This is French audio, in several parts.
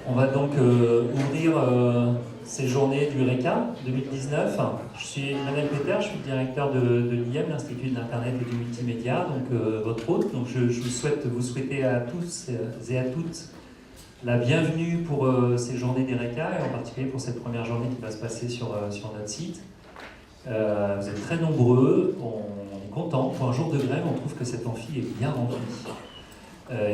On va donc ouvrir ces journées du RECA 2019. Je suis Emmanuel Peter, je suis directeur de l'IM, l'Institut de l'Internet et du Multimédia, donc votre hôte. Donc je vous souhaiter à tous et à toutes la bienvenue pour ces journées des RECA, et en particulier pour cette première journée qui va se passer sur notre site. Vous êtes très nombreux, on est content. Pour un jour de grève, on trouve que cet amphi est bien rempli.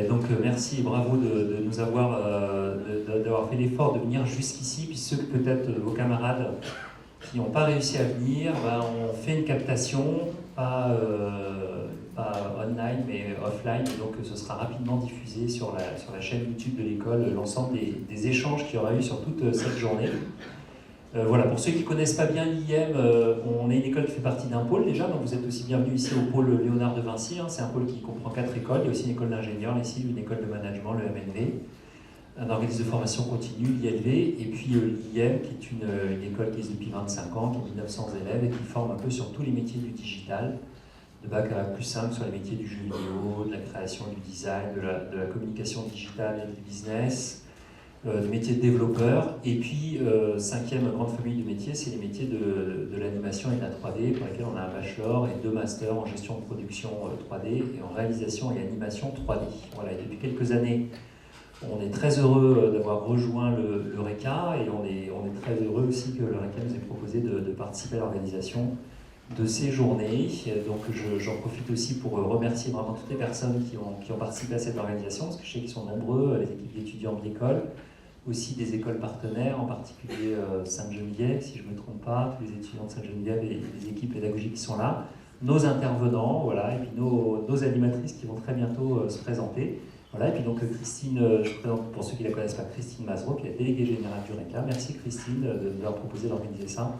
Donc merci et bravo de nous d'avoir fait l'effort de venir jusqu'ici. Puis ceux que peut-être vos camarades qui n'ont pas réussi à venir, on fait une captation, pas online mais offline. Donc ce sera rapidement diffusé sur la chaîne YouTube de l'école, l'ensemble des échanges qu'il y aura eu sur toute cette journée. Voilà, pour ceux qui ne connaissent pas bien l'IM, on est une école qui fait partie d'un pôle déjà, donc vous êtes aussi bienvenus ici au pôle Léonard de Vinci. C'est un pôle qui comprend 4 écoles. Il y a aussi une école d'ingénieurs ici, une école de management, le MNV, un organisme de formation continue, l'ILV, et puis l'IM, qui est une école qui existe depuis 25 ans, qui a 1900 élèves et qui forme un peu sur tous les métiers du digital, de bac à plus simple sur les métiers du jeu vidéo, de la création, du design, de la communication digitale et du business, du métier de développeur. Et puis, cinquième grande famille de métiers, c'est les métiers de l'animation et de la 3D, pour lesquels on a un bachelor et 2 masters en gestion de production 3D et en réalisation et animation 3D. Voilà, et depuis quelques années, on est très heureux d'avoir rejoint le RECA, et on est très heureux aussi que le RECA nous ait proposé de participer à l'organisation de ces journées. Donc j'en profite aussi pour remercier vraiment toutes les personnes qui ont participé à cette organisation, parce que je sais qu'ils sont nombreux, les équipes d'étudiants de l'école, aussi des écoles partenaires, en particulier Sainte-Geneviève, si je ne me trompe pas, tous les étudiants de Sainte-Geneviève et les équipes pédagogiques qui sont là, nos intervenants, voilà, et puis nos animatrices qui vont très bientôt se présenter. Voilà, et puis donc Christine, je vous présente pour ceux qui ne la connaissent pas, Christine Mazreau, qui est la déléguée générale du RECA. Merci Christine de nous avoir proposé d'organiser ça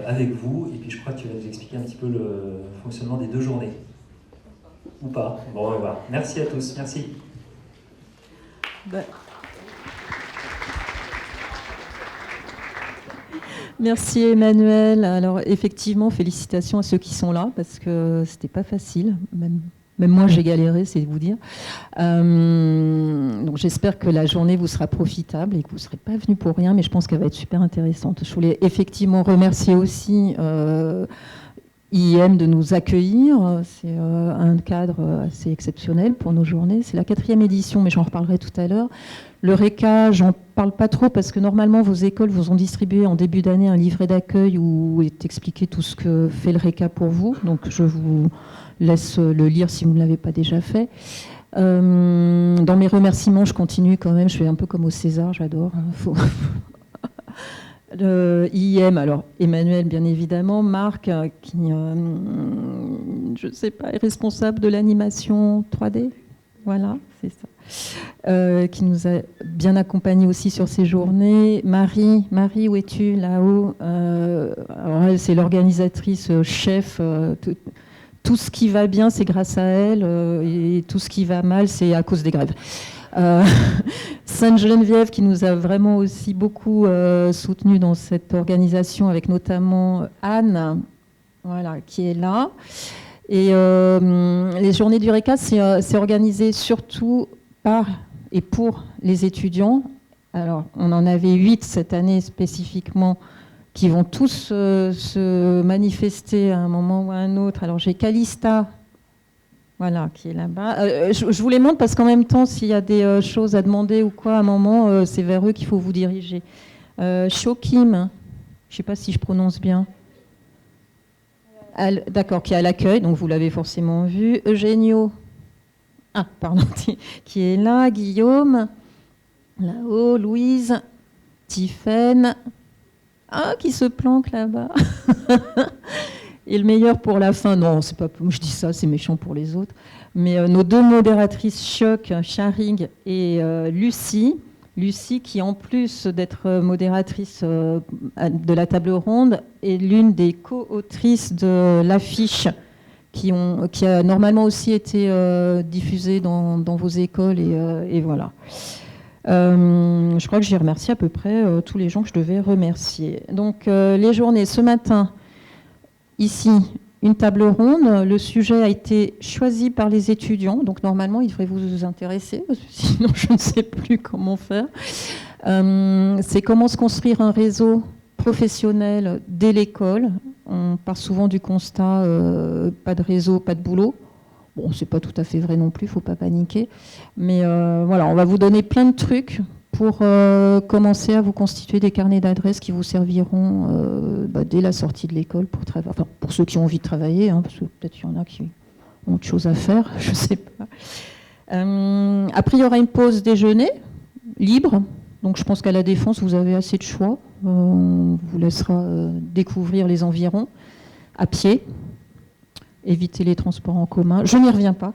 avec vous. Et puis je crois que tu vas nous expliquer un petit peu le fonctionnement des 2 journées. Ou pas. Bon, voilà. Merci à tous. Merci. Merci Emmanuel. Alors effectivement, félicitations à ceux qui sont là, parce que c'était pas facile. Même moi, j'ai galéré, c'est vous dire. Donc j'espère que la journée vous sera profitable et que vous ne serez pas venus pour rien, mais je pense qu'elle va être super intéressante. Je voulais effectivement remercier aussi IIM de nous accueillir. C'est un cadre assez exceptionnel pour nos journées. C'est la 4e édition, mais j'en reparlerai tout à l'heure. Le RECA, j'en parle pas trop parce que normalement vos écoles vous ont distribué en début d'année un livret d'accueil où est expliqué tout ce que fait le RECA pour vous. Donc je vous laisse le lire si vous ne l'avez pas déjà fait. Dans mes remerciements, je continue quand même. Je fais un peu comme au César, j'adore. IIM, alors Emmanuel bien évidemment, Marc qui, je ne sais pas, est responsable de l'animation 3D, voilà, c'est ça, qui nous a bien accompagnés aussi sur ces journées. Marie, où es-tu là-haut? Alors elle, c'est l'organisatrice chef. Tout ce qui va bien, c'est grâce à elle, et tout ce qui va mal, c'est à cause des grèves. Sainte-Geneviève qui nous a vraiment aussi beaucoup soutenus dans cette organisation, avec notamment Anne, voilà, qui est là. Et les journées du RECA, c'est organisé surtout par et pour les étudiants. Alors, on en avait 8 cette année spécifiquement, qui vont tous se manifester à un moment ou à un autre. Alors, j'ai Calista, voilà, qui est là-bas. Je vous les montre parce qu'en même temps, s'il y a des choses à demander ou quoi, à un moment, c'est vers eux qu'il faut vous diriger. Shokim, je ne sais pas si je prononce bien. D'accord, qui est à l'accueil, donc vous l'avez forcément vu. Eugenio, pardon, qui est là. Guillaume, là-haut. Louise, Tiffaine, qui se planque là-bas. Et le meilleur pour la fin, non, c'est pas, je dis ça, c'est méchant pour les autres, mais nos 2 modératrices choc, Charing et Lucie, qui en plus d'être modératrice de la table ronde, est l'une des co-autrices de l'affiche qui a normalement aussi été diffusée dans vos écoles, et voilà. Je crois que j'ai remercié à peu près tous les gens que je devais remercier. Donc les journées ce matin, ici, une table ronde. Le sujet a été choisi par les étudiants, donc normalement, il devrait vous intéresser, parce que sinon, je ne sais plus comment faire. C'est comment se construire un réseau professionnel dès l'école. On part souvent du constat, pas de réseau, pas de boulot. Bon, c'est pas tout à fait vrai non plus, il ne faut pas paniquer. Mais voilà, on va vous donner plein de trucs pour commencer à vous constituer des carnets d'adresses qui vous serviront dès la sortie de l'école pour ceux qui ont envie de travailler, hein, parce que peut-être il y en a qui ont autre chose à faire, je ne sais pas. Après, il y aura une pause déjeuner libre. Donc je pense qu'à la Défense, vous avez assez de choix. On vous laissera découvrir les environs à pied. Éviter les transports en commun. Je n'y reviens pas.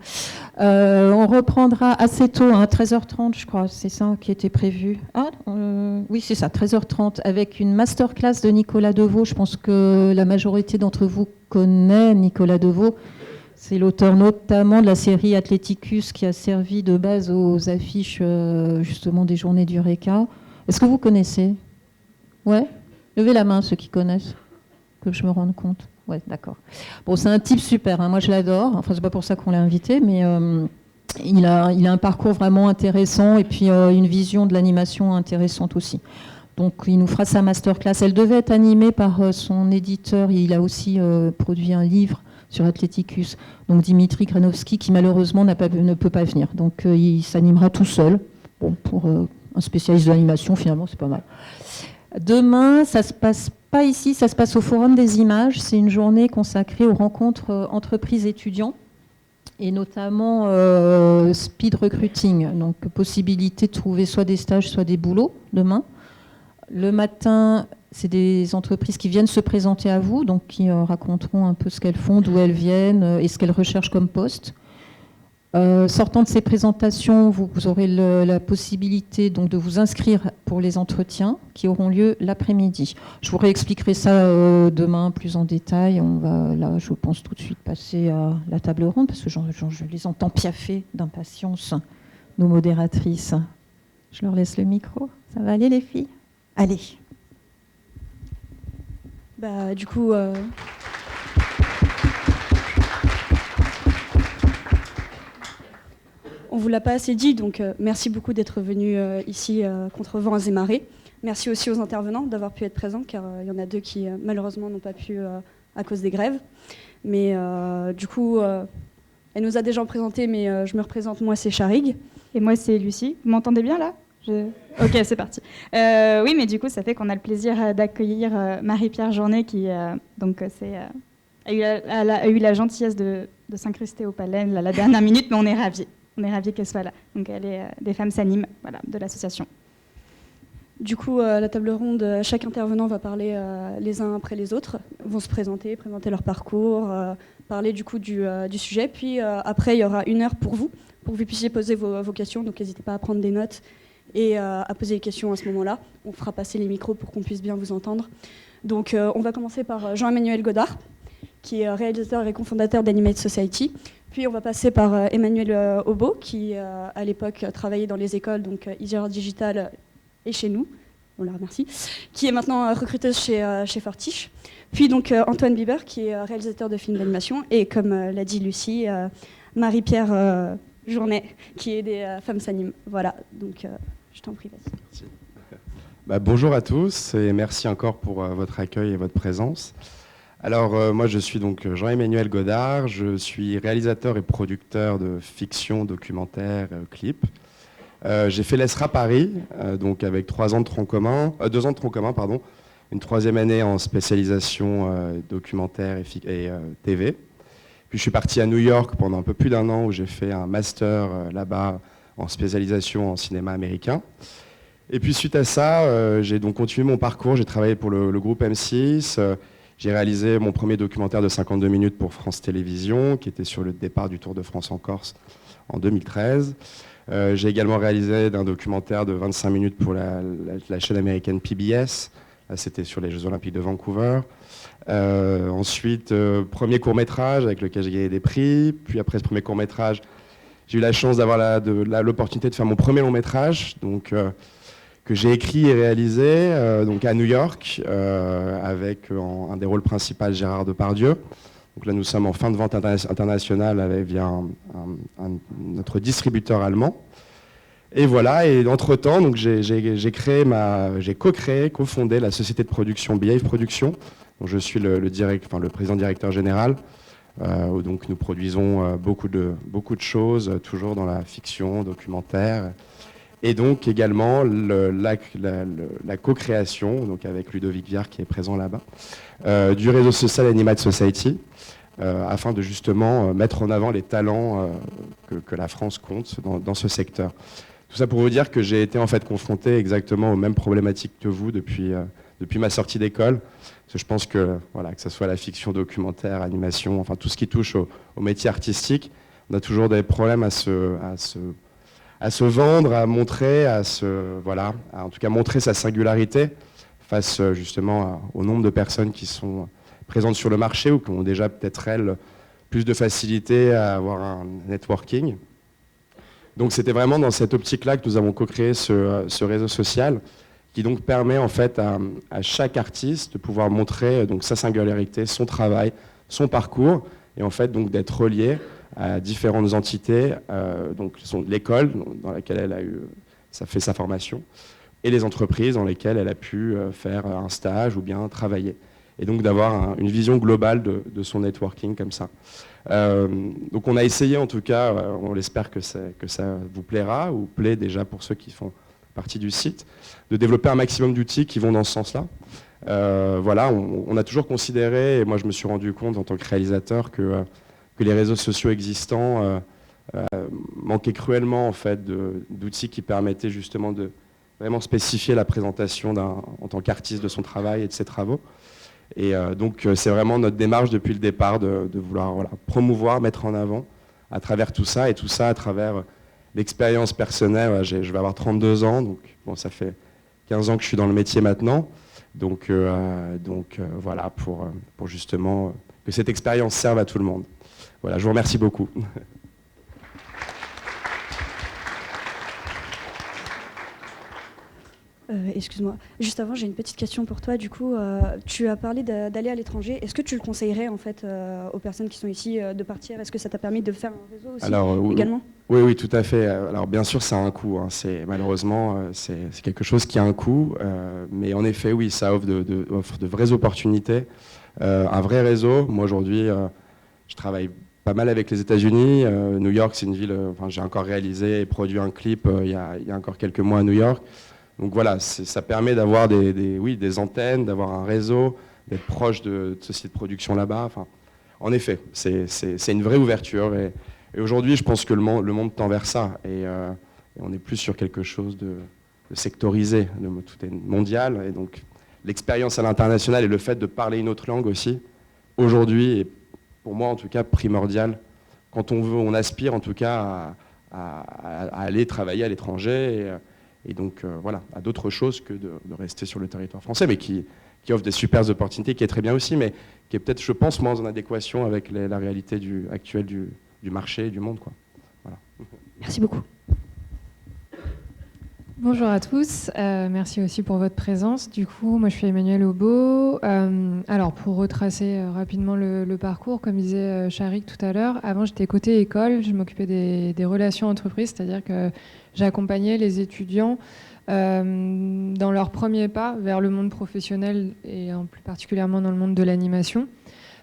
On reprendra assez tôt, hein, 13h30, je crois. C'est ça qui était prévu. Oui, c'est ça, 13h30, avec une masterclass de Nicolas Devaux. Je pense que la majorité d'entre vous connaît Nicolas Devaux. C'est l'auteur notamment de la série Athleticus qui a servi de base aux affiches justement des journées du RECA. Est-ce que vous connaissez? Ouais? Levez la main ceux qui connaissent, que je me rende compte. Ouais, d'accord. Bon, c'est un type super, hein. Moi je l'adore. Enfin, c'est pas pour ça qu'on l'a invité, mais il a un parcours vraiment intéressant et puis une vision de l'animation intéressante aussi. Donc il nous fera sa masterclass. Elle devait être animée par son éditeur. Il a aussi produit un livre sur Athleticus, donc Dimitri Granovski, qui malheureusement ne peut pas venir. Donc il s'animera tout seul. Bon, pour un spécialiste de l'animation, finalement, c'est pas mal. Demain, ça se passe pas ici, ça se passe au Forum des Images. C'est une journée consacrée aux rencontres entreprises étudiants et notamment speed recruiting, donc possibilité de trouver soit des stages, soit des boulots demain. Le matin, c'est des entreprises qui viennent se présenter à vous, donc qui raconteront un peu ce qu'elles font, d'où elles viennent et ce qu'elles recherchent comme poste. Sortant de ces présentations, vous aurez la possibilité donc, de vous inscrire pour les entretiens qui auront lieu l'après-midi. Je vous réexpliquerai ça demain plus en détail. On va là, je pense, tout de suite passer à la table ronde parce que je les entends piaffer d'impatience, nos modératrices. Je leur laisse le micro. Ça va aller les filles? Allez. Du coup... On ne vous l'a pas assez dit, donc merci beaucoup d'être venus ici contre vents et marées. Merci aussi aux intervenants d'avoir pu être présents, car il y en a deux qui malheureusement n'ont pas pu à cause des grèves. Mais du coup, elle nous a déjà présenté, mais je me représente, moi c'est Charig. Et moi c'est Lucie. Vous m'entendez bien là? Ok, c'est parti. Oui, mais du coup, ça fait qu'on a le plaisir d'accueillir Marie-Pierre Journet, qui a eu la gentillesse de s'incruster au palais la dernière minute, mais on est ravis. On est ravis qu'elle soit là. Donc elle est des femmes s'animent, voilà, de l'association. Du coup, la table ronde, chaque intervenant va parler les uns après les autres, vont se présenter leur parcours, parler du coup du sujet. Puis après, il y aura 1 heure pour vous puissiez poser vos questions. Donc n'hésitez pas à prendre des notes et à poser des questions à ce moment-là. On fera passer les micros pour qu'on puisse bien vous entendre. Donc on va commencer par Jean-Emmanuel Godard, qui est réalisateur et cofondateur d'Animate Society. Puis on va passer par Emmanuel Aubeau, qui à l'époque travaillait dans les écoles, donc Isère Digital et chez nous, on la remercie, qui est maintenant recruteuse chez Fortiche. Puis donc Antoine Bieber, qui est réalisateur de films d'animation, et comme l'a dit Lucie, Marie-Pierre Journet, qui est des Femmes s'animent. Voilà, donc je t'en prie, vas-y. Merci. Bonjour à tous et merci encore pour votre accueil et votre présence. Alors, moi, je suis donc Jean-Emmanuel Godard, je suis réalisateur et producteur de fiction, documentaire, clips. J'ai fait l'ESRA Paris, donc avec 2 ans de tronc commun, une 3e année en spécialisation documentaire et TV. Puis je suis parti à New York pendant un peu plus d'1 an où j'ai fait un master là-bas en spécialisation en cinéma américain. Et puis suite à ça, j'ai donc continué mon parcours, j'ai travaillé pour le groupe M6. J'ai réalisé mon premier documentaire de 52 minutes pour France Télévisions, qui était sur le départ du Tour de France en Corse en 2013. J'ai également réalisé un documentaire de 25 minutes pour la chaîne américaine PBS. Là, c'était sur les Jeux Olympiques de Vancouver. Ensuite, premier court-métrage avec lequel j'ai gagné des prix. Puis après ce premier court-métrage, j'ai eu la chance d'avoir l'opportunité de faire mon premier long-métrage, donc que j'ai écrit et réalisé donc à New York, avec un des rôles principaux Gérard Depardieu. Donc là, nous sommes en fin de vente internationale via notre distributeur allemand. Et voilà, et entre-temps, donc j'ai cofondé la société de production Behave Production, dont je suis le président directeur général. Où donc nous produisons beaucoup de choses, toujours dans la fiction, documentaire. Et donc également la co-création, donc avec Ludovic Viard qui est présent là-bas, du réseau social Animate Society, afin de justement mettre en avant les talents que la France compte dans ce secteur. Tout ça pour vous dire que j'ai été en fait confronté exactement aux mêmes problématiques que vous depuis ma sortie d'école. Parce que je pense que, voilà, que ce soit la fiction, documentaire, animation, enfin tout ce qui touche au métier artistique, on a toujours des problèmes à se vendre, à montrer, en tout cas montrer sa singularité face justement au nombre de personnes qui sont présentes sur le marché ou qui ont déjà peut-être elles plus de facilité à avoir un networking. Donc c'était vraiment dans cette optique-là que nous avons co-créé ce réseau social, qui donc permet en fait à chaque artiste de pouvoir montrer donc sa singularité, son travail, son parcours, et en fait donc d'être relié à différentes entités, donc l'école dans laquelle elle a fait sa formation, et les entreprises dans lesquelles elle a pu faire un stage ou bien travailler. Et donc d'avoir une vision globale de son networking comme ça. Donc on a essayé en tout cas, on espère que ça vous plaira, ou plaît déjà pour ceux qui font partie du site, de développer un maximum d'outils qui vont dans ce sens-là. Voilà, on a toujours considéré, et moi je me suis rendu compte en tant que réalisateur, que les réseaux sociaux existants manquaient cruellement en fait, d'outils qui permettaient justement de vraiment spécifier la présentation en tant qu'artiste de son travail et de ses travaux. Et donc c'est vraiment notre démarche depuis le départ de vouloir promouvoir, mettre en avant à travers tout ça, et tout ça à travers l'expérience personnelle. Je vais avoir 32 ans, donc bon, ça fait 15 ans que je suis dans le métier maintenant. Donc voilà, pour justement que cette expérience serve à tout le monde. Voilà, je vous remercie beaucoup. Excuse-moi, juste avant, j'ai une petite question pour toi. Du coup, tu as parlé d'aller à l'étranger. Est-ce que tu le conseillerais en fait aux personnes qui sont ici de partir? Est-ce que ça t'a permis de faire un réseau aussi également? Oui, tout à fait. Alors bien sûr, ça a un coût. Hein. Malheureusement, c'est quelque chose qui a un coût. Mais en effet, oui, ça offre de vraies opportunités. Un vrai réseau. Moi aujourd'hui, je travaille pas mal avec les États-Unis. New York, c'est une ville. J'ai encore réalisé et produit un clip il y a encore quelques mois à New York. Donc voilà, ça permet d'avoir des antennes, d'avoir un réseau, d'être proche de sociétés de production là-bas. Enfin, en effet, c'est une vraie ouverture. Et aujourd'hui, je pense que le monde tend vers ça. Et on est plus sur quelque chose de sectorisé. Tout est mondial. Et donc, l'expérience à l'international et le fait de parler une autre langue aussi, aujourd'hui, est pour moi en tout cas primordial. Quand on aspire en tout cas à aller travailler à l'étranger. Et donc, voilà, à d'autres choses que de rester sur le territoire français, mais qui offre des super opportunités, qui est très bien aussi, mais qui est peut-être, je pense, moins en adéquation avec la réalité actuelle du marché et du monde, quoi. Voilà. Merci beaucoup. Bonjour à tous, merci aussi pour votre présence. Du coup, moi je suis Emmanuelle Aubeau. Alors pour retracer rapidement le parcours, comme disait Charik tout à l'heure, avant j'étais côté école, je m'occupais des relations entreprises, c'est-à-dire que j'accompagnais les étudiants dans leur premier pas vers le monde professionnel et en plus particulièrement dans le monde de l'animation,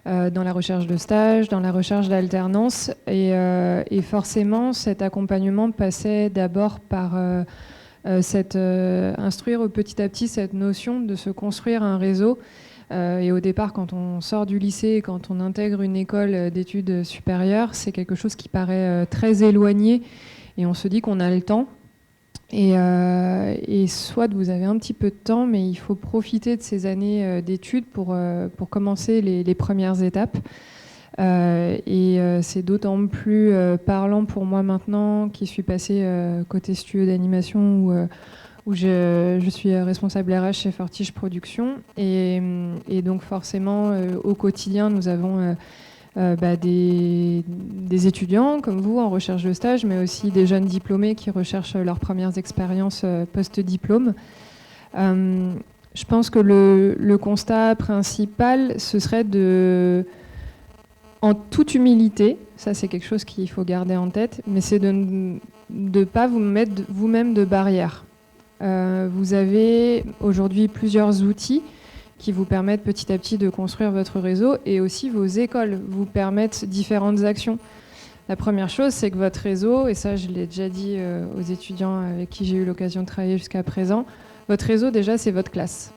dans la recherche de stage, dans la recherche d'alternance. Et forcément, cet accompagnement passait d'abord par instruire petit à petit cette notion de se construire un réseau. Et au départ, quand on sort du lycée et quand on intègre une école d'études supérieures, c'est quelque chose qui paraît très éloigné et on se dit qu'on a le temps. Et soit vous avez un petit peu de temps, mais il faut profiter de ces années d'études pour commencer les premières étapes. C'est d'autant plus parlant pour moi maintenant qui suis passée côté studio d'animation où je suis responsable RH chez Fortige Productions. Et donc forcément, au quotidien, nous avons des étudiants comme vous en recherche de stage, mais aussi des jeunes diplômés qui recherchent leurs premières expériences post-diplôme. Je pense que le constat principal, ce serait en toute humilité, ça c'est quelque chose qu'il faut garder en tête, mais c'est de ne pas vous mettre vous-même de barrières. Vous avez aujourd'hui plusieurs outils qui vous permettent petit à petit de construire votre réseau, et aussi vos écoles vous permettent différentes actions. La première chose, c'est que votre réseau, et ça je l'ai déjà dit aux étudiants avec qui j'ai eu l'occasion de travailler jusqu'à présent, votre réseau déjà c'est votre classe.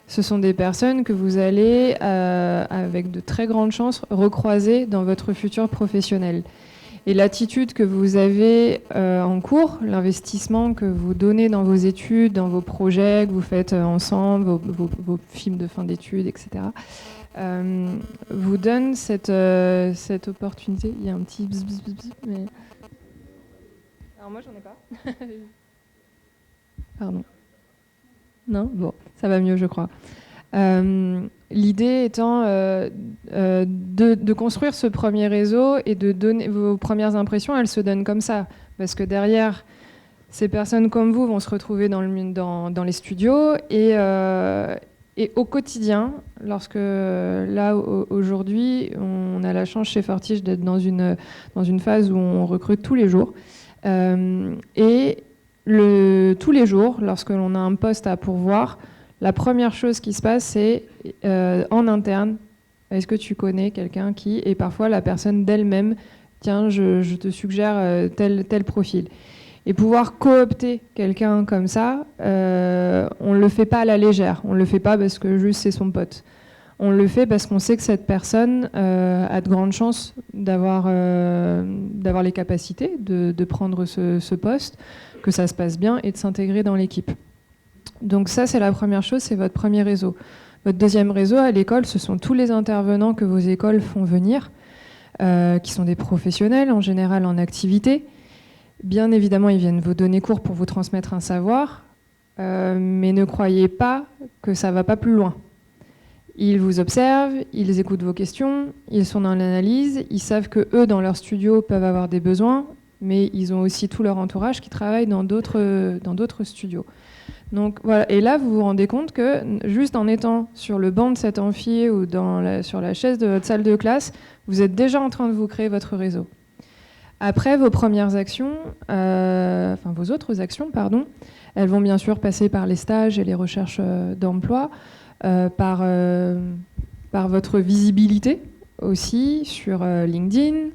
Ce sont des personnes que vous allez, avec de très grandes chances, recroiser dans votre futur professionnel. Et l'attitude que vous avez en cours, l'investissement que vous donnez dans vos études, dans vos projets que vous faites ensemble, vos films de fin d'études, etc., vous donne cette opportunité. Il y a un petit bzz, bzz, bzz, mais... Alors moi, j'en ai pas. Pardon. Non ? Bon, ça va mieux, je crois. L'idée étant de construire ce premier réseau et de donner vos premières impressions, elles se donnent comme ça. Parce que derrière, ces personnes comme vous vont se retrouver dans les studios et au quotidien, lorsque là, aujourd'hui, on a la chance chez Fortige d'être dans une phase où on recrute tous les jours. Et tous les jours, lorsque l'on a un poste à pourvoir, la première chose qui se passe, c'est en interne, est-ce que tu connais quelqu'un qui, et parfois la personne d'elle-même, tiens, je te suggère tel profil. Et pouvoir coopter quelqu'un comme ça, on ne le fait pas à la légère, on ne le fait pas parce que juste c'est son pote. On le fait parce qu'on sait que cette personne a de grandes chances d'avoir les capacités de prendre ce poste, que ça se passe bien et de s'intégrer dans l'équipe. Donc ça, c'est la première chose, c'est votre premier réseau. Votre deuxième réseau à l'école, ce sont tous les intervenants que vos écoles font venir, qui sont des professionnels, en général en activité. Bien évidemment, ils viennent vous donner cours pour vous transmettre un savoir, mais ne croyez pas que ça ne va pas plus loin. Ils vous observent, ils écoutent vos questions, ils sont dans l'analyse, ils savent que eux, dans leur studio, peuvent avoir des besoins, mais ils ont aussi tout leur entourage qui travaille dans d'autres studios. Donc voilà, et là vous vous rendez compte que juste en étant sur le banc de cet amphi ou sur la chaise de votre salle de classe, vous êtes déjà en train de vous créer votre réseau. Après, vos premières actions, vos autres actions, pardon, elles vont bien sûr passer par les stages et les recherches d'emploi, par votre visibilité aussi sur LinkedIn.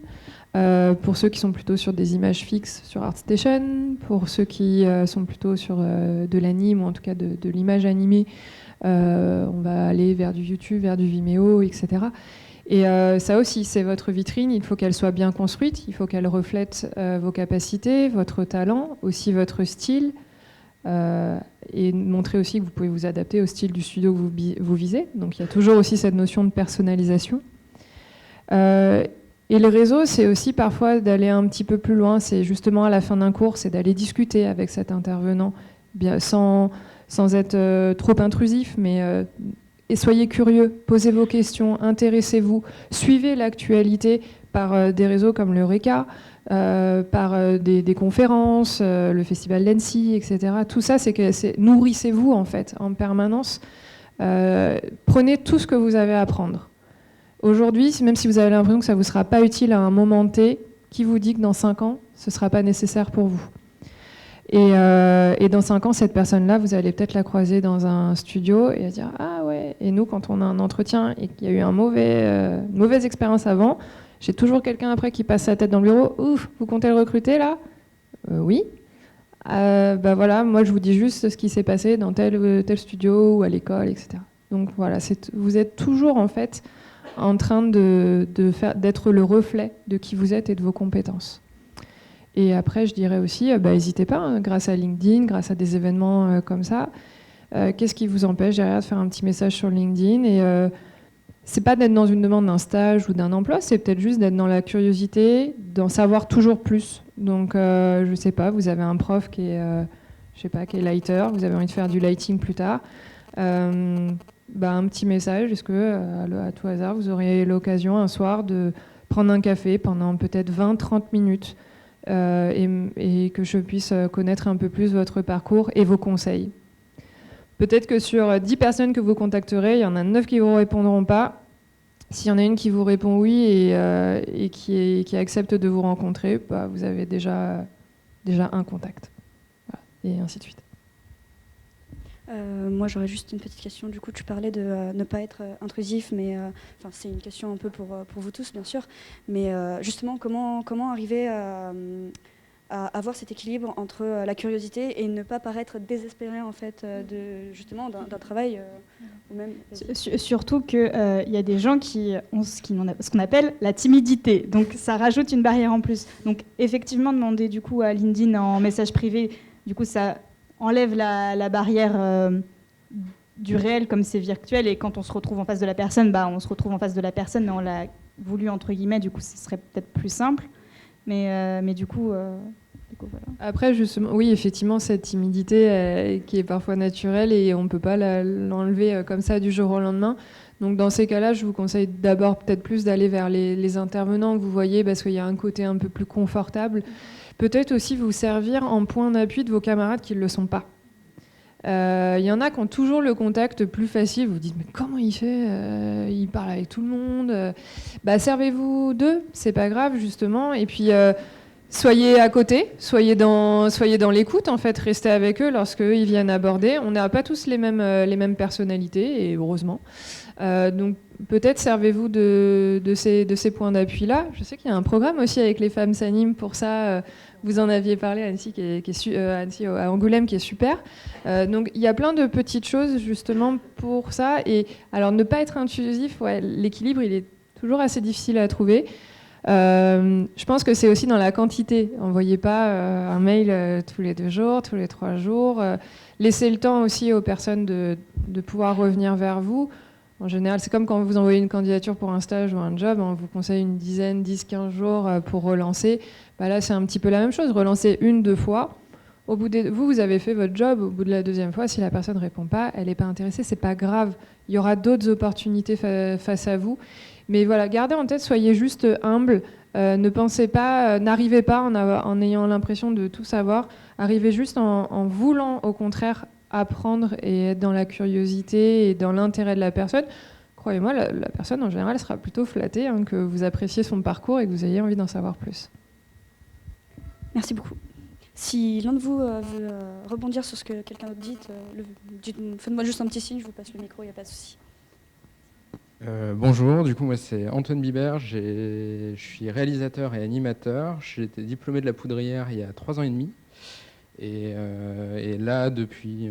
Pour ceux qui sont plutôt sur des images fixes sur ArtStation, pour ceux qui sont plutôt sur de l'anime ou en tout cas de l'image animée, on va aller vers du YouTube, vers du Vimeo, etc. Et ça aussi, c'est votre vitrine, il faut qu'elle soit bien construite, il faut qu'elle reflète vos capacités, votre talent, aussi votre style, et montrer aussi que vous pouvez vous adapter au style du studio que vous visez. Donc il y a toujours aussi cette notion de personnalisation. Et le réseau, c'est aussi parfois d'aller un petit peu plus loin. C'est justement à la fin d'un cours, c'est d'aller discuter avec cet intervenant, bien, sans être trop intrusif, mais et soyez curieux, posez vos questions, intéressez-vous, suivez l'actualité par des réseaux comme le RECA, par des conférences, le festival d'Annecy, etc. Tout ça, nourrissez-vous en fait en permanence. Prenez tout ce que vous avez à apprendre. Aujourd'hui, même si vous avez l'impression que ça ne vous sera pas utile à un moment T, qui vous dit que dans 5 ans, ce ne sera pas nécessaire pour vous ? Et dans 5 ans, cette personne-là, vous allez peut-être la croiser dans un studio et dire « Ah ouais !» Et nous, quand on a un entretien et qu'il y a eu une mauvaise expérience avant, j'ai toujours quelqu'un après qui passe sa tête dans le bureau. « Ouf, vous comptez le recruter là ?» Oui. Voilà, moi je vous dis juste ce qui s'est passé dans tel studio ou à l'école, etc. Donc voilà, vous êtes toujours en fait en train d'être le reflet de qui vous êtes et de vos compétences. Et après, je dirais aussi, n'hésitez pas, hein, grâce à LinkedIn, grâce à des événements comme ça, qu'est-ce qui vous empêche derrière de faire un petit message sur LinkedIn ? Et c'est pas d'être dans une demande d'un stage ou d'un emploi, c'est peut-être juste d'être dans la curiosité, d'en savoir toujours plus. Donc, je sais pas, vous avez un prof qui est lighter, vous avez envie de faire du lighting plus tard. Un petit message, est-ce que, à tout hasard, vous aurez l'occasion un soir de prendre un café pendant peut-être 20-30 minutes et que je puisse connaître un peu plus votre parcours et vos conseils. Peut-être que sur 10 personnes que vous contacterez, il y en a 9 qui ne vous répondront pas. S'il y en a une qui vous répond oui et qui accepte de vous rencontrer, bah, vous avez déjà un contact. Voilà, et ainsi de suite. Moi, j'aurais juste une petite question. Du coup, tu parlais de ne pas être intrusif, mais c'est une question un peu pour vous tous, bien sûr. Mais justement, comment arriver à avoir cet équilibre entre la curiosité et ne pas paraître désespéré en fait d'un travail ou même. Surtout qu'il y a des gens qui ont ce qu'on appelle la timidité. Donc ça rajoute une barrière en plus. Donc effectivement, demander du coup à LinkedIn en message privé, du coup ça enlève la barrière du réel comme c'est virtuel. Et quand on se retrouve en face de la personne, bah, on se retrouve en face de la personne, mais on l'a voulu entre guillemets. Du coup, ce serait peut-être plus simple. Mais du coup, voilà. Après, justement, oui, effectivement, cette timidité qui est parfois naturelle et on ne peut pas l'enlever comme ça du jour au lendemain. Donc dans ces cas-là, je vous conseille d'abord peut-être plus d'aller vers les intervenants que vous voyez parce qu'il y a un côté un peu plus confortable. Peut-être aussi vous servir en point d'appui de vos camarades qui ne le sont pas. Il y en a qui ont toujours le contact plus facile. Vous vous dites, mais comment il fait il parle avec tout le monde. Servez-vous d'eux, c'est pas grave, justement. Et puis, soyez à côté, soyez dans l'écoute, en fait. Restez avec eux lorsqu'ils viennent aborder. On n'a pas tous les mêmes personnalités, et heureusement. Donc, peut-être servez-vous de ces points d'appui-là. Je sais qu'il y a un programme aussi avec les femmes s'animent pour ça. Vous en aviez parlé, Annecy, Annecy à Angoulême, qui est super. Donc, il y a plein de petites choses, justement, pour ça. Et alors, ne pas être intrusif, ouais, l'équilibre, il est toujours assez difficile à trouver. Je pense que c'est aussi dans la quantité. Envoyez pas un mail tous les 2 jours, tous les 3 jours. Laissez le temps aussi aux personnes de pouvoir revenir vers vous. En général, c'est comme quand vous envoyez une candidature pour un stage ou un job, on vous conseille une dizaine, 10-15 jours pour relancer. Là, c'est un petit peu la même chose. Relancez 1-2 fois. Au bout vous avez fait votre job. Au bout de la 2e fois, si la personne ne répond pas, elle n'est pas intéressée, c'est pas grave. Il y aura d'autres opportunités face à vous. Mais voilà, gardez en tête, soyez juste humble. Ne pensez pas, n'arrivez pas en ayant l'impression de tout savoir. Arrivez juste en voulant, au contraire, apprendre et être dans la curiosité et dans l'intérêt de la personne. Croyez-moi, la personne, en général, sera plutôt flattée que vous appréciez son parcours et que vous ayez envie d'en savoir plus. Merci beaucoup. Si l'un de vous veut rebondir sur ce que quelqu'un d'autre dit, faites-moi juste un petit signe, je vous passe le micro, il n'y a pas de souci. Bonjour, du coup moi c'est Antoine Bibert, je suis réalisateur et animateur. J'ai été diplômé de la Poudrière il y a 3 ans et demi. Et là, depuis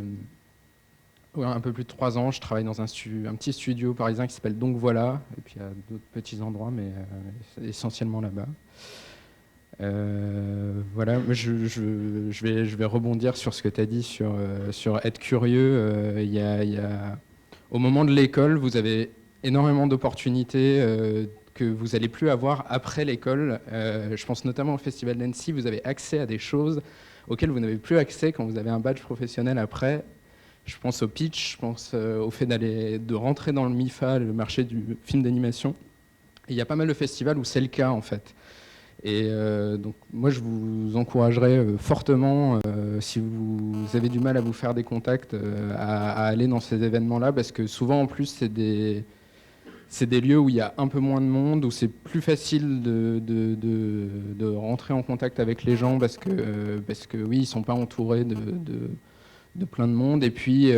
un peu plus de 3 ans, je travaille dans un petit studio parisien qui s'appelle Donc Voilà. Et puis il y a d'autres petits endroits, mais c'est essentiellement là-bas. Voilà, je vais rebondir sur ce que tu as dit sur être curieux. Au moment de l'école, vous avez énormément d'opportunités que vous n'allez plus avoir après l'école. Je pense notamment au Festival d'Annecy, vous avez accès à des choses auxquelles vous n'avez plus accès quand vous avez un badge professionnel après. Je pense au pitch, je pense au fait de rentrer dans le MIFA, le marché du film d'animation. Et il y a pas mal de festivals où c'est le cas en fait. Et donc moi je vous encouragerais fortement, si vous avez du mal à vous faire des contacts, à aller dans ces événements-là, parce que souvent en plus c'est des lieux où il y a un peu moins de monde, où c'est plus facile de rentrer en contact avec les gens, parce que oui, ils ne sont pas entourés de plein de monde. Et puis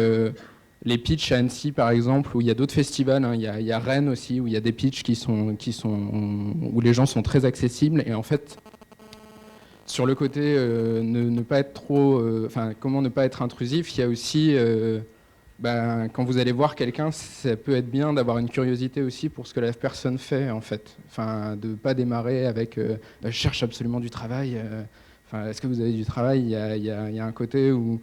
les pitchs à Annecy, par exemple, où il y a d'autres festivals, il y a Rennes aussi, où il y a des pitchs où les gens sont très accessibles. Et en fait, sur le côté ne pas être comment ne pas être intrusif, il y a aussi... quand vous allez voir quelqu'un, ça peut être bien d'avoir une curiosité aussi pour ce que la personne fait, en fait. De ne pas démarrer avec je cherche absolument du travail. Est-ce que vous avez du travail ? Il y a un côté où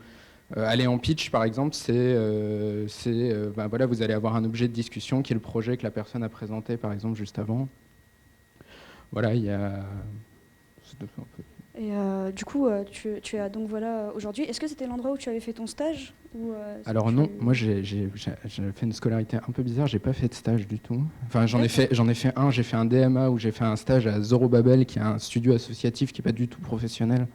aller en pitch, par exemple, vous allez avoir un objet de discussion qui est le projet que la personne a présenté, par exemple, juste avant. Voilà, il y a... Et du coup, tu es à Donc Voilà aujourd'hui. Est-ce que c'était l'endroit où tu avais fait ton stage ou, Alors non, moi j'ai fait une scolarité un peu bizarre, j'ai pas fait de stage du tout. Enfin j'en ai fait un, j'ai fait un DMA où j'ai fait un stage à Zorobabel, qui est un studio associatif qui est pas du tout professionnel,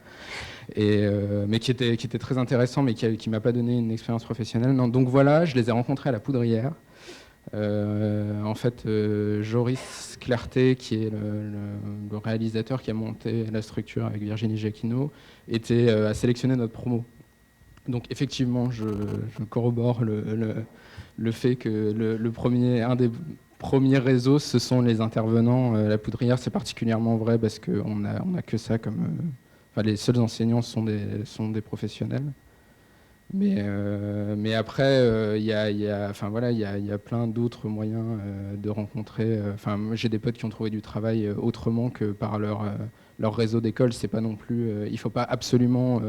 mais qui était très intéressant, mais qui m'a pas donné une expérience professionnelle. Non, Donc Voilà, je les ai rencontrés à la Poudrière. En fait, Joris Clarté, qui est le réalisateur qui a monté la structure avec Virginie Jacquinot, a sélectionné notre promo. Donc effectivement, je corrobore le fait que un des premiers réseaux, ce sont les intervenants. La Poudrière, c'est particulièrement vrai parce qu'on a que ça comme... les seuls enseignants sont des professionnels. Mais après, il y a plein d'autres moyens de rencontrer. Moi, j'ai des potes qui ont trouvé du travail autrement que par leur réseau d'école. C'est pas non plus. Il faut pas absolument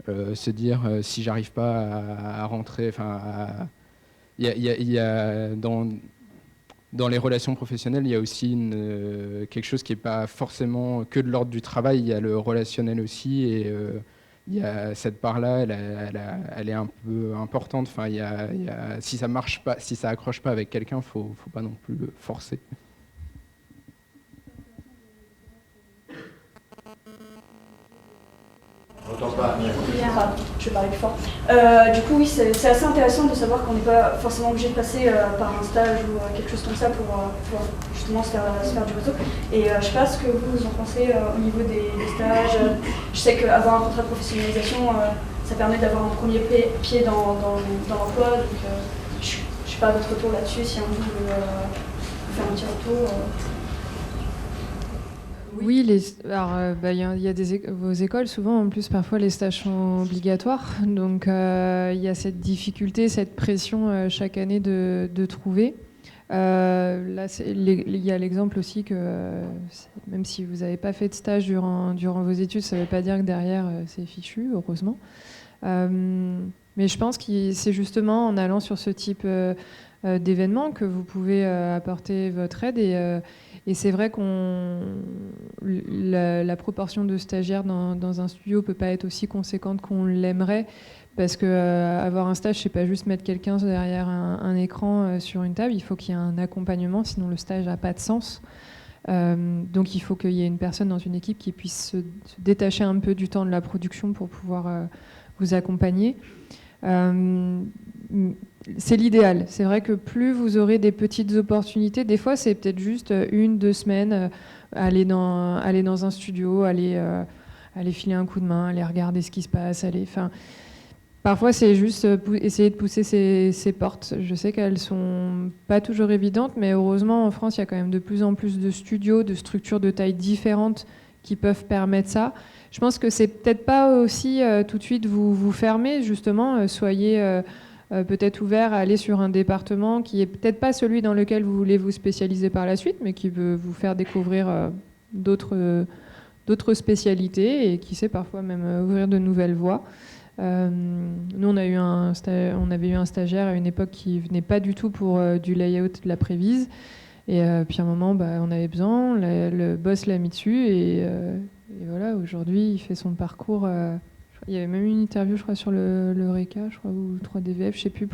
se dire si j'arrive pas à rentrer. Il y a dans les relations professionnelles, il y a aussi quelque chose qui n'est pas forcément que de l'ordre du travail. Il y a le relationnel aussi et il y a cette part-là, elle est un peu importante. Si ça marche pas, si ça accroche pas avec quelqu'un, faut pas non plus forcer. On n'entend pas. Je vais parler plus fort. Du coup, oui, c'est assez intéressant de savoir qu'on n'est pas forcément obligé de passer par un stage ou quelque chose comme ça pour pouvoir justement se faire du réseau. Et je ne sais pas ce que vous en pensez au niveau des stages. Je sais qu'avoir un contrat de professionnalisation, ça permet d'avoir un premier pied dans l'emploi. Donc, je ne sais pas votre retour là-dessus, si un de vous veut faire un petit retour. Oui, il y a vos écoles, souvent, en plus, parfois, les stages sont obligatoires. Donc, il y a cette difficulté, cette pression chaque année de trouver. Là, il y a l'exemple aussi que même si vous n'avez pas fait de stage durant vos études, ça ne veut pas dire que derrière, c'est fichu, heureusement. Mais je pense que c'est justement en allant sur ce type d'événement que vous pouvez apporter votre aide. Et c'est vrai la proportion de stagiaires dans un studio peut pas être aussi conséquente qu'on l'aimerait, parce que avoir un stage, c'est pas juste mettre quelqu'un derrière un écran sur une table. Il faut qu'il y ait un accompagnement, sinon le stage n'a pas de sens. Donc il faut qu'il y ait une personne dans une équipe qui puisse se détacher un peu du temps de la production pour pouvoir vous accompagner. C'est l'idéal. C'est vrai que plus vous aurez des petites opportunités, des fois c'est peut-être juste 1-2 semaines, aller dans un studio, aller filer un coup de main, aller regarder ce qui se passe, parfois c'est juste essayer de pousser ces portes. Je sais qu'elles sont pas toujours évidentes, mais heureusement en France il y a quand même de plus en plus de studios, de structures de taille différentes qui peuvent permettre ça. Je pense que c'est peut-être pas aussi tout de suite vous fermer, justement, soyez peut-être ouvert à aller sur un département qui est peut-être pas celui dans lequel vous voulez vous spécialiser par la suite, mais qui veut vous faire découvrir d'autres spécialités et qui sait parfois même ouvrir de nouvelles voies. Nous, on avait eu un stagiaire à une époque qui venait pas du tout pour du layout de la prévise. Et puis à un moment, on avait besoin, le boss l'a mis dessus et voilà, aujourd'hui, il fait son parcours. Il y avait même une interview, je crois, sur le RECA, je crois, ou 3DVF, je sais plus.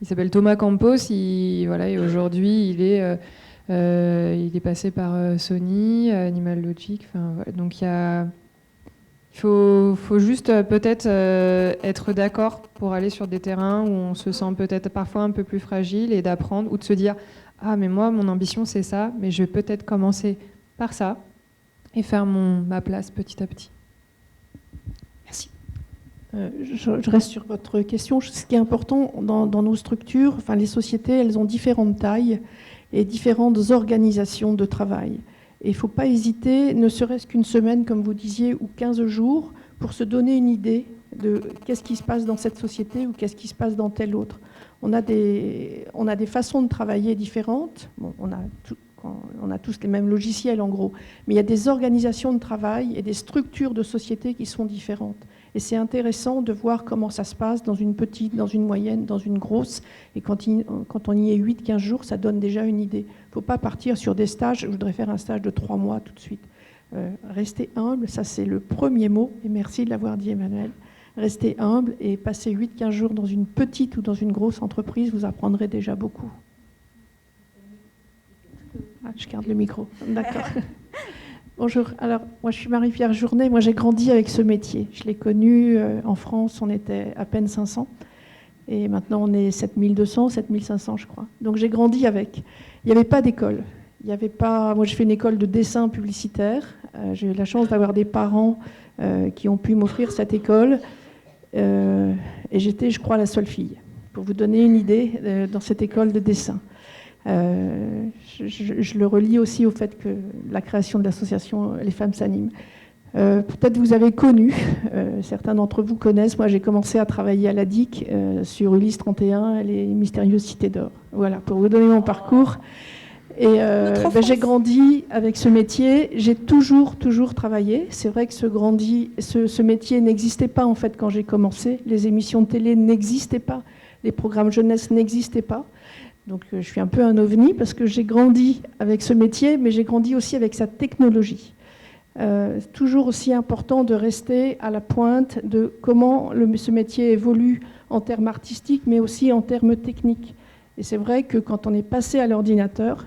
Il s'appelle Thomas Campos. Et aujourd'hui, il est passé par Sony, Animal Logic. Voilà. Donc il faut juste peut-être être d'accord pour aller sur des terrains où on se sent peut-être parfois un peu plus fragile et d'apprendre, ou de se dire ah mais moi mon ambition c'est ça, mais je vais peut-être commencer par ça et faire ma place petit à petit. Merci. Je reste sur votre question. Ce qui est important dans nos structures, les sociétés, elles ont différentes tailles et différentes organisations de travail. Et il ne faut pas hésiter, ne serait-ce qu'une semaine, comme vous disiez, ou 15 jours, pour se donner une idée de qu'est-ce qui se passe dans cette société ou qu'est-ce qui se passe dans telle autre. On a des façons de travailler différentes. Bon, on a tous les mêmes logiciels, en gros. Mais il y a des organisations de travail et des structures de société qui sont différentes. Et c'est intéressant de voir comment ça se passe dans une petite, dans une moyenne, dans une grosse. Et quand on y est 8-15 jours, ça donne déjà une idée. Il ne faut pas partir sur des stages. Je voudrais faire un stage de 3 mois tout de suite. Rester humble, ça c'est le premier mot. Et merci de l'avoir dit, Emmanuel. Rester humble et passer 8-15 jours dans une petite ou dans une grosse entreprise, vous apprendrez déjà beaucoup. Ah, je garde le micro. D'accord. Bonjour. Alors, moi, je suis Marie-Pierre Journet. Moi, j'ai grandi avec ce métier. Je l'ai connu en France. On était à peine 500. Et maintenant, on est 7200, 7500, je crois. Donc j'ai grandi avec. Il n'y avait pas d'école. Il y avait pas... Moi, j'ai fait une école de dessin publicitaire. J'ai eu la chance d'avoir des parents qui ont pu m'offrir cette école. Et j'étais, je crois, la seule fille. Pour vous donner une idée, dans cette école de dessin. Je le relie aussi au fait que la création de l'association Les Femmes s'animent. Peut-être vous avez connu, certains d'entre vous connaissent, moi j'ai commencé à travailler à la DIC sur Ulysse 31 et les mystérieuses cités d'or. Voilà, pour vous donner mon parcours. Et j'ai grandi avec ce métier, j'ai toujours travaillé. C'est vrai que ce métier n'existait pas en fait quand j'ai commencé. Les émissions de télé n'existaient pas, les programmes jeunesse n'existaient pas. Donc je suis un peu un ovni parce que j'ai grandi avec ce métier, mais j'ai grandi aussi avec sa technologie. C'est toujours aussi important de rester à la pointe de comment ce métier évolue en termes artistiques, mais aussi en termes techniques. Et c'est vrai que quand on est passé à l'ordinateur,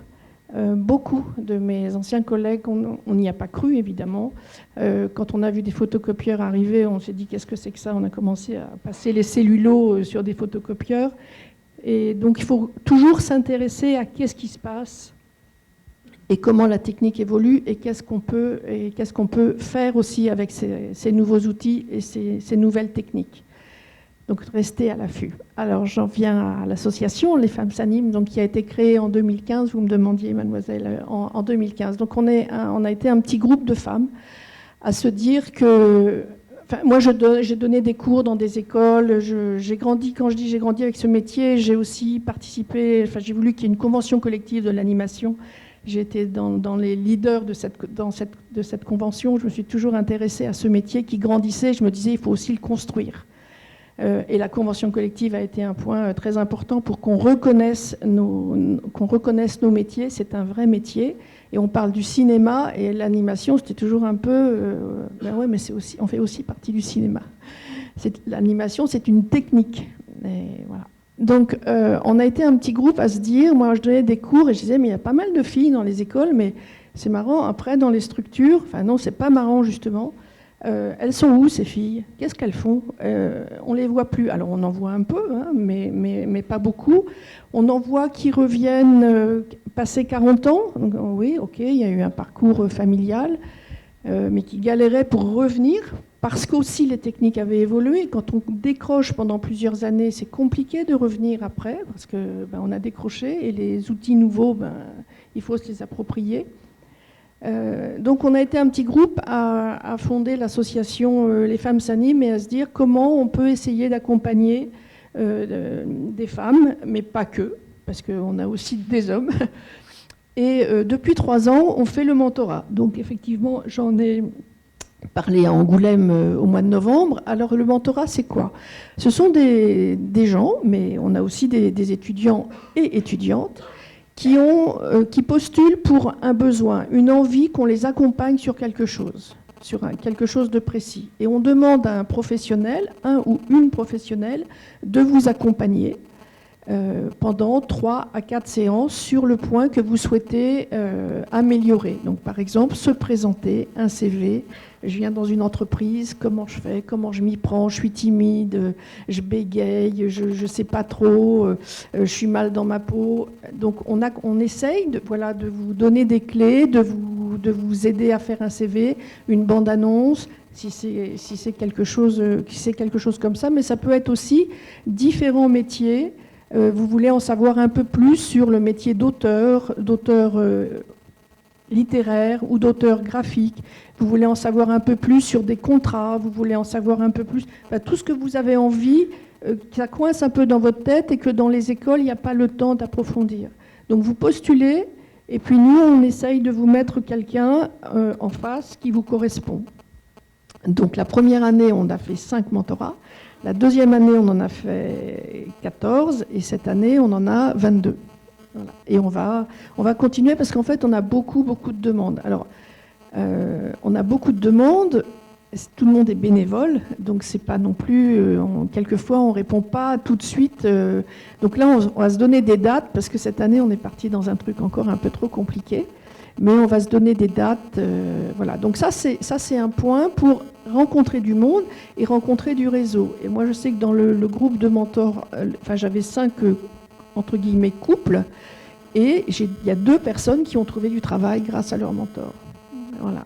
beaucoup de mes anciens collègues, on n'y a pas cru évidemment. Quand on a vu des photocopieurs arriver, on s'est dit qu'est-ce que c'est que ça ? On a commencé à passer les cellulos sur des photocopieurs. Et donc il faut toujours s'intéresser à qu'est-ce qui se passe et comment la technique évolue et qu'est-ce qu'on peut faire aussi avec ces nouveaux outils et ces nouvelles techniques. Donc rester à l'affût. Alors j'en viens à l'association Les Femmes s'animent, donc qui a été créée en 2015. Vous me demandiez, mademoiselle, en 2015. Donc on a été un petit groupe de femmes à se dire que... Moi, j'ai donné des cours dans des écoles. J'ai grandi, quand je dis j'ai grandi avec ce métier, j'ai aussi participé. J'ai voulu qu'il y ait une convention collective de l'animation. J'ai été dans les leaders de cette convention. Je me suis toujours intéressée à ce métier qui grandissait. Je me disais, il faut aussi le construire. Et la convention collective a été un point très important pour qu'on reconnaisse nos métiers. C'est un vrai métier. Et on parle du cinéma et l'animation, c'était toujours un peu... ouais, mais on fait aussi partie du cinéma. L'animation, c'est une technique. Et voilà. Donc, on a été un petit groupe à se dire, moi je donnais des cours et je disais, mais il y a pas mal de filles dans les écoles, mais c'est marrant, après dans les structures, enfin non, c'est pas marrant justement. Elles sont où ces filles? Qu'est-ce qu'elles font? On les voit plus. Alors on en voit un peu, hein, mais pas beaucoup. On en voit qui reviennent passer 40 ans. Donc, oui, ok, il y a eu un parcours familial, mais qui galéraient pour revenir parce qu'aussi les techniques avaient évolué. Quand on décroche pendant plusieurs années, c'est compliqué de revenir après parce que on a décroché et les outils nouveaux, il faut se les approprier. Donc on a été un petit groupe à fonder l'association Les Femmes s'animent et à se dire comment on peut essayer d'accompagner des femmes, mais pas que, parce qu'on a aussi des hommes. Et depuis 3 ans, on fait le mentorat. Donc effectivement, j'en ai parlé à Angoulême au mois de novembre. Alors le mentorat, c'est quoi? Ce sont des gens, mais on a aussi des étudiants et étudiantes, qui postulent pour un besoin, une envie qu'on les accompagne sur quelque chose de précis. Et on demande à un professionnel, un ou une professionnelle, de vous accompagner pendant 3 à 4 séances sur le point que vous souhaitez améliorer. Donc par exemple, se présenter, un CV, je viens dans une entreprise, comment je fais, comment je m'y prends, je suis timide, je bégaye, je ne sais pas trop, je suis mal dans ma peau. Donc on essaye de vous donner des clés, de vous aider à faire un CV, une bande-annonce, si c'est quelque chose comme ça, mais ça peut être aussi différents métiers. Vous voulez en savoir un peu plus sur le métier d'auteur littéraire ou d'auteur graphique. Vous voulez en savoir un peu plus sur des contrats, vous voulez en savoir un peu plus... tout ce que vous avez envie, ça coince un peu dans votre tête et que dans les écoles, il n'y a pas le temps d'approfondir. Donc vous postulez, et puis nous, on essaye de vous mettre quelqu'un en face qui vous correspond. Donc la première année, on a fait 5 mentorats. La deuxième année, on en a fait 14, et cette année, on en a 22. Voilà. Et on va continuer parce qu'en fait, on a beaucoup de demandes. Alors, on a beaucoup de demandes, tout le monde est bénévole, donc c'est pas non plus... quelquefois, on répond pas tout de suite. Donc là, on va se donner des dates, parce que cette année, on est parti dans un truc encore un peu trop compliqué. Mais on va se donner des dates. Voilà. Donc ça, c'est un point pour rencontrer du monde et rencontrer du réseau. Et moi, je sais que dans le groupe de mentors, j'avais 5, entre guillemets, couples, et il y a 2 personnes qui ont trouvé du travail grâce à leur mentor. Voilà,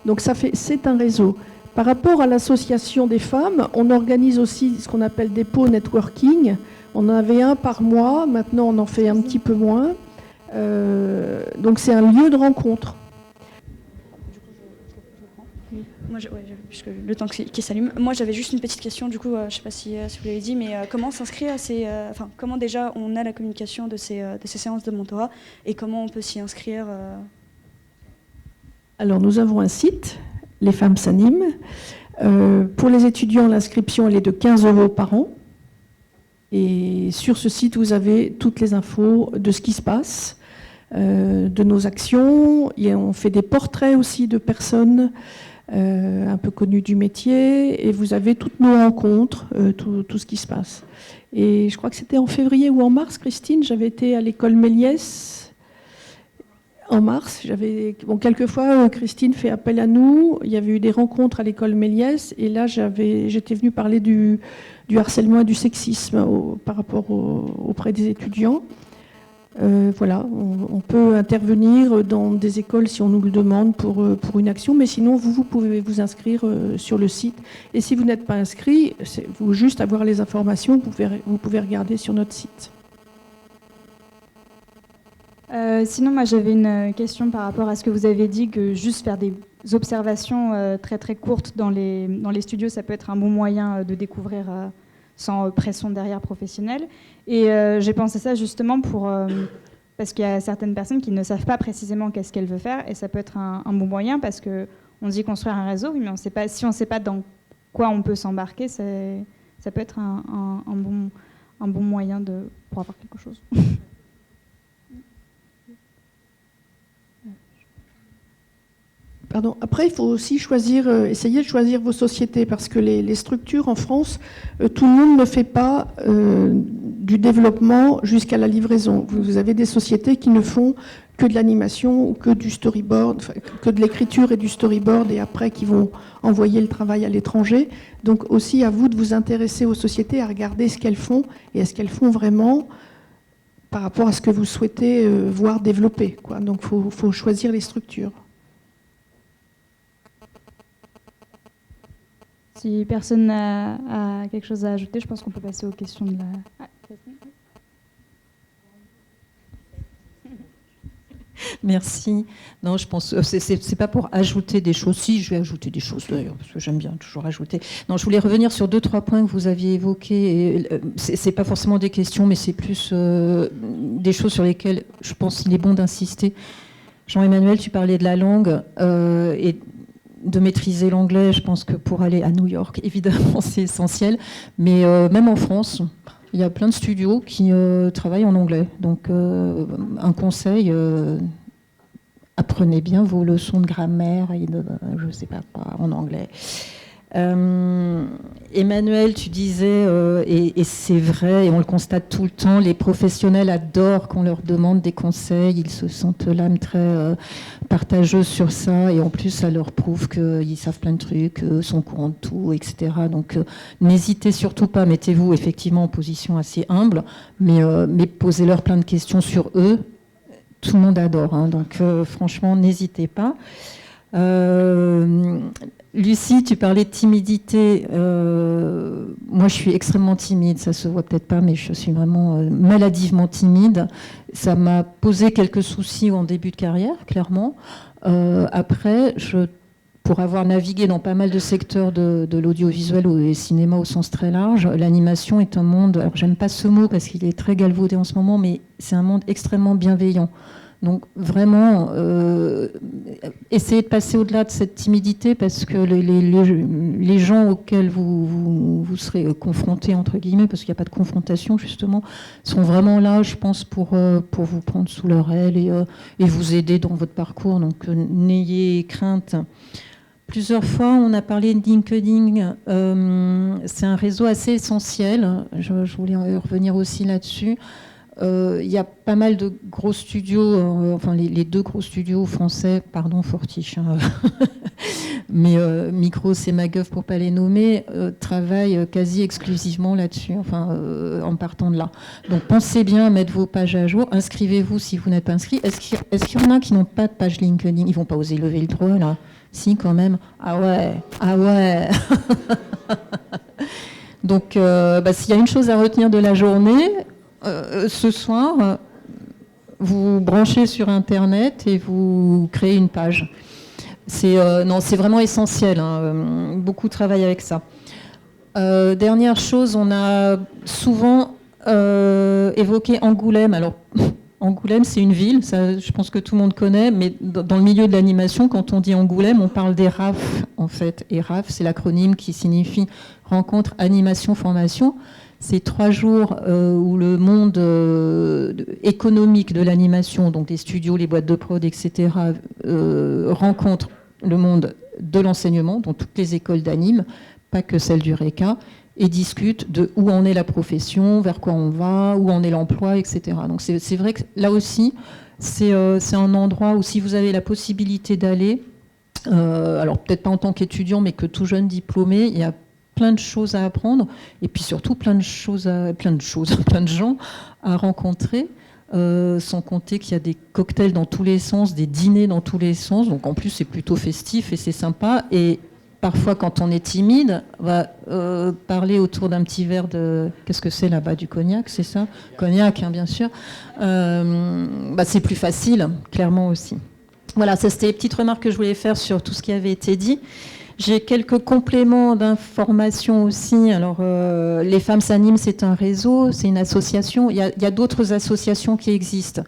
donc c'est un réseau. Par rapport à l'association des femmes, on organise aussi ce qu'on appelle des pots networking. On en avait un par mois, maintenant on en fait un petit peu moins. Donc c'est un lieu de rencontre. Moi, puisque le temps qui s'allume. Moi, j'avais juste une petite question. Du coup, je ne sais pas si vous l'avez dit, mais comment s'inscrire à ces, comment déjà on a la communication de ces séances de mentorat et comment on peut s'y inscrire Alors, nous avons un site, Les Femmes s'animent. Pour les étudiants, l'inscription elle est de 15 € par an. Et sur ce site, vous avez toutes les infos de ce qui se passe, de nos actions. On fait des portraits aussi de personnes un peu connues du métier. Et vous avez toutes nos rencontres, tout ce qui se passe. Et je crois que c'était en février ou en mars, Christine, j'avais été à l'école Méliès. En mars, quelquefois, Christine fait appel à nous. Il y avait eu des rencontres à l'école Méliès. Et là, j'étais venue parler du harcèlement et du sexisme par rapport auprès des étudiants. Voilà, on peut intervenir dans des écoles si on nous le demande pour une action, mais sinon vous pouvez vous inscrire sur le site. Et si vous n'êtes pas inscrit, vous juste avoir les informations, vous pouvez regarder sur notre site. Sinon, moi j'avais une question par rapport à ce que vous avez dit, que juste faire des observations très très courtes dans les studios, ça peut être un bon moyen de découvrir sans pression derrière professionnelle. Et j'ai pensé ça justement parce qu'il y a certaines personnes qui ne savent pas précisément qu'est-ce qu'elles veulent faire, et ça peut être un bon moyen, parce qu'on dit construire un réseau, mais si on ne sait pas dans quoi on peut s'embarquer, ça peut être un bon moyen pour avoir quelque chose. Pardon. Après, il faut aussi essayer de choisir vos sociétés, parce que les structures en France, tout le monde ne fait pas du développement jusqu'à la livraison. Vous avez des sociétés qui ne font que de l'animation ou que du storyboard, que de l'écriture et du storyboard, et après qui vont envoyer le travail à l'étranger. Donc aussi à vous de vous intéresser aux sociétés, à regarder ce qu'elles font, et est-ce qu'elles font vraiment par rapport à ce que vous souhaitez voir développer, quoi. Donc il faut choisir les structures. Si personne n'a quelque chose à ajouter, je pense qu'on peut passer aux questions de la... Merci. Non, je pense c'est pas pour ajouter des choses. Si, je vais ajouter des choses d'ailleurs, parce que j'aime bien toujours ajouter. Non, je voulais revenir sur 2-3 points que vous aviez évoqués. C'est pas forcément des questions, mais c'est plus des choses sur lesquelles je pense qu'il est bon d'insister. Jean-Emmanuel, tu parlais de la langue et de maîtriser l'anglais. Je pense que pour aller à New York, évidemment, c'est essentiel. Mais même en France, il y a plein de studios qui travaillent en anglais. Donc, un conseil, apprenez bien vos leçons de grammaire et de, je ne sais pas quoi, en anglais. Emmanuel, tu disais, et c'est vrai, et on le constate tout le temps, les professionnels adorent qu'on leur demande des conseils, ils se sentent l'âme très partageuse sur ça, et en plus ça leur prouve qu'ils savent plein de trucs, sont au courant de tout, etc. Donc n'hésitez surtout pas, mettez-vous effectivement en position assez humble, mais posez-leur plein de questions sur eux, tout le monde adore, hein, donc franchement n'hésitez pas. Lucie, tu parlais de timidité. Moi, je suis extrêmement timide. Ça se voit peut-être pas, mais je suis vraiment maladivement timide. Ça m'a posé quelques soucis en début de carrière, clairement. Après, pour avoir navigué dans pas mal de secteurs de l'audiovisuel ou du cinéma au sens très large, l'animation est un monde... Alors, j'aime pas ce mot parce qu'il est très galvaudé en ce moment, mais c'est un monde extrêmement bienveillant. Donc vraiment, essayez de passer au-delà de cette timidité, parce que les gens auxquels vous serez confrontés, entre guillemets, parce qu'il n'y a pas de confrontation justement, sont vraiment là, je pense, pour vous prendre sous leur aile et vous aider dans votre parcours. Donc n'ayez crainte. Plusieurs fois, on a parlé de LinkedIn. C'est un réseau assez essentiel. Je voulais revenir aussi là-dessus. Il y a pas mal de gros studios, enfin les 2 gros studios français, pardon Fortiche, hein, mais Micros et MacGuff, pour ne pas les nommer, travaillent quasi exclusivement là-dessus, en partant de là. Donc pensez bien à mettre vos pages à jour, inscrivez-vous si vous n'êtes pas inscrit. Est-ce qu'il y en a qui n'ont pas de page LinkedIn? Ils ne vont pas oser lever le doigt, là? Si, quand même. Ah ouais. Donc, s'il y a une chose à retenir de la journée, ce soir, vous branchez sur Internet et vous créez une page. C'est vraiment essentiel. Beaucoup travaillent avec ça. Dernière chose, on a souvent évoqué Angoulême. Alors, Angoulême, c'est une ville, ça, je pense que tout le monde connaît, mais dans le milieu de l'animation, quand on dit Angoulême, on parle des RAF, en fait. Et RAF, c'est l'acronyme qui signifie Rencontre, Animation, Formation. C'est 3 jours où le monde économique de l'animation, donc les studios, les boîtes de prod, etc., rencontre le monde de l'enseignement, dans toutes les écoles d'anime, pas que celle du RECA, et discute de où en est la profession, vers quoi on va, où en est l'emploi, etc. Donc c'est vrai que là aussi, c'est un endroit où si vous avez la possibilité d'aller, alors peut-être pas en tant qu'étudiant, mais que tout jeune diplômé, il y a plein de choses à apprendre, et puis surtout plein de gens à rencontrer, sans compter qu'il y a des cocktails dans tous les sens, des dîners dans tous les sens, donc en plus c'est plutôt festif et c'est sympa, et parfois quand on est timide, on va parler autour d'un petit verre de... Qu'est-ce que c'est là-bas? Du cognac, c'est ça? Cognac, bien sûr. C'est plus facile, clairement aussi. Voilà, ça c'était les petites remarques que je voulais faire sur tout ce qui avait été dit. J'ai quelques compléments d'information aussi. Alors, les femmes s'animent, c'est un réseau, c'est une association. Il y a d'autres associations qui existent.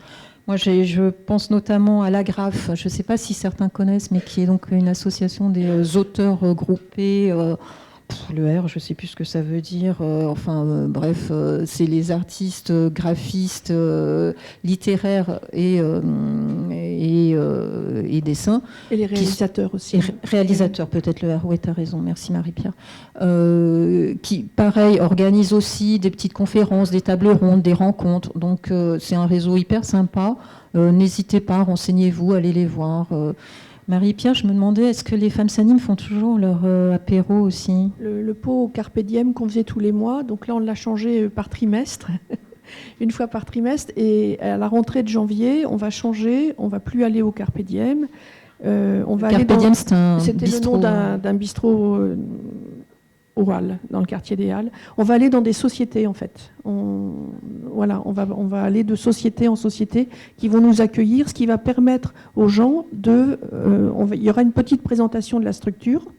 Moi, je pense notamment à l'Agraphe. Je ne sais pas si certains connaissent, mais qui est donc une association des auteurs groupés. Le R, je ne sais plus ce que ça veut dire. Bref, c'est les artistes, graphistes, littéraires et dessins. Et les réalisateurs aussi. Et réalisateurs, peut-être le R, oui, tu as raison, merci Marie-Pierre. Qui, pareil, organisent aussi des petites conférences, des tables rondes, des rencontres. Donc, c'est un réseau hyper sympa. N'hésitez pas, renseignez-vous, allez les voir. Marie-Pierre, je me demandais, est-ce que les femmes s'animent font toujours leur apéro aussi? Le pot au Carpe Diem qu'on faisait tous les mois, donc là on l'a changé par trimestre, une fois par trimestre, et à la rentrée de janvier, on va changer, on ne va plus aller au Carpe Diem. Carpe Diem, c'était le nom d'un bistrot aux Halles, dans le quartier des Halles. On va aller dans des sociétés, en fait. On va aller de société en société qui vont nous accueillir, ce qui va permettre aux gens il y aura une petite présentation de la structure,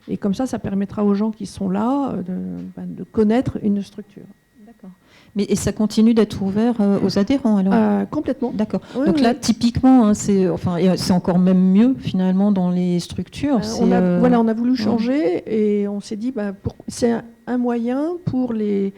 et comme ça permettra aux gens qui sont là de connaître une structure. D'accord. Et ça continue d'être ouvert aux adhérents, alors? Complètement. D'accord. Oui, donc là, typiquement, c'est encore même mieux, finalement, dans les structures. On a voulu changer, et on s'est dit, c'est un moyen pour les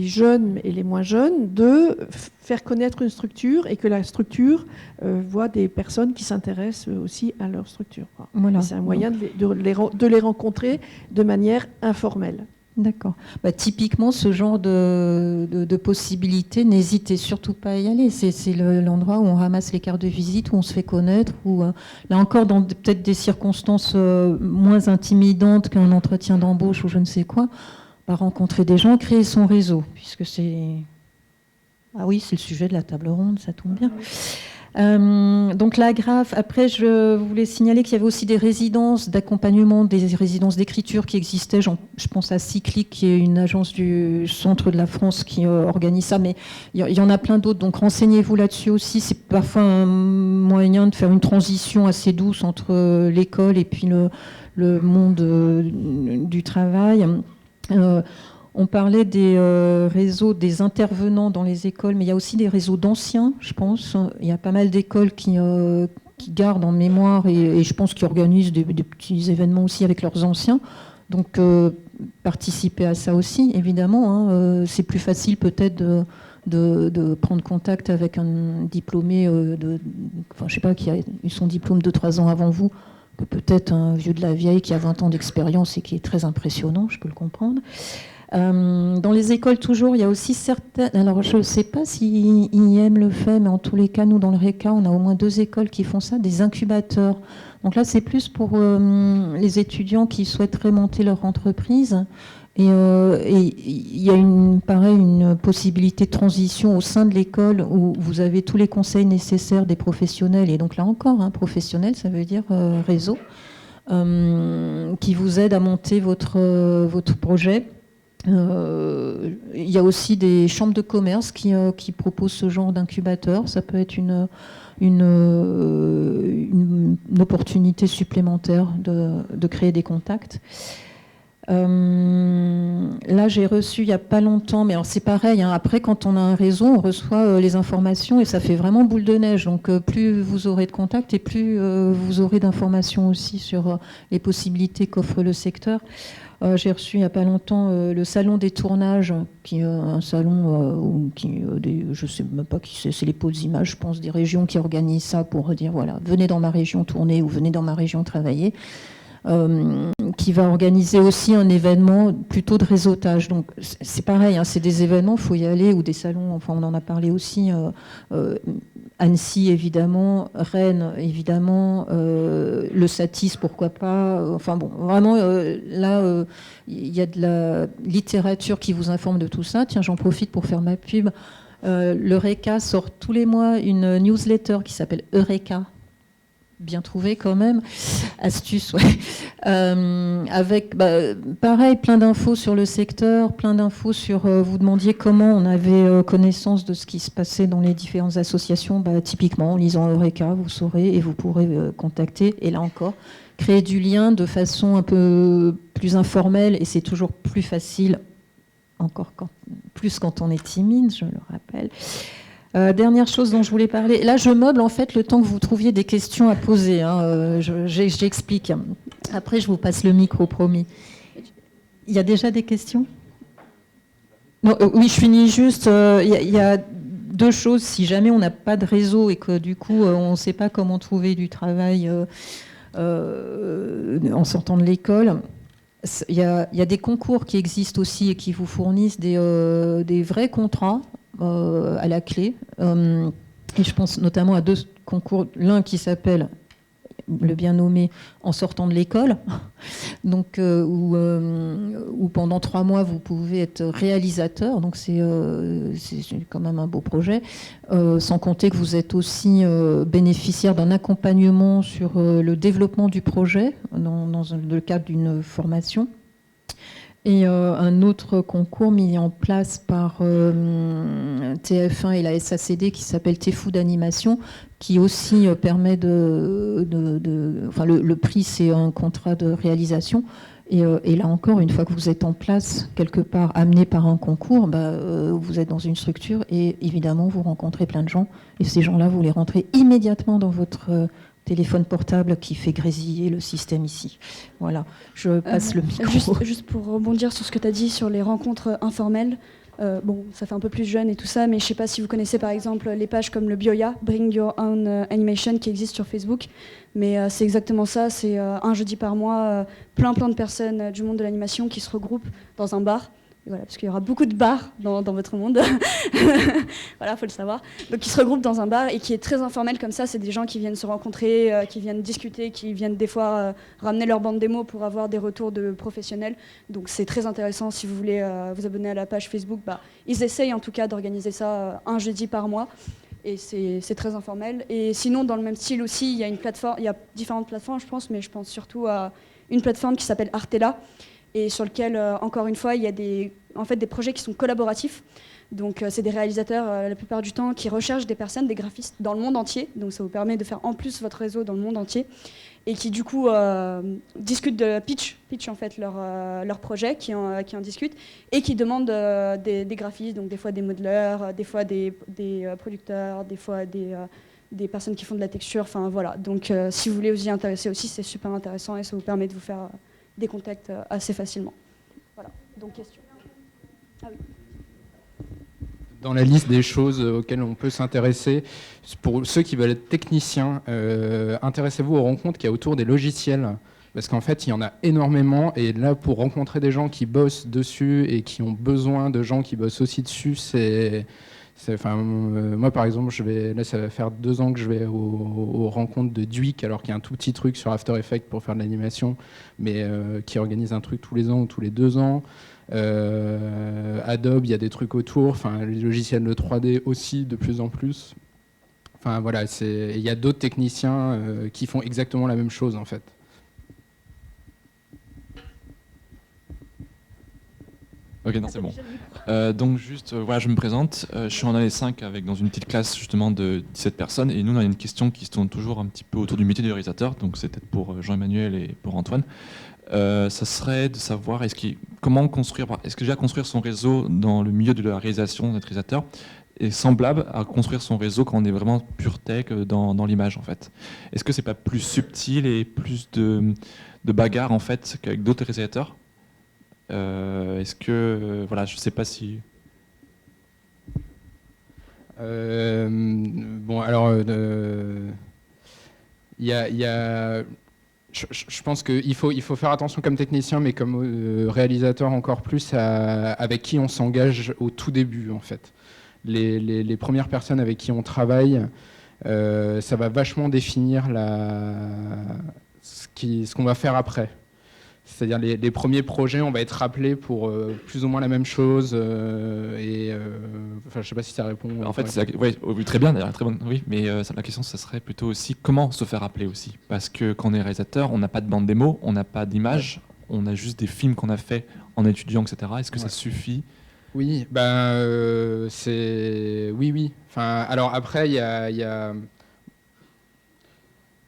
jeunes et les moins jeunes de faire connaître une structure, et que la structure voit des personnes qui s'intéressent aussi à leur structure. Voilà. C'est un moyen de les rencontrer de manière informelle. D'accord. Typiquement, ce genre de possibilités, n'hésitez surtout pas à y aller. C'est l'endroit où on ramasse les cartes de visite, où on se fait connaître, où, là encore, dans peut-être des circonstances moins intimidantes qu'un entretien d'embauche ou je ne sais quoi, rencontrer des gens, créer son réseau, puisque c'est... Ah oui, c'est le sujet de la table ronde, ça tombe bien. Donc l'Agraphe, après je voulais signaler qu'il y avait aussi des résidences d'accompagnement, des résidences d'écriture qui existaient. Je pense à Cyclic, qui est une agence du centre de la France qui organise ça, mais il y en a plein d'autres, donc renseignez-vous là-dessus aussi. C'est parfois un moyen de faire une transition assez douce entre l'école et puis le monde du travail. On parlait des réseaux des intervenants dans les écoles, mais il y a aussi des réseaux d'anciens, je pense. Il y a pas mal d'écoles qui gardent en mémoire et je pense qu'ils organisent des petits événements aussi avec leurs anciens. Donc, participer à ça aussi, évidemment. C'est plus facile peut-être de prendre contact avec un diplômé, je sais pas, qui a eu son diplôme 2-3 ans avant vous, que peut-être un vieux de la vieille qui a 20 ans d'expérience et qui est très impressionnant, je peux le comprendre. Dans les écoles, toujours, il y a aussi certaines... Alors, je ne sais pas si IEM le fait, mais en tous les cas, nous, dans le RECA, on a au moins 2 écoles qui font ça, des incubateurs. Donc là, c'est plus pour les étudiants qui souhaiteraient monter leur entreprise. Et il y a une possibilité de transition au sein de l'école où vous avez tous les conseils nécessaires des professionnels. Et donc là encore, professionnel, ça veut dire réseau, qui vous aide à monter votre projet. Il y a aussi des chambres de commerce qui proposent ce genre d'incubateur. Ça peut être une opportunité supplémentaire de créer des contacts. Là, j'ai reçu il n'y a pas longtemps, mais alors c'est pareil, après quand on a un réseau, on reçoit les informations et ça fait vraiment boule de neige. Donc plus vous aurez de contacts et plus vous aurez d'informations aussi sur les possibilités qu'offre le secteur. J'ai reçu il n'y a pas longtemps le salon des tournages, qui est un salon je ne sais même pas qui c'est les pôles images, je pense, des régions qui organisent ça pour dire voilà, venez dans ma région tourner ou venez dans ma région travailler. Qui va organiser aussi un événement plutôt de réseautage. Donc c'est pareil, c'est des événements, il faut y aller, ou des salons, enfin on en a parlé aussi, Annecy évidemment, Rennes évidemment, le Satis pourquoi pas, enfin bon, vraiment là il y a de la littérature qui vous informe de tout ça. Tiens, j'en profite pour faire ma pub. L'Eureka sort tous les mois une newsletter qui s'appelle Eureka. Bien trouvé quand même, astuce, ouais. Avec, pareil, plein d'infos sur le secteur, plein d'infos sur, vous demandiez comment on avait connaissance de ce qui se passait dans les différentes associations, typiquement en lisant Eureka, vous saurez et vous pourrez contacter, et là encore, créer du lien de façon un peu plus informelle, et c'est toujours plus facile, encore plus quand on est timide, je le rappelle. Dernière chose dont je voulais parler. Là, je meuble en fait le temps que vous trouviez des questions à poser. J'explique. Après, je vous passe le micro, promis. Il y a déjà des questions ? Non, oui, je finis juste. Il y a 2 choses. Si jamais on n'a pas de réseau et que du coup, on ne sait pas comment trouver du travail en sortant de l'école, il y a des concours qui existent aussi et qui vous fournissent des vrais contrats à la clé. Et je pense notamment à 2 concours. L'un qui s'appelle, le bien nommé, En sortant de l'école, donc où pendant 3 mois vous pouvez être réalisateur. Donc c'est quand même un beau projet. Sans compter que vous êtes aussi bénéficiaire d'un accompagnement sur le développement du projet dans le cadre d'une formation. Et un autre concours mis en place par TF1 et la SACD qui s'appelle TFOO d'animation, qui aussi permet enfin le prix c'est un contrat de réalisation. Et là encore, une fois que vous êtes en place, quelque part amené par un concours, vous êtes dans une structure et évidemment vous rencontrez plein de gens. Et ces gens-là, vous les rentrez immédiatement dans votre téléphone portable qui fait grésiller le système ici. Voilà, je passe le micro. Juste pour rebondir sur ce que tu as dit sur les rencontres informelles, ça fait un peu plus jeune et tout ça, mais je ne sais pas si vous connaissez par exemple les pages comme le Bioya, Bring Your Own Animation, qui existe sur Facebook, mais c'est exactement ça, c'est un jeudi par mois, plein de personnes du monde de l'animation qui se regroupent dans un bar. Voilà, parce qu'il y aura beaucoup de bars dans votre monde. Voilà, faut le savoir. Donc, ils se regroupent dans un bar et qui est très informel comme ça. C'est des gens qui viennent se rencontrer, qui viennent discuter, qui viennent des fois ramener leur bande démo pour avoir des retours de professionnels. Donc, c'est très intéressant. Si vous voulez vous abonner à la page Facebook, ils essayent en tout cas d'organiser ça un jeudi par mois. Et c'est très informel. Et sinon, dans le même style aussi, il y a différentes plateformes, je pense, mais je pense surtout à une plateforme qui s'appelle Artella, et sur lequel, encore une fois, il y a des projets qui sont collaboratifs. Donc, c'est des réalisateurs, la plupart du temps, qui recherchent des personnes, des graphistes dans le monde entier. Donc, ça vous permet de faire en plus votre réseau dans le monde entier. Et qui, du coup, discutent de pitch en fait, leur projet, qui en discutent, et qui demandent des graphistes, donc des fois des modeleurs, des fois des producteurs, des fois des personnes qui font de la texture. Enfin, voilà. Donc, si vous voulez vous y intéresser aussi, c'est super intéressant et ça vous permet de vous faire des contacts assez facilement. Voilà, donc question. Ah oui. Dans la liste des choses auxquelles on peut s'intéresser, pour ceux qui veulent être techniciens, intéressez-vous aux rencontres qu'il y a autour des logiciels. Parce qu'en fait, il y en a énormément. Et là, pour rencontrer des gens qui bossent dessus et qui ont besoin de gens qui bossent aussi dessus, moi, par exemple, là, ça va faire 2 ans que je vais aux rencontres de Duik, alors qu'il y a un tout petit truc sur After Effects pour faire de l'animation, mais qui organise un truc tous les ans ou tous les 2 ans. Adobe, il y a des trucs autour. Les logiciels de 3D aussi, de plus en plus. Voilà, il y a d'autres techniciens qui font exactement la même chose, en fait. Ok, non, c'est bon. Donc juste, voilà, je me présente. Je suis en année 5 dans une petite classe justement de 17 personnes. Et nous, on a une question qui se tourne toujours un petit peu autour du métier de réalisateur. Donc c'est peut-être pour Jean-Emmanuel et pour Antoine. Ça serait de savoir comment construire, est-ce que déjà construire son réseau dans le milieu de la réalisation d'être réalisateur est semblable à construire son réseau quand on est vraiment pure tech dans l'image en fait. Est-ce que c'est pas plus subtil et plus de bagarre en fait qu'avec d'autres réalisateurs? Est-ce que voilà, je sais pas si. Bon, alors, il y a je pense qu'il faut faire attention comme technicien, mais comme réalisateur encore plus avec qui on s'engage au tout début en fait. Les premières personnes avec qui on travaille, ça va vachement définir ce qu'on va faire après. C'est-à-dire les premiers projets, on va être rappelé pour plus ou moins la même chose. Je ne sais pas si ça répond. En fait, oui, très bien, très bonne, oui, mais la question, ça serait plutôt aussi comment se faire rappeler aussi. Parce que quand on est réalisateur, on n'a pas de bande démo, on n'a pas d'image, on a juste des films qu'on a fait en étudiant, etc. Est-ce que ça suffit? Oui, c'est... Oui. Alors après, il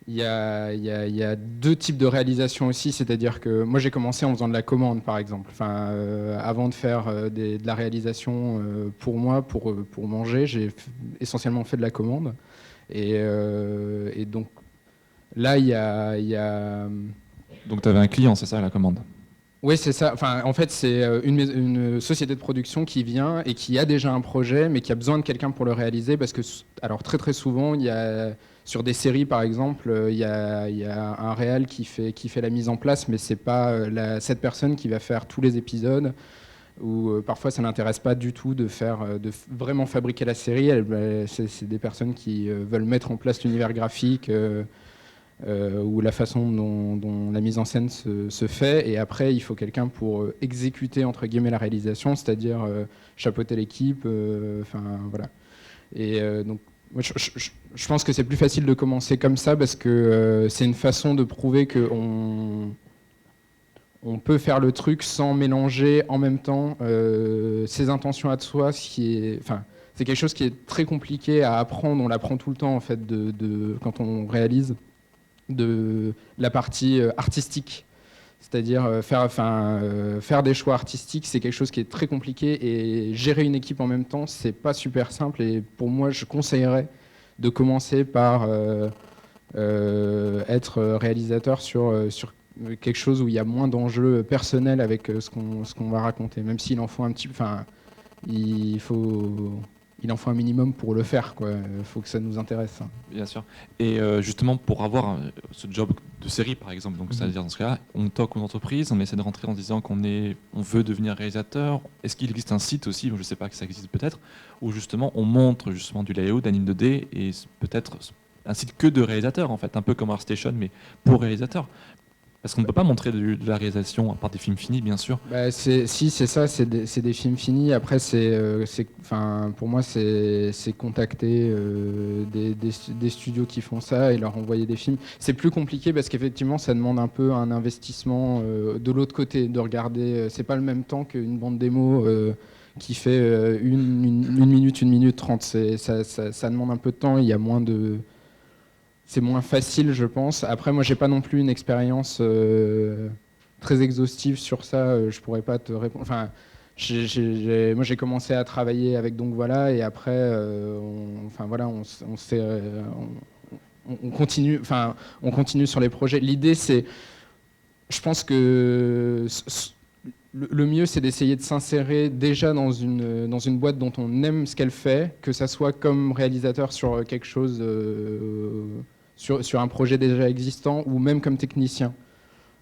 y a 2 types de réalisation aussi, c'est-à-dire que moi j'ai commencé en faisant de la commande par exemple. Avant de faire de la réalisation pour moi, pour manger, j'ai essentiellement fait de la commande. Et donc là il y a... Donc tu avais un client, c'est ça, la commande? Oui, c'est ça. En fait, c'est une société de production qui vient et qui a déjà un projet, mais qui a besoin de quelqu'un pour le réaliser, parce que, alors très très souvent, il y a sur des séries, par exemple, il y a un réal qui fait la mise en place, mais c'est pas cette personne qui va faire tous les épisodes. Ou parfois, ça n'intéresse pas du tout de vraiment fabriquer la série. C'est des personnes qui veulent mettre en place l'univers graphique. Ou la façon dont la mise en scène se fait, et après il faut quelqu'un pour exécuter entre guillemets la réalisation, c'est-à-dire chapeauter l'équipe, voilà. Et donc moi, je pense que c'est plus facile de commencer comme ça, parce que c'est une façon de prouver qu'on peut faire le truc sans mélanger en même temps ses intentions à soi, c'est quelque chose qui est très compliqué à apprendre. On l'apprend tout le temps en fait quand on réalise, de la partie artistique, c'est-à-dire faire des choix artistiques, c'est quelque chose qui est très compliqué, et gérer une équipe en même temps, c'est pas super simple. Et pour moi, je conseillerais de commencer par être réalisateur sur quelque chose où il y a moins d'enjeux personnels avec ce qu'on va raconter, même s'il en faut un petit peu. Il en faut un minimum pour le faire, quoi. Il faut que ça nous intéresse. Bien sûr. Et justement, pour avoir ce job de série, par exemple, donc c'est-à-dire dans ce cas-là, on toque aux entreprises, on essaie de rentrer en disant on veut devenir réalisateur. Est-ce qu'il existe un site aussi, je ne sais pas, que ça existe peut-être, où justement on montre justement du layout, d'anime 2D, et peut-être un site que de réalisateurs, en fait, un peu comme ArtStation, mais pour réalisateurs. Parce qu'on ne peut pas montrer de la réalisation, à part des films finis, bien sûr. C'est ça, c'est des films finis. Après, pour moi, c'est contacter des studios qui font ça et leur envoyer des films. C'est plus compliqué parce qu'effectivement, ça demande un peu un investissement de l'autre côté, de regarder. C'est pas le même temps qu'une bande démo qui fait 1 minute, 1 minute 30. Ça demande un peu de temps, il y a moins de... C'est moins facile, je pense. Après, moi, j'ai pas non plus une expérience très exhaustive sur ça. Je pourrais pas te répondre. Moi, j'ai commencé à travailler avec Donc Voilà, et après, on continue. On continue sur les projets. L'idée, c'est, je pense que le mieux, c'est d'essayer de s'insérer déjà dans une boîte dont on aime ce qu'elle fait, que ça soit comme réalisateur sur quelque chose. Sur un projet déjà existant, ou même comme technicien.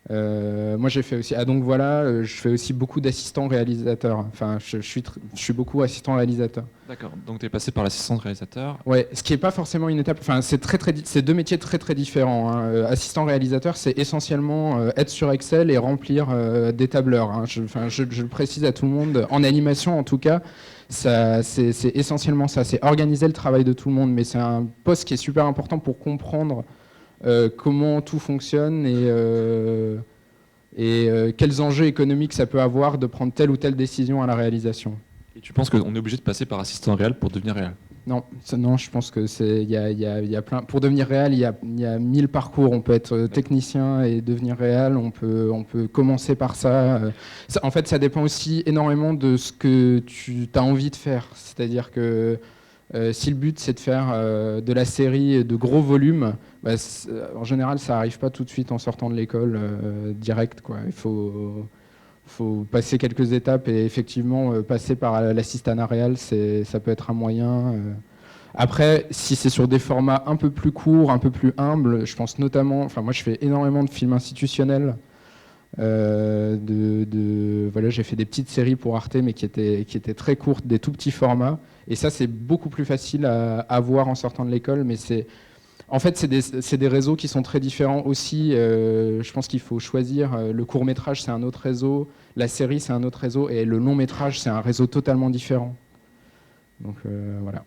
Moi, j'ai fait aussi. Ah, donc voilà, je fais aussi beaucoup d'assistants réalisateurs. Enfin, je suis beaucoup assistant réalisateur. D'accord, donc tu es passé par l'assistant réalisateur. Ouais, ce qui n'est pas forcément une étape. Enfin, c'est deux métiers très très différents, hein. Assistant réalisateur, c'est essentiellement être sur Excel et remplir des tableurs, hein. Je le précise à tout le monde. En animation, en tout cas, c'est essentiellement ça. C'est organiser le travail de tout le monde, mais c'est un poste qui est super important pour comprendre comment tout fonctionne et quels enjeux économiques ça peut avoir de prendre telle ou telle décision à la réalisation. Et tu penses qu'on est obligé de passer par assistant réel pour devenir réel? Non, je pense que il y a plein. Pour devenir réel, il y a 1000 parcours. On peut être technicien et devenir réel. On peut commencer par ça. En fait, ça dépend aussi énormément de ce que tu as envie de faire. C'est-à-dire que si le but c'est de faire de la série de gros volumes, bah, en général, ça arrive pas tout de suite en sortant de l'école direct, quoi. Il faut passer quelques étapes et effectivement passer par l'assistanat réel, ça peut être un moyen. Après, si c'est sur des formats un peu plus courts, un peu plus humbles, je pense notamment, enfin moi je fais énormément de films institutionnels. Voilà, j'ai fait des petites séries pour Arte, mais qui étaient très courtes, des tout petits formats. Et ça, c'est beaucoup plus facile à voir en sortant de l'école, mais en fait, c'est des réseaux qui sont très différents aussi. Je pense qu'il faut choisir. Le court-métrage, c'est un autre réseau. La série, c'est un autre réseau. Et le long-métrage, c'est un réseau totalement différent. Donc, voilà.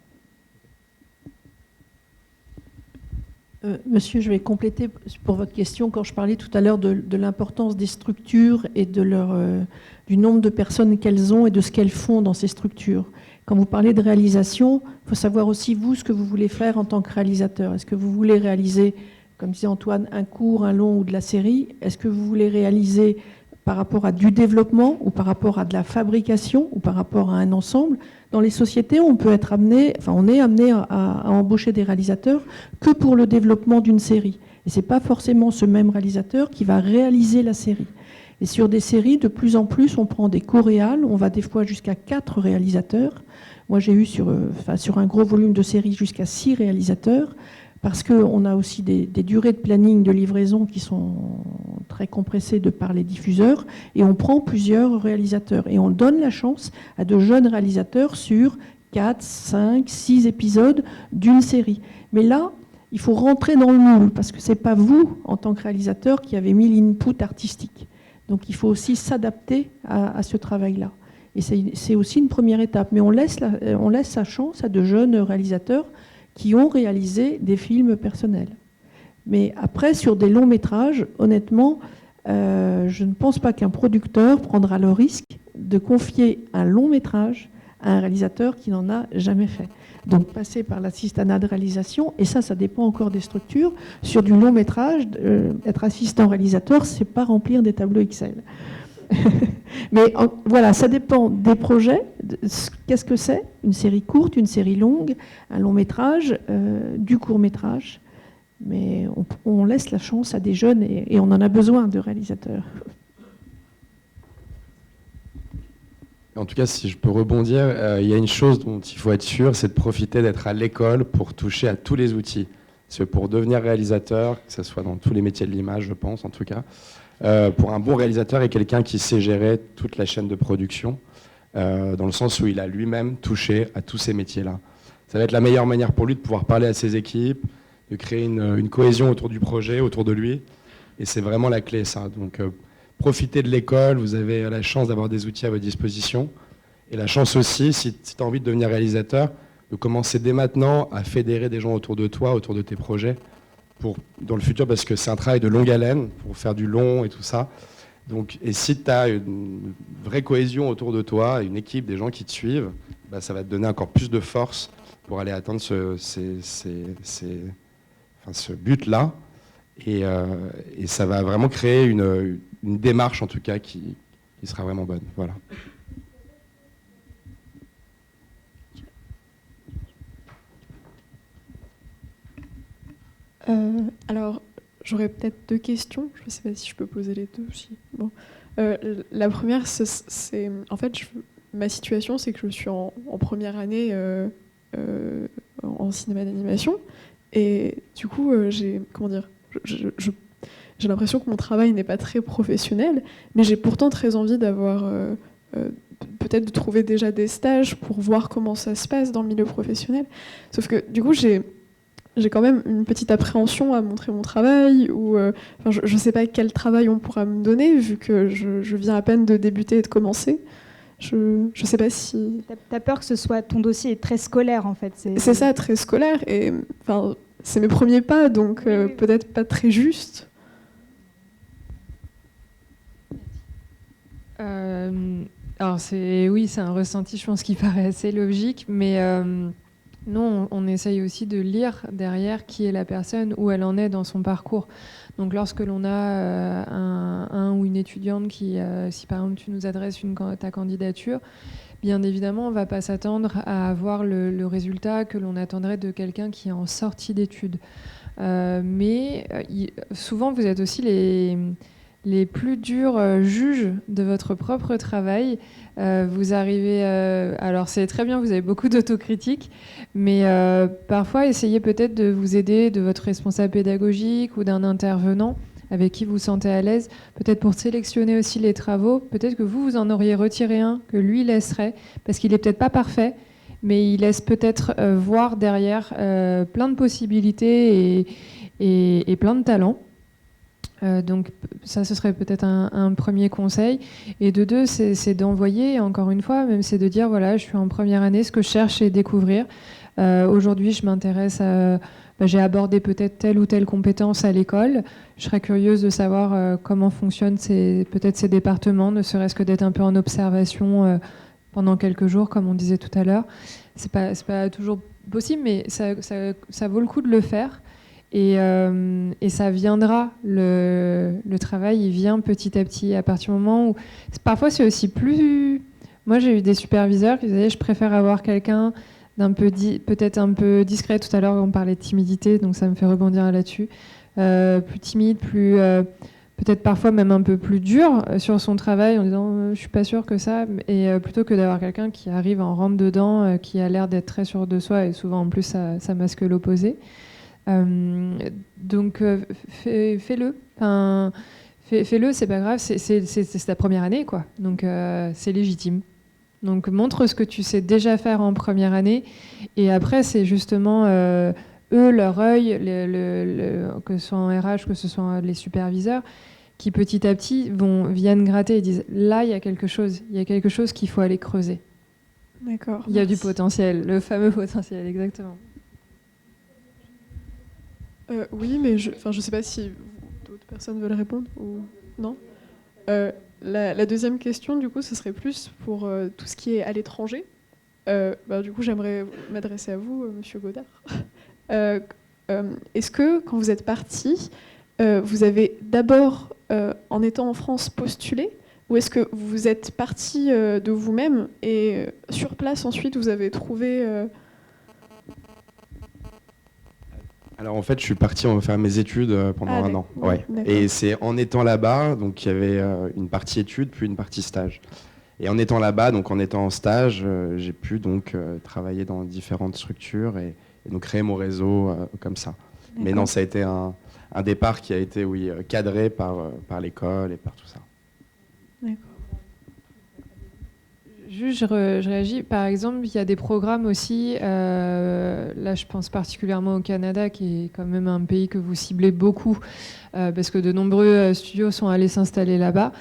Monsieur, je vais compléter pour votre question. Quand je parlais tout à l'heure de l'importance des structures et du nombre de personnes qu'elles ont et de ce qu'elles font dans ces structures. Quand vous parlez de réalisation, il faut savoir aussi, vous, ce que vous voulez faire en tant que réalisateur. Est-ce que vous voulez réaliser, comme disait Antoine, un court, un long ou de la série? Est-ce que vous voulez réaliser par rapport à du développement ou par rapport à de la fabrication ou par rapport à un ensemble? Dans les sociétés, on est amené à embaucher des réalisateurs que pour le développement d'une série. Et ce n'est pas forcément ce même réalisateur qui va réaliser la série. Et sur des séries, de plus en plus, on prend des co-réals, on va des fois jusqu'à 4 réalisateurs. Moi, j'ai eu sur un gros volume de séries jusqu'à 6 réalisateurs, parce qu'on a aussi des durées de planning de livraison qui sont très compressées de par les diffuseurs, et on prend plusieurs réalisateurs. Et on donne la chance à de jeunes réalisateurs sur 4, 5, 6 épisodes d'une série. Mais là, il faut rentrer dans le moule, parce que ce n'est pas vous, en tant que réalisateur, qui avez mis l'input artistique. Donc il faut aussi s'adapter à ce travail-là. Et c'est aussi une première étape. Mais on laisse sa chance à de jeunes réalisateurs qui ont réalisé des films personnels. Mais après, sur des longs métrages, honnêtement, je ne pense pas qu'un producteur prendra le risque de confier un long métrage à un réalisateur qui n'en a jamais fait. Donc passer par l'assistanat de réalisation, et ça dépend encore des structures. Sur du long métrage, être assistant réalisateur, c'est pas remplir des tableaux Excel. Mais voilà, ça dépend des projets. Qu'est-ce que c'est? Une série courte, une série longue, un long métrage, du court métrage. Mais on laisse la chance à des jeunes et on en a besoin de réalisateurs. En tout cas, si je peux rebondir, il y a une chose dont il faut être sûr, c'est de profiter d'être à l'école pour toucher à tous les outils. Parce que pour devenir réalisateur, que ce soit dans tous les métiers de l'image, je pense en tout cas, pour un bon réalisateur est quelqu'un qui sait gérer toute la chaîne de production, dans le sens où il a lui-même touché à tous ces métiers-là. Ça va être la meilleure manière pour lui de pouvoir parler à ses équipes, de créer une cohésion autour du projet, autour de lui. Et c'est vraiment la clé, ça. Donc, profitez de l'école, vous avez la chance d'avoir des outils à votre disposition. Et la chance aussi, si tu as envie de devenir réalisateur, de commencer dès maintenant à fédérer des gens autour de toi, autour de tes projets, dans le futur, parce que c'est un travail de longue haleine, pour faire du long et tout ça. Donc, et si tu as une vraie cohésion autour de toi, une équipe, des gens qui te suivent, bah, ça va te donner encore plus de force pour aller atteindre ce but-là. Et ça va vraiment créer une démarche, en tout cas, qui sera vraiment bonne. Voilà. Alors, j'aurais peut-être 2 questions. Je ne sais pas si je peux poser les deux aussi. Bon. La première, c'est en fait, ma situation, c'est que je suis en première année en cinéma d'animation. Et du coup, j'ai l'impression que mon travail n'est pas très professionnel, mais j'ai pourtant très envie d'avoir, peut-être de trouver déjà des stages pour voir comment ça se passe dans le milieu professionnel. Sauf que du coup, j'ai quand même une petite appréhension à montrer mon travail, ou je ne sais pas quel travail on pourra me donner, vu que je viens à peine de débuter et de commencer. Je ne sais pas si... T'as peur que ce soit ton dossier est très scolaire, en fait. C'est ça, très scolaire, et c'est mes premiers pas, donc Oui. peut-être pas très juste. Alors c'est un ressenti, je pense, qui paraît assez logique, mais nous, on essaye aussi de lire derrière qui est la personne, où elle en est dans son parcours. Donc lorsque l'on a un ou une étudiante qui, si par exemple tu nous adresses ta candidature, bien évidemment, on ne va pas s'attendre à avoir le résultat que l'on attendrait de quelqu'un qui est en sortie d'études. Mais souvent, vous êtes aussi les plus durs juges de votre propre travail. Vous arrivez... alors c'est très bien, vous avez beaucoup d'autocritique, mais parfois essayez peut-être de vous aider de votre responsable pédagogique ou d'un intervenant avec qui vous vous sentez à l'aise, peut-être pour sélectionner aussi les travaux. Peut-être que vous en auriez retiré un que lui laisserait, parce qu'il n'est peut-être pas parfait, mais il laisse peut-être voir derrière plein de possibilités et plein de talents. Donc ça, ce serait peut-être un premier conseil. Et de deux, c'est d'envoyer, encore une fois, même c'est de dire, voilà, je suis en première année, ce que je cherche, c'est découvrir. Aujourd'hui, je m'intéresse à... j'ai abordé peut-être telle ou telle compétence à l'école. Je serais curieuse de savoir comment fonctionnent peut-être ces départements, ne serait-ce que d'être un peu en observation pendant quelques jours, comme on disait tout à l'heure. C'est pas toujours possible, mais ça vaut le coup de le faire. Et ça viendra, le travail, il vient petit à petit, à partir du moment où... Parfois, c'est aussi plus... Moi, j'ai eu des superviseurs qui disaient, je préfère avoir quelqu'un peut-être un peu discret. Tout à l'heure, on parlait de timidité, donc ça me fait rebondir là-dessus. Plus timide, plus... peut-être parfois même un peu plus dur sur son travail, en disant, je suis pas sûre que ça, et plutôt que d'avoir quelqu'un qui arrive en rentre dedans, qui a l'air d'être très sûr de soi, et souvent, en plus, ça masque l'opposé. Donc fais-le. Fais-le, c'est pas grave, c'est ta première année, quoi. Donc c'est légitime. Donc montre ce que tu sais déjà faire en première année, et après c'est justement eux, leur œil, que ce soit en RH, que ce soit les superviseurs, qui petit à petit viennent gratter et disent, là il y a quelque chose qu'il faut aller creuser. D'accord. Il y a du potentiel, le fameux potentiel, exactement. Oui, mais je sais pas si d'autres personnes veulent répondre ou non. La deuxième question, du coup, ce serait plus pour tout ce qui est à l'étranger. Du coup, j'aimerais m'adresser à vous, Monsieur Godard. Est-ce que, quand vous êtes parti, vous avez d'abord, en étant en France, postulé, ou est-ce que vous êtes parti de vous-même et sur place, ensuite, vous avez trouvé... Alors en fait, je suis parti faire mes études pendant un an. Ouais. Et c'est en étant là-bas, donc il y avait une partie études puis une partie stage. Et en étant là-bas, donc en étant en stage, j'ai pu donc travailler dans différentes structures et donc créer mon réseau comme ça. Mais non, ça a été un départ qui a été cadré par l'école et par tout ça. D'accord. Juste, je réagis. Par exemple, il y a des programmes aussi, là je pense particulièrement au Canada, qui est quand même un pays que vous ciblez beaucoup, parce que de nombreux studios sont allés s'installer là-bas,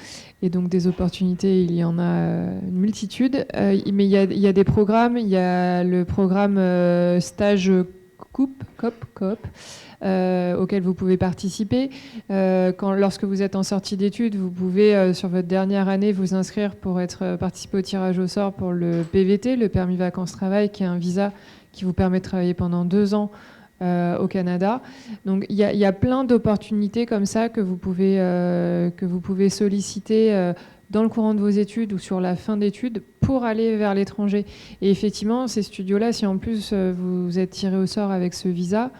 et donc des opportunités, il y en a une multitude. Mais il y a des programmes, il y a le programme stage COOP, auquel vous pouvez participer. Lorsque vous êtes en sortie d'études, vous pouvez, sur votre dernière année, vous inscrire pour participer au tirage au sort pour le PVT, le permis vacances-travail, qui est un visa qui vous permet de travailler pendant 2 ans au Canada. Donc il y a plein d'opportunités comme ça que vous pouvez solliciter dans le courant de vos études ou sur la fin d'études pour aller vers l'étranger. Et effectivement, ces studios-là, si en plus vous êtes tiré au sort avec ce visa,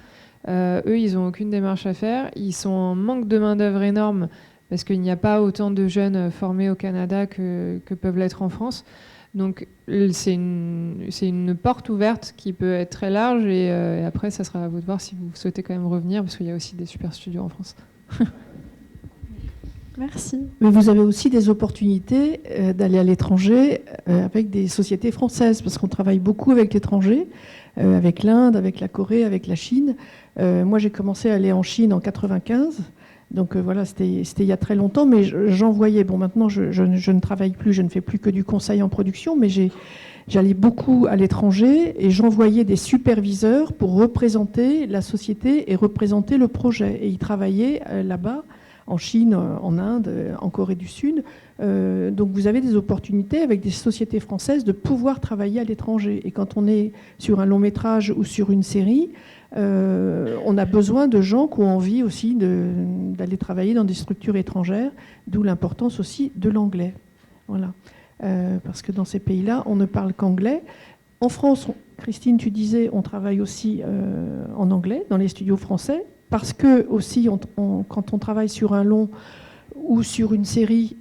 eux, ils n'ont aucune démarche à faire. Ils sont en manque de main-d'œuvre énorme parce qu'il n'y a pas autant de jeunes formés au Canada que peuvent l'être en France. Donc, c'est une porte ouverte qui peut être très large. Et après, ça sera à vous de voir si vous souhaitez quand même revenir, parce qu'il y a aussi des super studios en France. Merci. Mais vous avez aussi des opportunités d'aller à l'étranger avec des sociétés françaises, parce qu'on travaille beaucoup avec l'étranger, avec l'Inde, avec la Corée, avec la Chine. Moi, j'ai commencé à aller en Chine en 95. Donc voilà, c'était il y a très longtemps, mais j'en voyais. Bon, maintenant, je ne travaille plus, je ne fais plus que du conseil en production, mais j'allais beaucoup à l'étranger et j'envoyais des superviseurs pour représenter la société et représenter le projet. Et ils travaillaient là-bas, en Chine, en Inde, en Corée du Sud. Donc vous avez des opportunités avec des sociétés françaises de pouvoir travailler à l'étranger. Et quand on est sur un long métrage ou sur une série, on a besoin de gens qui ont envie aussi d'aller travailler dans des structures étrangères, d'où l'importance aussi de l'anglais. Voilà. Parce que dans ces pays-là, on ne parle qu'anglais. En France, Christine, tu disais, on travaille aussi en anglais dans les studios français, parce que aussi, quand on travaille sur un long ou sur une série,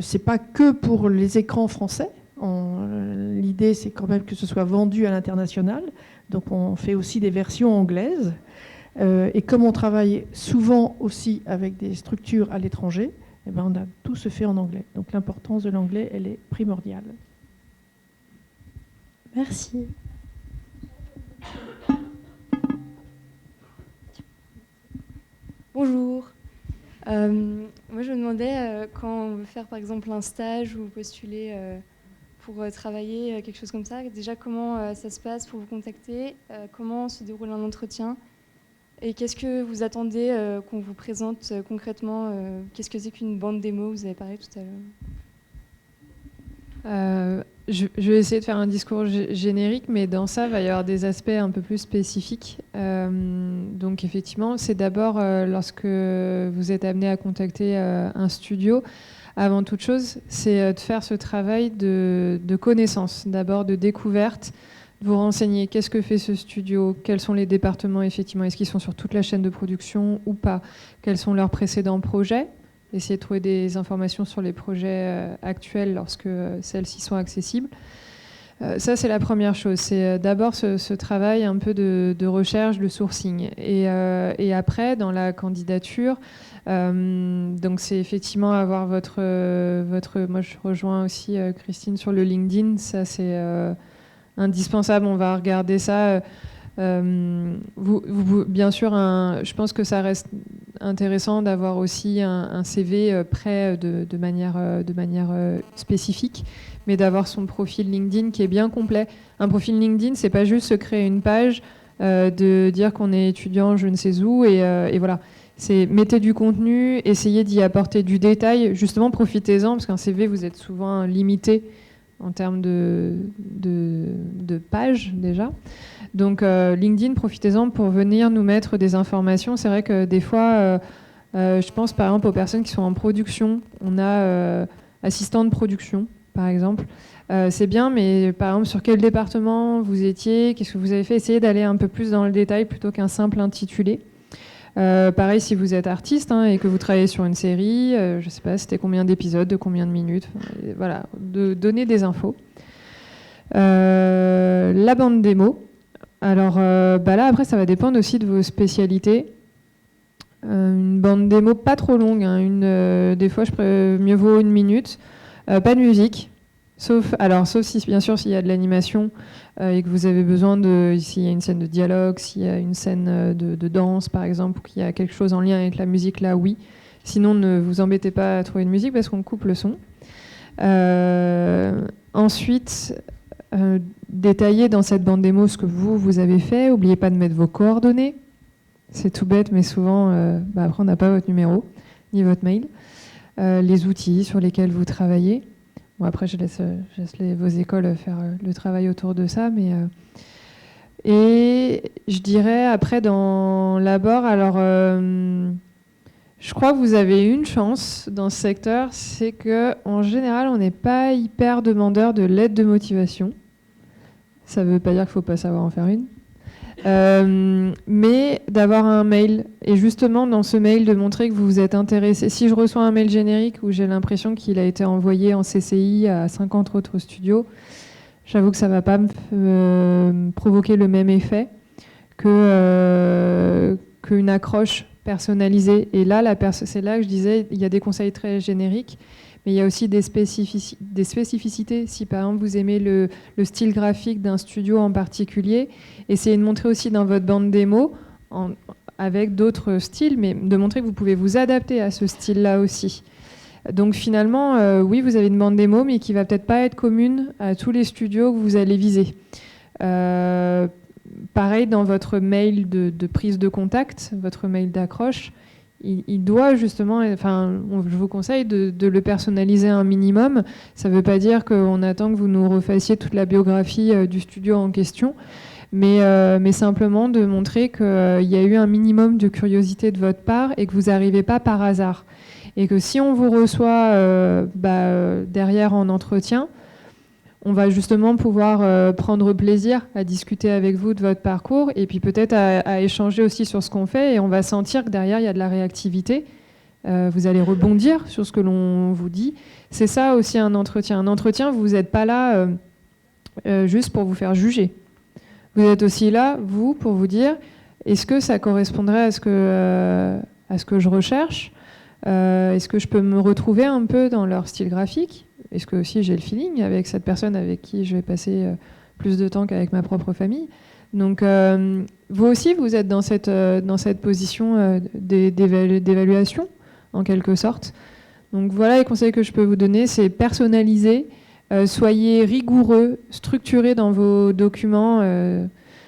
c'est pas que pour les écrans français. L'idée, c'est quand même que ce soit vendu à l'international. Donc on fait aussi des versions anglaises. Et comme on travaille souvent aussi avec des structures à l'étranger, eh ben, tout se fait en anglais. Donc l'importance de l'anglais, elle est primordiale. Merci. Bonjour. Moi, je me demandais, quand on veut faire par exemple un stage ou postuler pour travailler, quelque chose comme ça, déjà comment ça se passe pour vous contacter, comment se déroule un entretien et qu'est-ce que vous attendez qu'on vous présente concrètement, qu'est-ce que c'est qu'une bande démo, vous avez parlé tout à l'heure. Je vais essayer de faire un discours générique, mais dans ça, il va y avoir des aspects un peu plus spécifiques. Donc effectivement, c'est d'abord lorsque vous êtes amené à contacter un studio, avant toute chose, c'est de faire ce travail de connaissance, d'abord de découverte, de vous renseigner qu'est-ce que fait ce studio, quels sont les départements effectivement, est-ce qu'ils sont sur toute la chaîne de production ou pas, quels sont leurs précédents projets, essayer de trouver des informations sur les projets actuels lorsque celles-ci sont accessibles. Ça, c'est la première chose. C'est d'abord ce travail un peu de recherche, de sourcing. Et après, dans la candidature, donc c'est effectivement avoir votre... Moi, je rejoins aussi Christine sur le LinkedIn. Ça, c'est indispensable. On va regarder ça. Bien sûr, je pense que ça reste intéressant d'avoir aussi un CV prêt de manière spécifique, mais d'avoir son profil LinkedIn qui est bien complet. Un profil LinkedIn, c'est pas juste se créer une page, de dire qu'on est étudiant je ne sais où, et voilà. C'est mettez du contenu, essayez d'y apporter du détail. Justement, profitez-en, parce qu'un CV, vous êtes souvent limité en termes de pages déjà. Donc LinkedIn, profitez-en pour venir nous mettre des informations. C'est vrai que des fois, je pense par exemple aux personnes qui sont en production. On a assistant de production, par exemple. C'est bien, mais par exemple, sur quel département vous étiez, qu'est-ce que vous avez fait? Essayez d'aller un peu plus dans le détail plutôt qu'un simple intitulé. Pareil, si vous êtes artiste et que vous travaillez sur une série, je ne sais pas, c'était combien d'épisodes, de combien de minutes, voilà, de donner des infos. La bande démo. Alors là, après, ça va dépendre aussi de vos spécialités. Une bande démo pas trop longue, des fois, mieux vaut 1 minute. Pas de musique, sauf si, bien sûr, s'il y a de l'animation et que vous avez besoin s'il y a une scène de dialogue, s'il y a une scène de danse, par exemple, ou qu'il y a quelque chose en lien avec la musique, là, oui. Sinon, ne vous embêtez pas à trouver une musique parce qu'on coupe le son. Ensuite... détailler dans cette bande démo ce que vous avez fait. N'oubliez pas de mettre vos coordonnées. C'est tout bête, mais souvent, après, on n'a pas votre numéro, ni votre mail. Les outils sur lesquels vous travaillez. Bon, après, je laisse vos écoles faire le travail autour de ça. Et je dirais, après, dans l'abord, alors, je crois que vous avez une chance dans ce secteur, c'est qu'en général, on n'est pas hyper demandeur de lettre de motivation. Ça ne veut pas dire qu'il ne faut pas savoir en faire une. Mais d'avoir un mail, et justement dans ce mail, de montrer que vous vous êtes intéressé. Si je reçois un mail générique où j'ai l'impression qu'il a été envoyé en CCI à 50 autres studios, j'avoue que ça ne va pas me provoquer le même effet qu'une accroche personnalisé. Et là, c'est là que je disais, il y a des conseils très génériques, mais il y a aussi des spécificités. Si par exemple vous aimez le style graphique d'un studio en particulier, essayez de montrer aussi dans votre bande démo, avec d'autres styles, mais de montrer que vous pouvez vous adapter à ce style-là aussi. Donc finalement, oui, vous avez une bande démo, mais qui va peut-être pas être commune à tous les studios que vous allez viser. Pareil, dans votre mail de prise de contact, votre mail d'accroche, il doit justement, je vous conseille de le personnaliser un minimum. Ça ne veut pas dire qu'on attend que vous nous refassiez toute la biographie du studio en question, mais simplement de montrer qu'il y a eu un minimum de curiosité de votre part et que vous n'arrivez pas par hasard. Et que si on vous reçoit derrière en entretien, on va justement pouvoir prendre plaisir à discuter avec vous de votre parcours et puis peut-être à échanger aussi sur ce qu'on fait, et on va sentir que derrière il y a de la réactivité. Vous allez rebondir sur ce que l'on vous dit. C'est ça aussi un entretien. Un entretien, vous n'êtes pas là juste pour vous faire juger. Vous êtes aussi là, vous, pour vous dire est-ce que ça correspondrait à ce que je recherche, est-ce que je peux me retrouver un peu dans leur style graphique. Est-ce que aussi j'ai le feeling avec cette personne avec qui je vais passer plus de temps qu'avec ma propre famille. Donc vous aussi, vous êtes dans cette position d'évaluation, en quelque sorte. Donc voilà les conseils que je peux vous donner, c'est personnaliser, soyez rigoureux, structurés dans vos documents.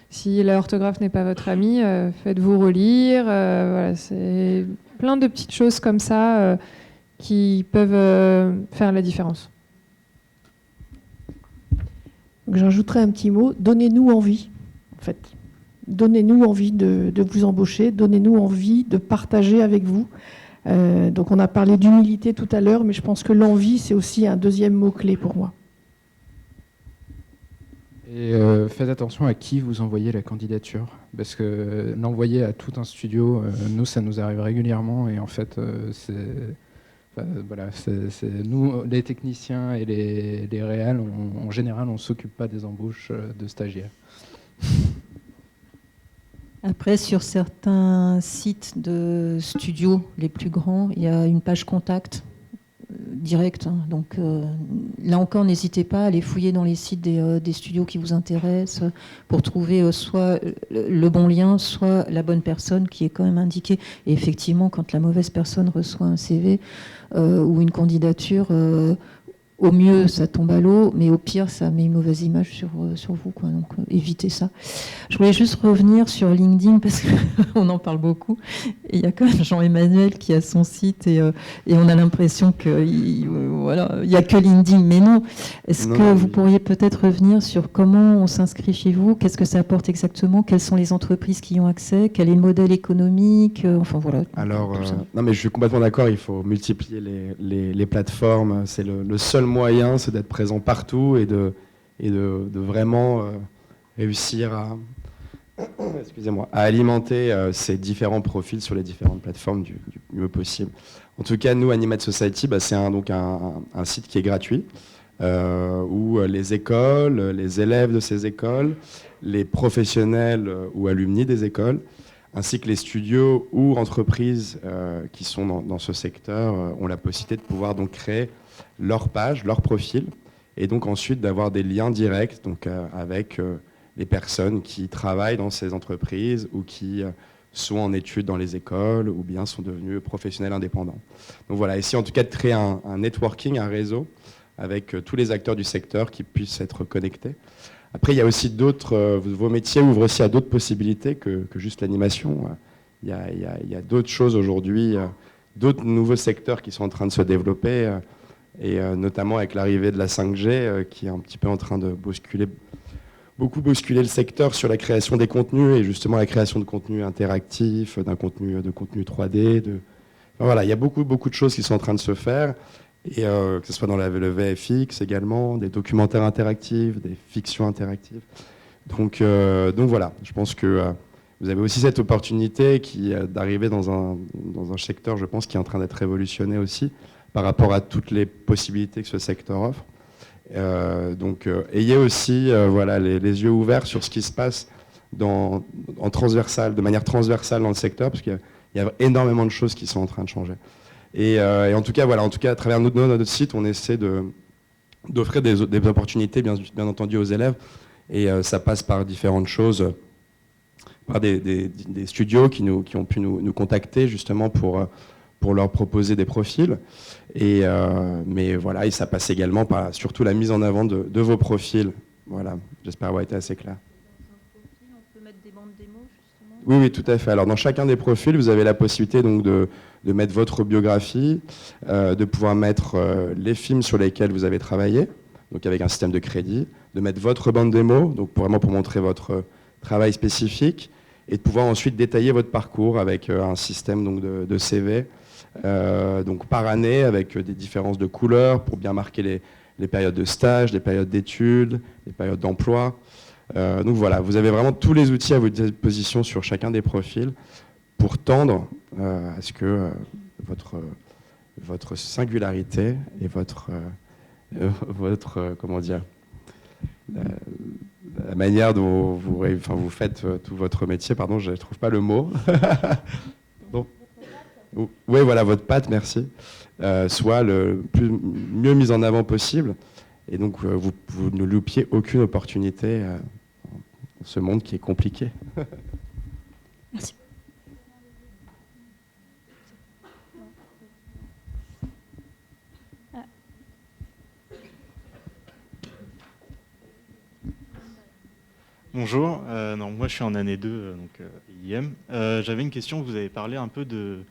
Si l'orthographe n'est pas votre ami, faites-vous relire. Voilà, c'est plein de petites choses comme ça qui peuvent faire la différence. J'ajouterais un petit mot, donnez-nous envie, en fait. Donnez-nous envie de vous embaucher, donnez-nous envie de partager avec vous. Donc on a parlé d'humilité tout à l'heure, mais je pense que l'envie, c'est aussi un deuxième mot-clé pour moi. Et faites attention à qui vous envoyez la candidature, parce que l'envoyer à tout un studio, nous, ça nous arrive régulièrement, et en fait, nous, les techniciens et les réals, en général, on ne s'occupe pas des embauches de stagiaires. Après, sur certains sites de studios les plus grands, il y a une page contact directe. Donc là encore, n'hésitez pas à aller fouiller dans les sites des studios qui vous intéressent pour trouver soit le bon lien, soit la bonne personne qui est quand même indiquée. Et effectivement, quand la mauvaise personne reçoit un CV ou une candidature, au mieux, ça tombe à l'eau, mais au pire, ça met une mauvaise image sur vous, quoi. Donc, évitez ça. Je voulais juste revenir sur LinkedIn, parce qu'on en parle beaucoup. Et il y a quand même Jean-Emmanuel qui a son site, et on a l'impression qu'il n'y a que LinkedIn. Mais non. Est-ce que vous pourriez peut-être revenir sur comment on s'inscrit chez vous? Qu'est-ce que ça apporte exactement? Quelles sont les entreprises qui y ont accès? Quel est le modèle économique? Enfin, voilà. Alors, non, mais je suis complètement d'accord. Il faut multiplier les plateformes. C'est le seul moyen, c'est d'être présent partout et de vraiment réussir à alimenter ces différents profils sur les différentes plateformes du mieux possible. En tout cas, nous, Animate Society, c'est un site qui est gratuit, où les écoles, les élèves de ces écoles, les professionnels ou alumni des écoles, ainsi que les studios ou entreprises qui sont dans ce secteur, ont la possibilité de pouvoir donc créer leur page, leur profil, et donc ensuite d'avoir des liens directs donc, avec les personnes qui travaillent dans ces entreprises ou qui sont en études dans les écoles ou bien sont devenus professionnels indépendants. Donc voilà, ici en tout cas de créer un networking, un réseau avec tous les acteurs du secteur qui puissent être connectés. Après, il y a aussi vos métiers ouvrent aussi à d'autres possibilités que juste l'animation. Il y a d'autres choses aujourd'hui, d'autres nouveaux secteurs qui sont en train de se développer, et notamment avec l'arrivée de la 5G qui est un petit peu en train de beaucoup bousculer le secteur sur la création des contenus et justement la création de contenus interactifs, de contenu 3D. Enfin, voilà, il y a beaucoup de choses qui sont en train de se faire, et que ce soit dans le VFX également, des documentaires interactifs, des fictions interactives. Donc voilà, je pense que vous avez aussi cette opportunité d'arriver dans un secteur, je pense, qui est en train d'être révolutionné aussi par rapport à toutes les possibilités que ce secteur offre. Donc ayez aussi les yeux ouverts sur ce qui se passe de manière transversale dans le secteur, parce qu'il il y a énormément de choses qui sont en train de changer. Et en tout cas, voilà, à travers notre site, on essaie d'offrir des opportunités, bien entendu, aux élèves. Et ça passe par différentes choses, par des studios qui ont pu nous contacter justement pour leur proposer des profils. Mais voilà, et ça passe également par surtout la mise en avant de vos profils. Voilà, j'espère avoir été assez clair. On peut mettre des bandes démos, justement. Oui, tout à fait. Alors, dans chacun des profils, vous avez la possibilité donc, de mettre votre biographie, de pouvoir mettre les films sur lesquels vous avez travaillé, donc avec un système de crédit, de mettre votre bande démo, donc vraiment pour montrer votre travail spécifique, et de pouvoir ensuite détailler votre parcours avec un système donc, de CV, donc par année, avec des différences de couleurs pour bien marquer les périodes de stage, les périodes d'études, les périodes d'emploi. Donc voilà, vous avez vraiment tous les outils à votre disposition sur chacun des profils pour tendre à ce que votre singularité et votre comment dire, la manière dont vous faites tout votre métier, pardon, je ne trouve pas le mot. Donc, oui, voilà, votre patte, merci, soit le mieux mise en avant possible. Et donc, vous ne loupiez aucune opportunité dans ce monde qui est compliqué. Merci. Bonjour, moi je suis en année 2, donc IM. J'avais une question, vous avez parlé un peu de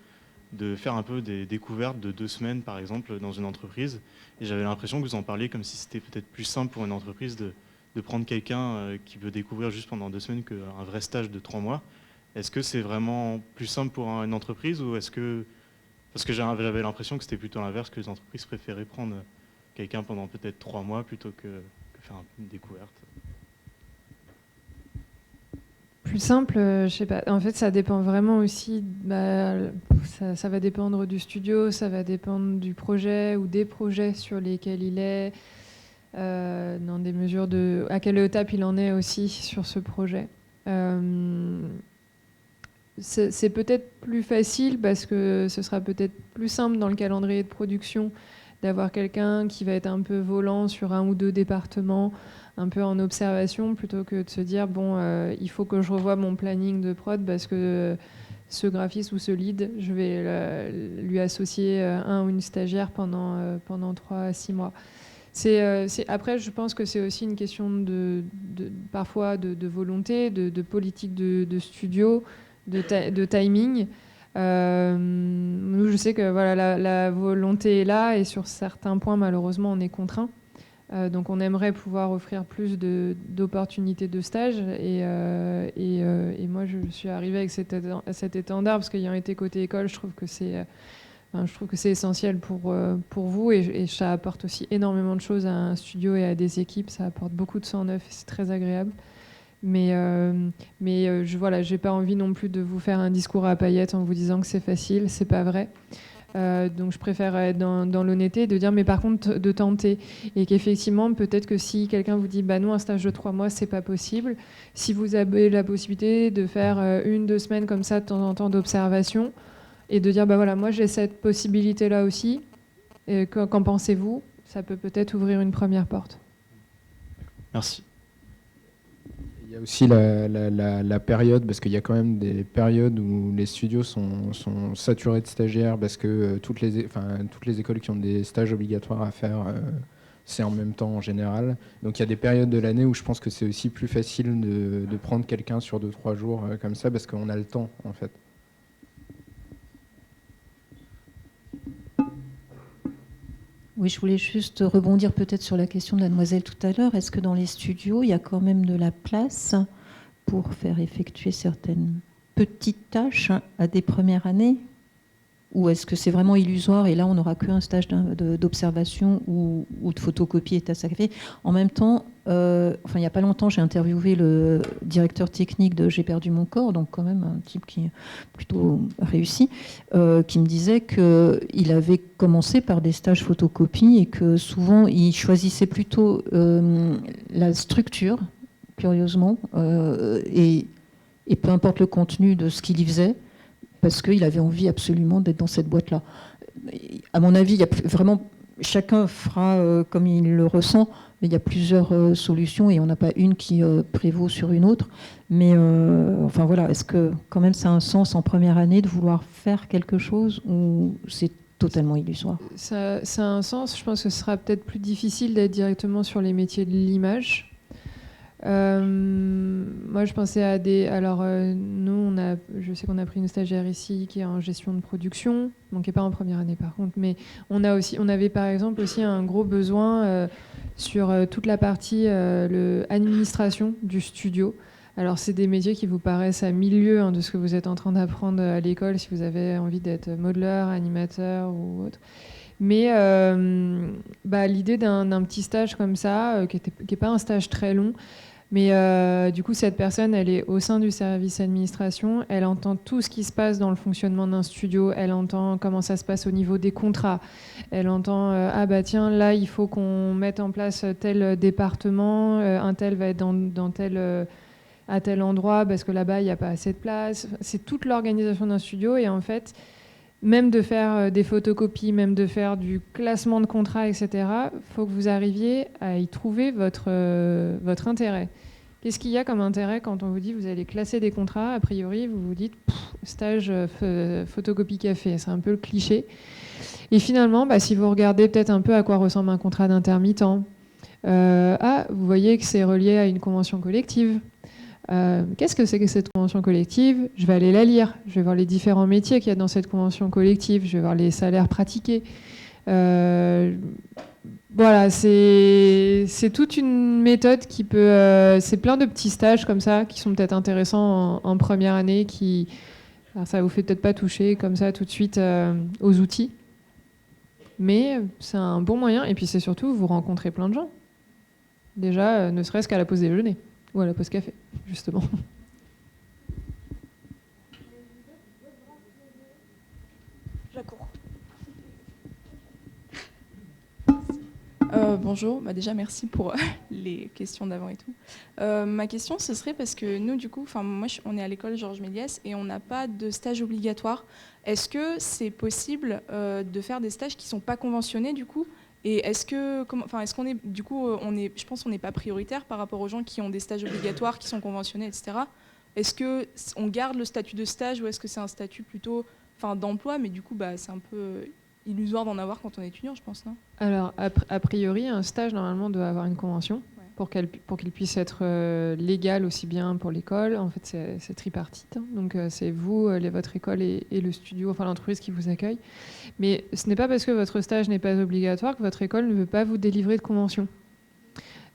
faire un peu des découvertes de 2 semaines par exemple dans une entreprise, et j'avais l'impression que vous en parliez comme si c'était peut-être plus simple pour une entreprise de prendre quelqu'un qui veut découvrir juste pendant 2 semaines qu'un vrai stage de 3 mois. Est-ce que c'est vraiment plus simple pour une entreprise, ou est-ce que... Parce que j'avais l'impression que c'était plutôt l'inverse, que les entreprises préféraient prendre quelqu'un pendant peut-être 3 mois plutôt que faire une découverte. Plus simple, je sais pas. En fait, ça dépend vraiment aussi. Ça va dépendre du studio, ça va dépendre du projet ou des projets sur lesquels il est, dans des mesures de à quelle étape il en est aussi sur ce projet. C'est peut-être plus facile parce que ce sera peut-être plus simple dans le calendrier de production d'avoir quelqu'un qui va être un peu volant sur 1 ou 2 départements, un peu en observation, plutôt que de se dire bon, il faut que je revoie mon planning de prod parce que ce graphiste ou ce lead, je vais lui associer un ou une stagiaire pendant 3 à 6 mois. Après, je pense que c'est aussi une question parfois de volonté, de politique de studio, de timing. Nous, je sais que voilà, la volonté est là, et sur certains points, malheureusement, on est contraint. Donc on aimerait pouvoir offrir plus d'opportunités de stage, et moi je suis arrivée avec cet étendard parce qu'ayant été côté école, je trouve que c'est essentiel pour vous, et ça apporte aussi énormément de choses à un studio et à des équipes. Ça apporte beaucoup de sang neuf et c'est très agréable. Mais j'ai pas envie non plus de vous faire un discours à paillettes en vous disant que c'est facile, c'est pas vrai. Donc je préfère être dans l'honnêteté, de dire mais par contre de tenter, et qu'effectivement peut-être que si quelqu'un vous dit bah non, un stage de 3 mois c'est pas possible, si vous avez la possibilité de faire 1-2 semaines comme ça de temps en temps d'observation, et de dire bah voilà, moi j'ai cette possibilité là aussi, qu'en pensez-vous, ça peut peut-être ouvrir une première porte. Merci. Il y a aussi la période, parce qu'il y a quand même des périodes où les studios sont saturés de stagiaires, parce que toutes les écoles qui ont des stages obligatoires à faire, c'est en même temps en général. Donc il y a des périodes de l'année où je pense que c'est aussi plus facile de prendre quelqu'un sur 2-3 jours comme ça, parce qu'on a le temps en fait. Oui, je voulais juste rebondir peut-être sur la question de la demoiselle tout à l'heure. Est-ce que dans les studios, il y a quand même de la place pour faire effectuer certaines petites tâches à des premières années ? Ou est-ce que c'est vraiment illusoire et là, on n'aura qu'un stage d'observation ou de photocopie est à sacrifier ? En même temps, il n'y a pas longtemps, j'ai interviewé le directeur technique de J'ai perdu mon corps, donc quand même un type qui est plutôt réussi, qui me disait qu'il avait commencé par des stages photocopie et que souvent, il choisissait plutôt la structure, curieusement, et peu importe le contenu de ce qu'il y faisait, parce qu'il avait envie absolument d'être dans cette boîte-là. À mon avis, il y a vraiment, chacun fera comme il le ressent, mais il y a plusieurs solutions et on n'a pas une qui prévaut sur une autre. Mais enfin voilà, est-ce que quand même ça a un sens en première année de vouloir faire quelque chose ou c'est totalement illusoire? Ça a un sens. Je pense que ce sera peut-être plus difficile d'être directement sur les métiers de l'image. Moi, je pensais à des... Alors, nous, je sais qu'on a pris une stagiaire ici qui est en gestion de production, donc qui n'est pas en première année par contre, mais on avait par exemple aussi un gros besoin sur toute la partie administration du studio. Alors, c'est des métiers qui vous paraissent à milieu de ce que vous êtes en train d'apprendre à l'école si vous avez envie d'être modeleur, animateur ou autre. Mais l'idée d'un petit stage comme ça, qui n'est pas un stage très long, mais du coup, cette personne, elle est au sein du service administration, elle entend tout ce qui se passe dans le fonctionnement d'un studio, elle entend comment ça se passe au niveau des contrats, elle entend ah bah tiens, là, il faut qu'on mette en place tel département, un tel va être dans tel... à tel endroit parce que là-bas, il n'y a pas assez de place. C'est toute l'organisation d'un studio et en fait, même de faire des photocopies, même de faire du classement de contrats, etc., il faut que vous arriviez à y trouver votre intérêt. Qu'est-ce qu'il y a comme intérêt quand on vous dit vous allez classer des contrats? A priori, vous vous dites stage photocopie café, c'est un peu le cliché. Et finalement, si vous regardez peut-être un peu à quoi ressemble un contrat d'intermittent, vous voyez que c'est relié à une convention collective. Qu'est-ce que c'est que cette convention collective? Je vais aller la lire, je vais voir les différents métiers qu'il y a dans cette convention collective, je vais voir les salaires pratiqués. Voilà, c'est toute une méthode qui peut... c'est plein de petits stages comme ça qui sont peut-être intéressants en première année, alors ça vous fait peut-être pas toucher comme ça tout de suite aux outils, mais c'est un bon moyen et puis c'est surtout vous rencontrez plein de gens. Déjà, ne serait-ce qu'à la pause déjeuner. Ou à la pause café, justement. J'accours. Bonjour, déjà merci pour les questions d'avant et tout. Ma question ce serait parce que nous du coup, on est à l'école Georges Méliès et on n'a pas de stage obligatoire. Est-ce que c'est possible de faire des stages qui ne sont pas conventionnés du coup? Et est-ce qu'on est, du coup, je pense qu'on n'est pas prioritaire par rapport aux gens qui ont des stages obligatoires, qui sont conventionnés, etc. Est-ce qu'on garde le statut de stage ou est-ce que c'est un statut plutôt d'emploi, mais du coup, c'est un peu illusoire d'en avoir quand on est étudiant, je pense, non? Alors, a priori, un stage, normalement, doit avoir une convention pour qu'il puisse être légal aussi bien pour l'école. En fait, c'est tripartite. Donc, c'est vous, votre école et le studio, l'entreprise qui vous accueille. Mais ce n'est pas parce que votre stage n'est pas obligatoire que votre école ne veut pas vous délivrer de convention.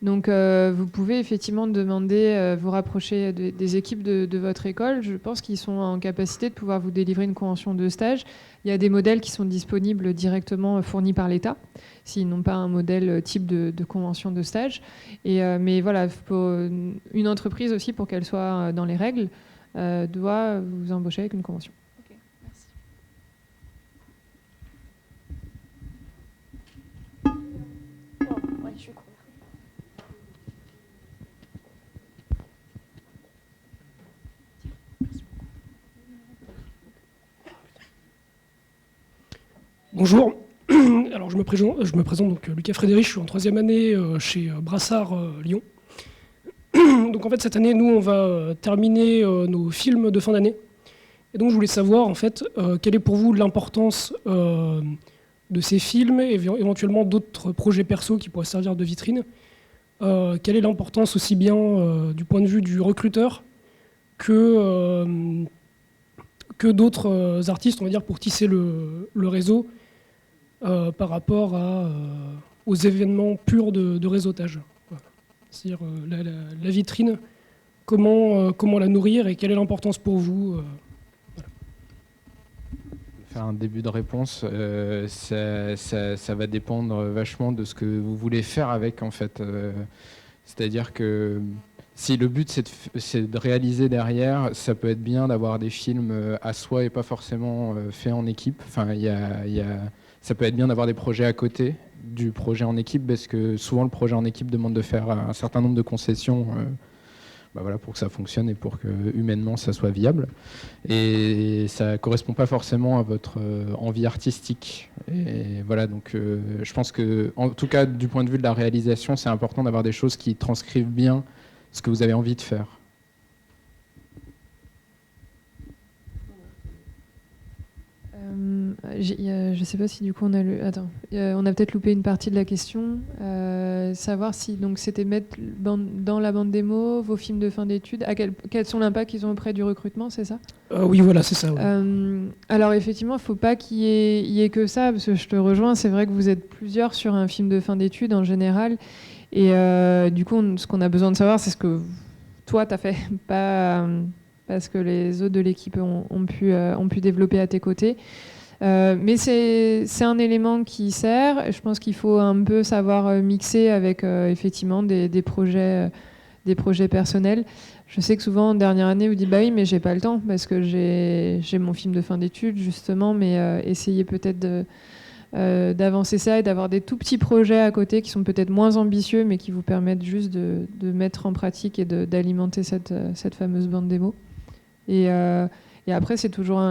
Donc, vous pouvez effectivement demander, vous rapprocher des équipes de votre école. Je pense qu'ils sont en capacité de pouvoir vous délivrer une convention de stage. Il y a des modèles qui sont disponibles directement fournis par l'État, s'ils n'ont pas un modèle type de convention de stage. Mais voilà, une entreprise aussi, pour qu'elle soit dans les règles, doit vous embaucher avec une convention. Ok, merci. Je vais courir. Bonjour, alors je me présente donc Lucas Frédéric, je suis en 3e année chez Brassard Lyon. Donc en fait cette année nous on va terminer nos films de fin d'année. Et donc je voulais savoir en fait quelle est pour vous l'importance de ces films et éventuellement d'autres projets perso qui pourraient servir de vitrine. Quelle est l'importance aussi bien du point de vue du recruteur que d'autres artistes, on va dire, pour tisser le réseau par rapport aux événements purs de réseautage. Voilà. C'est-à-dire la vitrine, comment la nourrir et quelle est l'importance pour vous voilà. Faire un début de réponse, ça va dépendre vachement de ce que vous voulez faire avec, en fait. C'est-à-dire que si le but c'est de réaliser derrière, ça peut être bien d'avoir des films à soi et pas forcément faits en équipe. Ça peut être bien d'avoir des projets à côté du projet en équipe parce que souvent le projet en équipe demande de faire un certain nombre de concessions voilà, pour que ça fonctionne et pour que humainement ça soit viable. Et ça ne correspond pas forcément à votre envie artistique. Et voilà, donc je pense que, en tout cas, du point de vue de la réalisation, c'est important d'avoir des choses qui transcrivent bien ce que vous avez envie de faire. Je ne sais pas si du coup on a on a peut-être loupé une partie de la question. Savoir si donc c'était mettre dans la bande démo vos films de fin d'études, quels sont l'impact qu'ils ont auprès du recrutement, c'est ça? Oui, voilà, c'est ça. Oui. Alors effectivement, il ne faut pas qu'il y ait que ça, parce que je te rejoins, c'est vrai que vous êtes plusieurs sur un film de fin d'études en général. Et du coup, ce qu'on a besoin de savoir, c'est ce que toi, tu as fait, pas parce que les autres de l'équipe ont pu développer à tes côtés. Mais c'est un élément qui sert. Je pense qu'il faut un peu savoir mixer avec effectivement des projets personnels. Je sais que souvent, en dernière année, vous dites bah oui, mais j'ai pas le temps parce que j'ai mon film de fin d'études, justement, mais essayez peut-être d'avancer ça et d'avoir des tout petits projets à côté qui sont peut-être moins ambitieux, mais qui vous permettent juste de mettre en pratique et d'alimenter cette fameuse bande démo. Et après, c'est toujours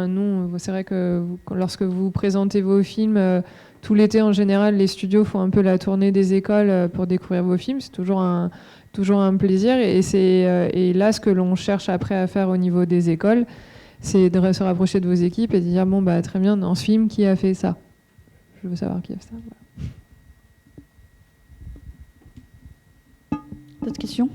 c'est vrai que lorsque vous présentez vos films, tout l'été en général, les studios font un peu la tournée des écoles pour découvrir vos films. C'est toujours un plaisir. Et là, ce que l'on cherche après à faire au niveau des écoles, c'est de se rapprocher de vos équipes et de dire bon, bah, très bien, dans ce film, qui a fait ça? Je veux savoir qui a fait ça. Voilà. D'autres questions?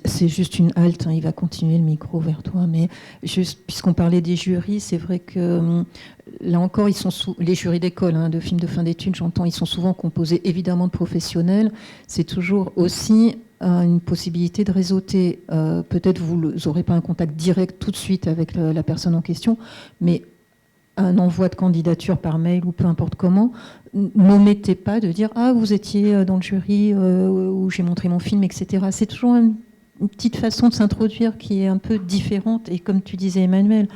C'est juste une halte, hein, il va continuer le micro vers toi, mais juste puisqu'on parlait des jurys, c'est vrai que là encore, les jurys d'école, hein, de films de fin d'études, j'entends, ils sont souvent composés évidemment de professionnels. C'est toujours aussi une possibilité de réseauter. Peut-être vous n'aurez pas un contact direct tout de suite avec la personne en question, mais un envoi de candidature par mail ou peu importe comment, n'omettez pas de dire « Ah, vous étiez dans le jury où j'ai montré mon film, etc. » C'est toujours une petite façon de s'introduire qui est un peu différente. Et comme tu disais, Emmanuel,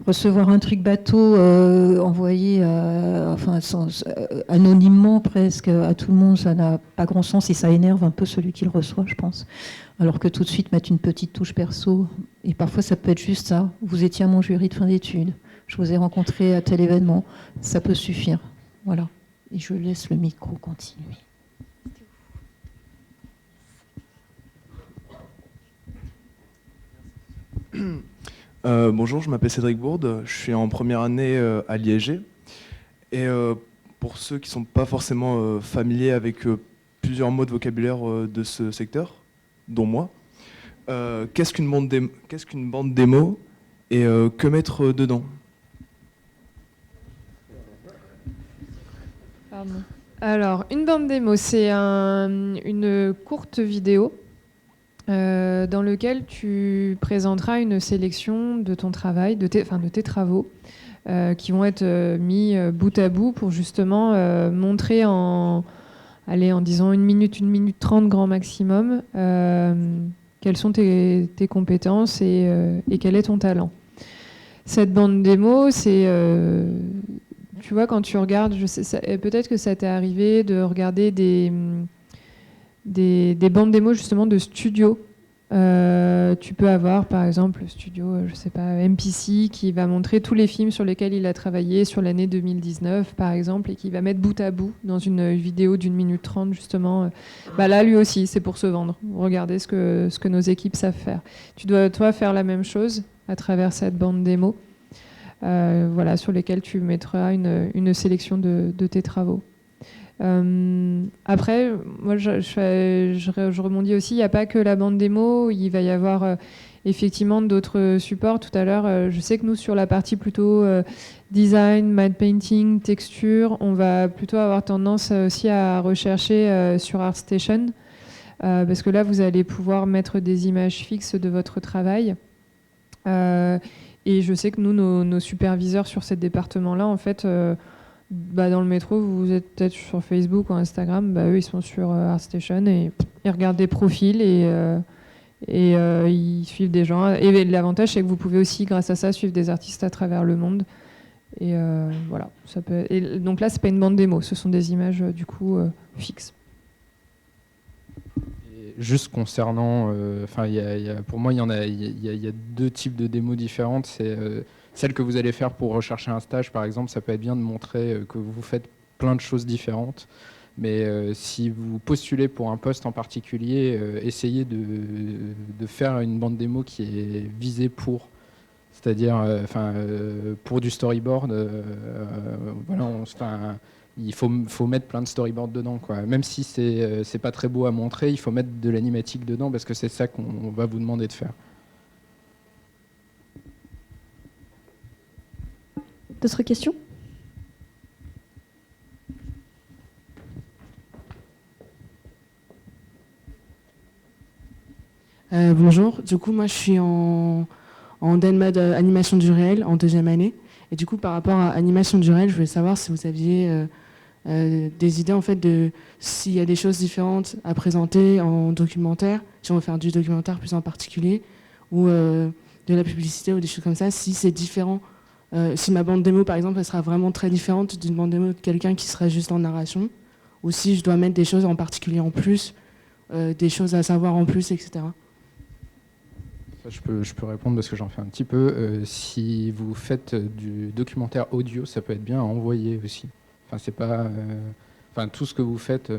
recevoir un truc bateau envoyé anonymement presque à tout le monde, ça n'a pas grand sens et ça énerve un peu celui qui le reçoit, je pense. Alors que tout de suite mettre une petite touche perso, et parfois ça peut être juste ça, vous étiez à mon jury de fin d'études, je vous ai rencontré à tel événement, ça peut suffire. Voilà. Et je laisse le micro continuer. Bonjour, je m'appelle Cédric Bourde, je suis en première année à l'IEG. Et pour ceux qui ne sont pas forcément familiers avec plusieurs mots de vocabulaire de ce secteur, dont moi, qu'est-ce qu'une bande démo et que mettre dedans? Pardon. Alors, une bande démo, c'est une courte vidéo dans laquelle tu présenteras une sélection de ton travail, de tes travaux, qui vont être mis bout à bout pour justement montrer en disant 1 minute 30 grand maximum, quelles sont tes compétences et quel est ton talent. Cette bande démo, c'est... tu vois, quand tu regardes, peut-être que ça t'est arrivé de regarder des bandes démos justement de studios. Tu peux avoir par exemple le studio, je sais pas, MPC qui va montrer tous les films sur lesquels il a travaillé sur l'année 2019 par exemple et qui va mettre bout à bout dans une vidéo d'1 minute 30 justement. Bah là lui aussi c'est pour se vendre. Regardez ce que nos équipes savent faire. Tu dois toi faire la même chose à travers cette bande démo. Voilà, sur lesquels tu mettras une sélection de tes travaux. Après, moi, je rebondis aussi, il n'y a pas que la bande démo, il va y avoir effectivement d'autres supports. Tout à l'heure, je sais que nous, sur la partie plutôt design, matte painting, texture, on va plutôt avoir tendance aussi à rechercher sur ArtStation, parce que là, vous allez pouvoir mettre des images fixes de votre travail. Et je sais que nous, nos superviseurs sur ce département-là, en fait, dans le métro, vous êtes peut-être sur Facebook ou Instagram, eux, ils sont sur ArtStation et ils regardent des profils et ils suivent des gens. Et l'avantage, c'est que vous pouvez aussi, grâce à ça, suivre des artistes à travers le monde. Voilà, et donc là, c'est pas une bande démo, ce sont des images du coup fixes. Et juste concernant, pour moi, il y a deux types de démos différentes. C'est celle que vous allez faire pour rechercher un stage, par exemple. Ça peut être bien de montrer que vous faites plein de choses différentes. Mais si vous postulez pour un poste en particulier, essayez de faire une bande démo qui est visée pour, c'est-à-dire pour du storyboard. Il faut mettre plein de storyboard dedans, quoi. Même si c'est pas très beau à montrer, il faut mettre de l'animatique dedans parce que c'est ça qu'on va vous demander de faire. D'autres questions ? Bonjour, du coup moi je suis en DENMAD animation du réel en 2e année, et du coup par rapport à animation du réel, je voulais savoir si vous aviez des idées en fait de s'il y a des choses différentes à présenter en documentaire, si on veut faire du documentaire plus en particulier, ou de la publicité ou des choses comme ça, si c'est différent, si ma bande démo par exemple elle sera vraiment très différente d'une bande démo de quelqu'un qui serait juste en narration, ou si je dois mettre des choses en particulier en plus, des choses à savoir en plus, etc. Je peux répondre parce que j'en fais un petit peu. Si vous faites du documentaire audio, ça peut être bien à envoyer aussi. Enfin, c'est pas, tout ce que vous faites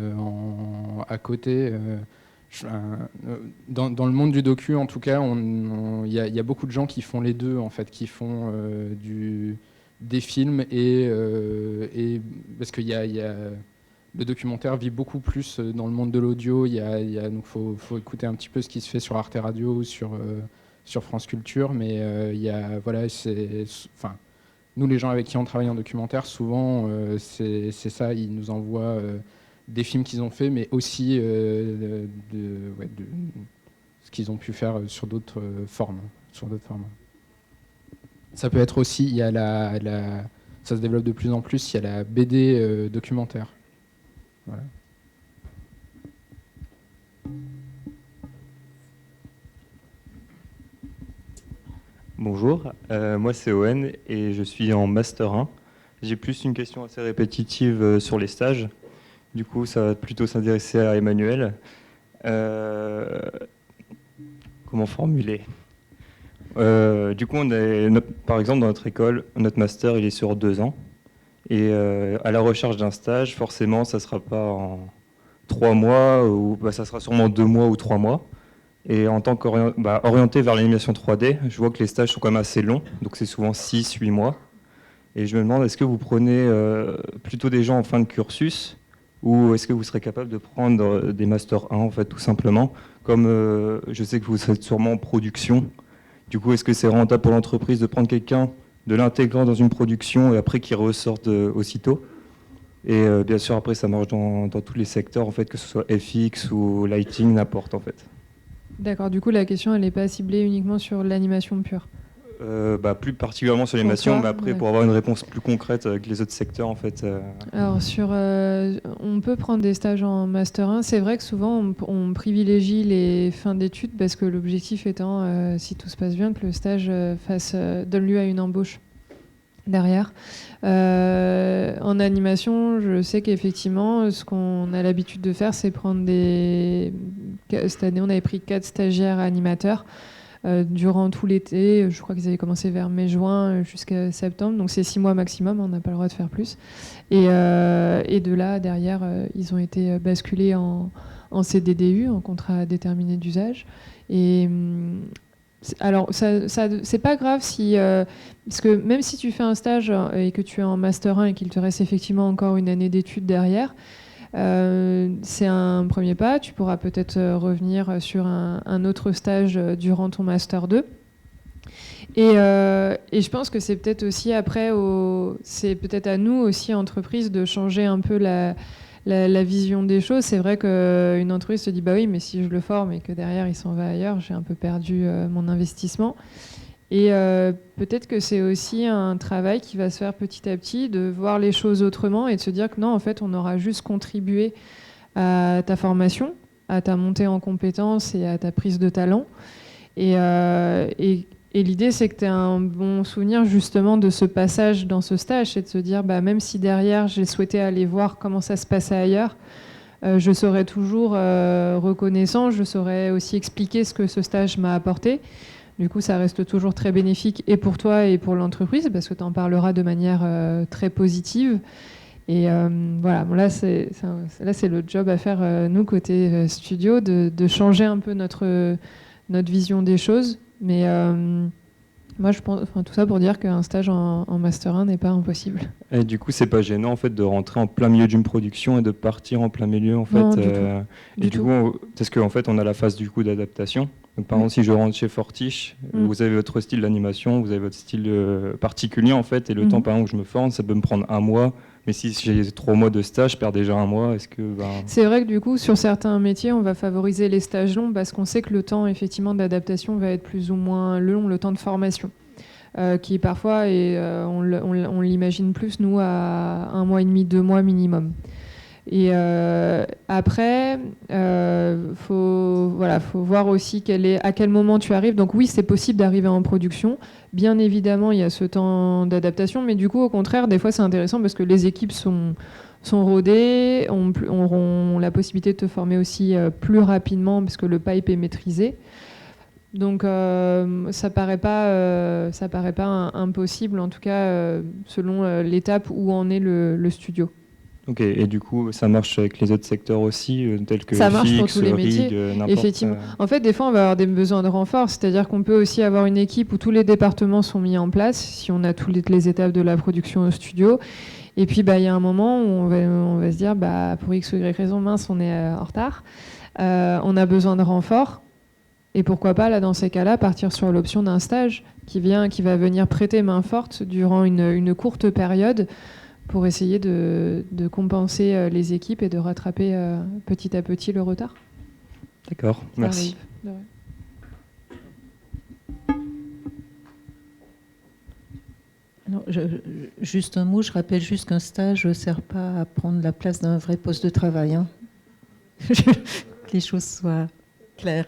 à côté. Dans le monde du docu, en tout cas, il y a beaucoup de gens qui font les deux, en fait, qui font des films et parce qu'il y a le documentaire vit beaucoup plus dans le monde de l'audio. Donc faut écouter un petit peu ce qui se fait sur Arte Radio ou sur France Culture, mais nous les gens avec qui on travaille en documentaire, souvent c'est ça, ils nous envoient des films qu'ils ont fait, mais aussi ce qu'ils ont pu faire sur d'autres formes. Ça peut être aussi, ça se développe de plus en plus, il y a la BD documentaire. Voilà. Bonjour, moi c'est Owen et je suis en Master 1. J'ai plus une question assez répétitive sur les stages. Du coup, ça va plutôt s'intéresser à Emmanuel. Comment formuler ? Du coup, par exemple, dans notre école, notre Master, il est sur 2 ans. Et à la recherche d'un stage, forcément, ça ne sera pas en 3 mois, ou ça sera sûrement 2 mois ou 3 mois. Et en tant qu'orienté vers l'animation 3D, je vois que les stages sont quand même assez longs, donc c'est souvent 6-8 mois. Et je me demande, est-ce que vous prenez plutôt des gens en fin de cursus, ou est-ce que vous serez capable de prendre des Master 1, en fait, tout simplement, comme je sais que vous êtes sûrement en production. Du coup, est-ce que c'est rentable pour l'entreprise de prendre quelqu'un, de l'intégrer dans une production et après qu'il ressorte aussitôt. Et bien sûr, après, ça marche dans tous les secteurs, en fait, que ce soit FX ou lighting, n'importe, en fait. D'accord, du coup, la question, elle n'est pas ciblée uniquement sur l'animation pure. Plus particulièrement sur l'animation, mais après, pour avoir une réponse plus concrète avec les autres secteurs, en fait. Alors, on peut prendre des stages en Master 1. C'est vrai que souvent, on privilégie les fins d'études parce que l'objectif étant, si tout se passe bien, que le stage donne lieu à une embauche derrière. En animation, je sais qu'effectivement, ce qu'on a l'habitude de faire, c'est prendre cette année, on avait pris 4 stagiaires animateurs durant tout l'été. Je crois qu'ils avaient commencé vers mai-juin jusqu'à septembre, donc c'est 6 mois maximum, on n'a pas le droit de faire plus. Et de là, derrière, ils ont été basculés en CDDU, en contrat déterminé d'usage. Et alors, c'est pas grave parce que même si tu fais un stage et que tu es en Master 1 et qu'il te reste effectivement encore une année d'études derrière, c'est un premier pas. Tu pourras peut-être revenir sur un autre stage durant ton Master 2. Et je pense que c'est peut-être aussi après, c'est peut-être à nous aussi, entreprises, de changer un peu la vision des choses. C'est vrai qu'une entreprise se dit bah oui, mais si je le forme et que derrière il s'en va ailleurs, j'ai un peu perdu mon investissement. Et peut-être que c'est aussi un travail qui va se faire petit à petit, de voir les choses autrement et de se dire que non, en fait, on aura juste contribué à ta formation, à ta montée en compétences et à ta prise de talent. Et Et l'idée, c'est que tu aies un bon souvenir justement de ce passage dans ce stage, c'est de se dire, même si derrière, j'ai souhaité aller voir comment ça se passait ailleurs, je serai toujours reconnaissant, je saurais aussi expliquer ce que ce stage m'a apporté. Du coup, ça reste toujours très bénéfique et pour toi et pour l'entreprise, parce que tu en parleras de manière très positive. Et voilà, bon, là, c'est le job à faire, nous, côté studio, de changer un peu notre vision des choses. Mais moi, je pense, tout ça pour dire qu'un stage en Master 1 n'est pas impossible. Et du coup, c'est pas gênant en fait de rentrer en plein milieu d'une production et de partir en plein milieu en fait. Non, du coup, parce qu'en fait, on a la phase du coup d'adaptation. Donc, par exemple, si je rentre chez Fortiche, vous avez votre style d'animation, vous avez votre style particulier en fait, et le temps par exemple que je me forme, ça peut me prendre 1 mois. Mais si j'ai 3 mois de stage, je perds déjà 1 mois. Est-ce que C'est vrai que du coup, sur certains métiers, on va favoriser les stages longs parce qu'on sait que le temps effectivement d'adaptation va être plus ou moins long, le temps de formation, qui parfois est, on l'imagine plus nous à 1 mois et demi, 2 mois minimum. Et après, faut voir aussi à quel moment tu arrives. Donc oui, c'est possible d'arriver en production. Bien évidemment, il y a ce temps d'adaptation, mais du coup, au contraire, des fois, c'est intéressant parce que les équipes sont rodées, auront la possibilité de te former aussi plus rapidement parce que le pipe est maîtrisé. Donc ça paraît pas impossible, en tout cas selon l'étape où en est le studio. Ok, et du coup, ça marche avec les autres secteurs aussi, tels que ça marche FX, pour tous les métiers, n'importe. effectivement. En fait, des fois, on va avoir des besoins de renfort, c'est-à-dire qu'on peut aussi avoir une équipe où tous les départements sont mis en place, si on a toutes les étapes de la production au studio. Et puis, il y a un moment où on va se dire, pour X ou Y raison, mince, on est en retard. On a besoin de renfort. Et pourquoi pas, là, dans ces cas-là, partir sur l'option d'un stage qui va venir prêter main forte durant une courte période pour essayer de compenser les équipes et de rattraper petit à petit le retard. D'accord, merci. Non, juste un mot, je rappelle juste qu'un stage ne sert pas à prendre la place d'un vrai poste de travail. Que les choses soient claires.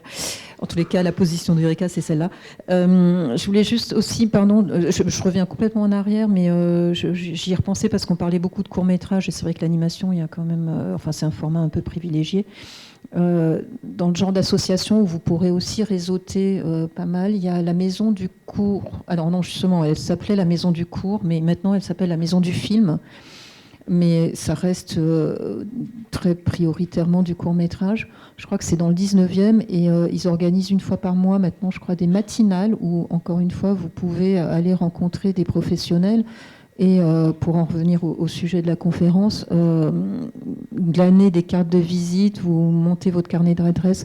En tous les cas, la position d'Eureka, c'est celle-là. Je voulais juste aussi, pardon, je reviens complètement en arrière, mais j'y ai repensé parce qu'on parlait beaucoup de courts-métrages, et c'est vrai que l'animation, il y a quand même, c'est un format un peu privilégié. Dans le genre d'association où vous pourrez aussi réseauter pas mal, il y a la Maison du Cours. Alors non, justement, elle s'appelait la Maison du Cours, mais maintenant elle s'appelle la Maison du Film. Mais ça reste très prioritairement du court-métrage. Je crois que c'est dans le 19e et ils organisent une fois par mois maintenant, je crois, des matinales où, encore une fois, vous pouvez aller rencontrer des professionnels. Et pour en revenir au sujet de la conférence, glaner des cartes de visite, vous montez votre carnet d'adresse,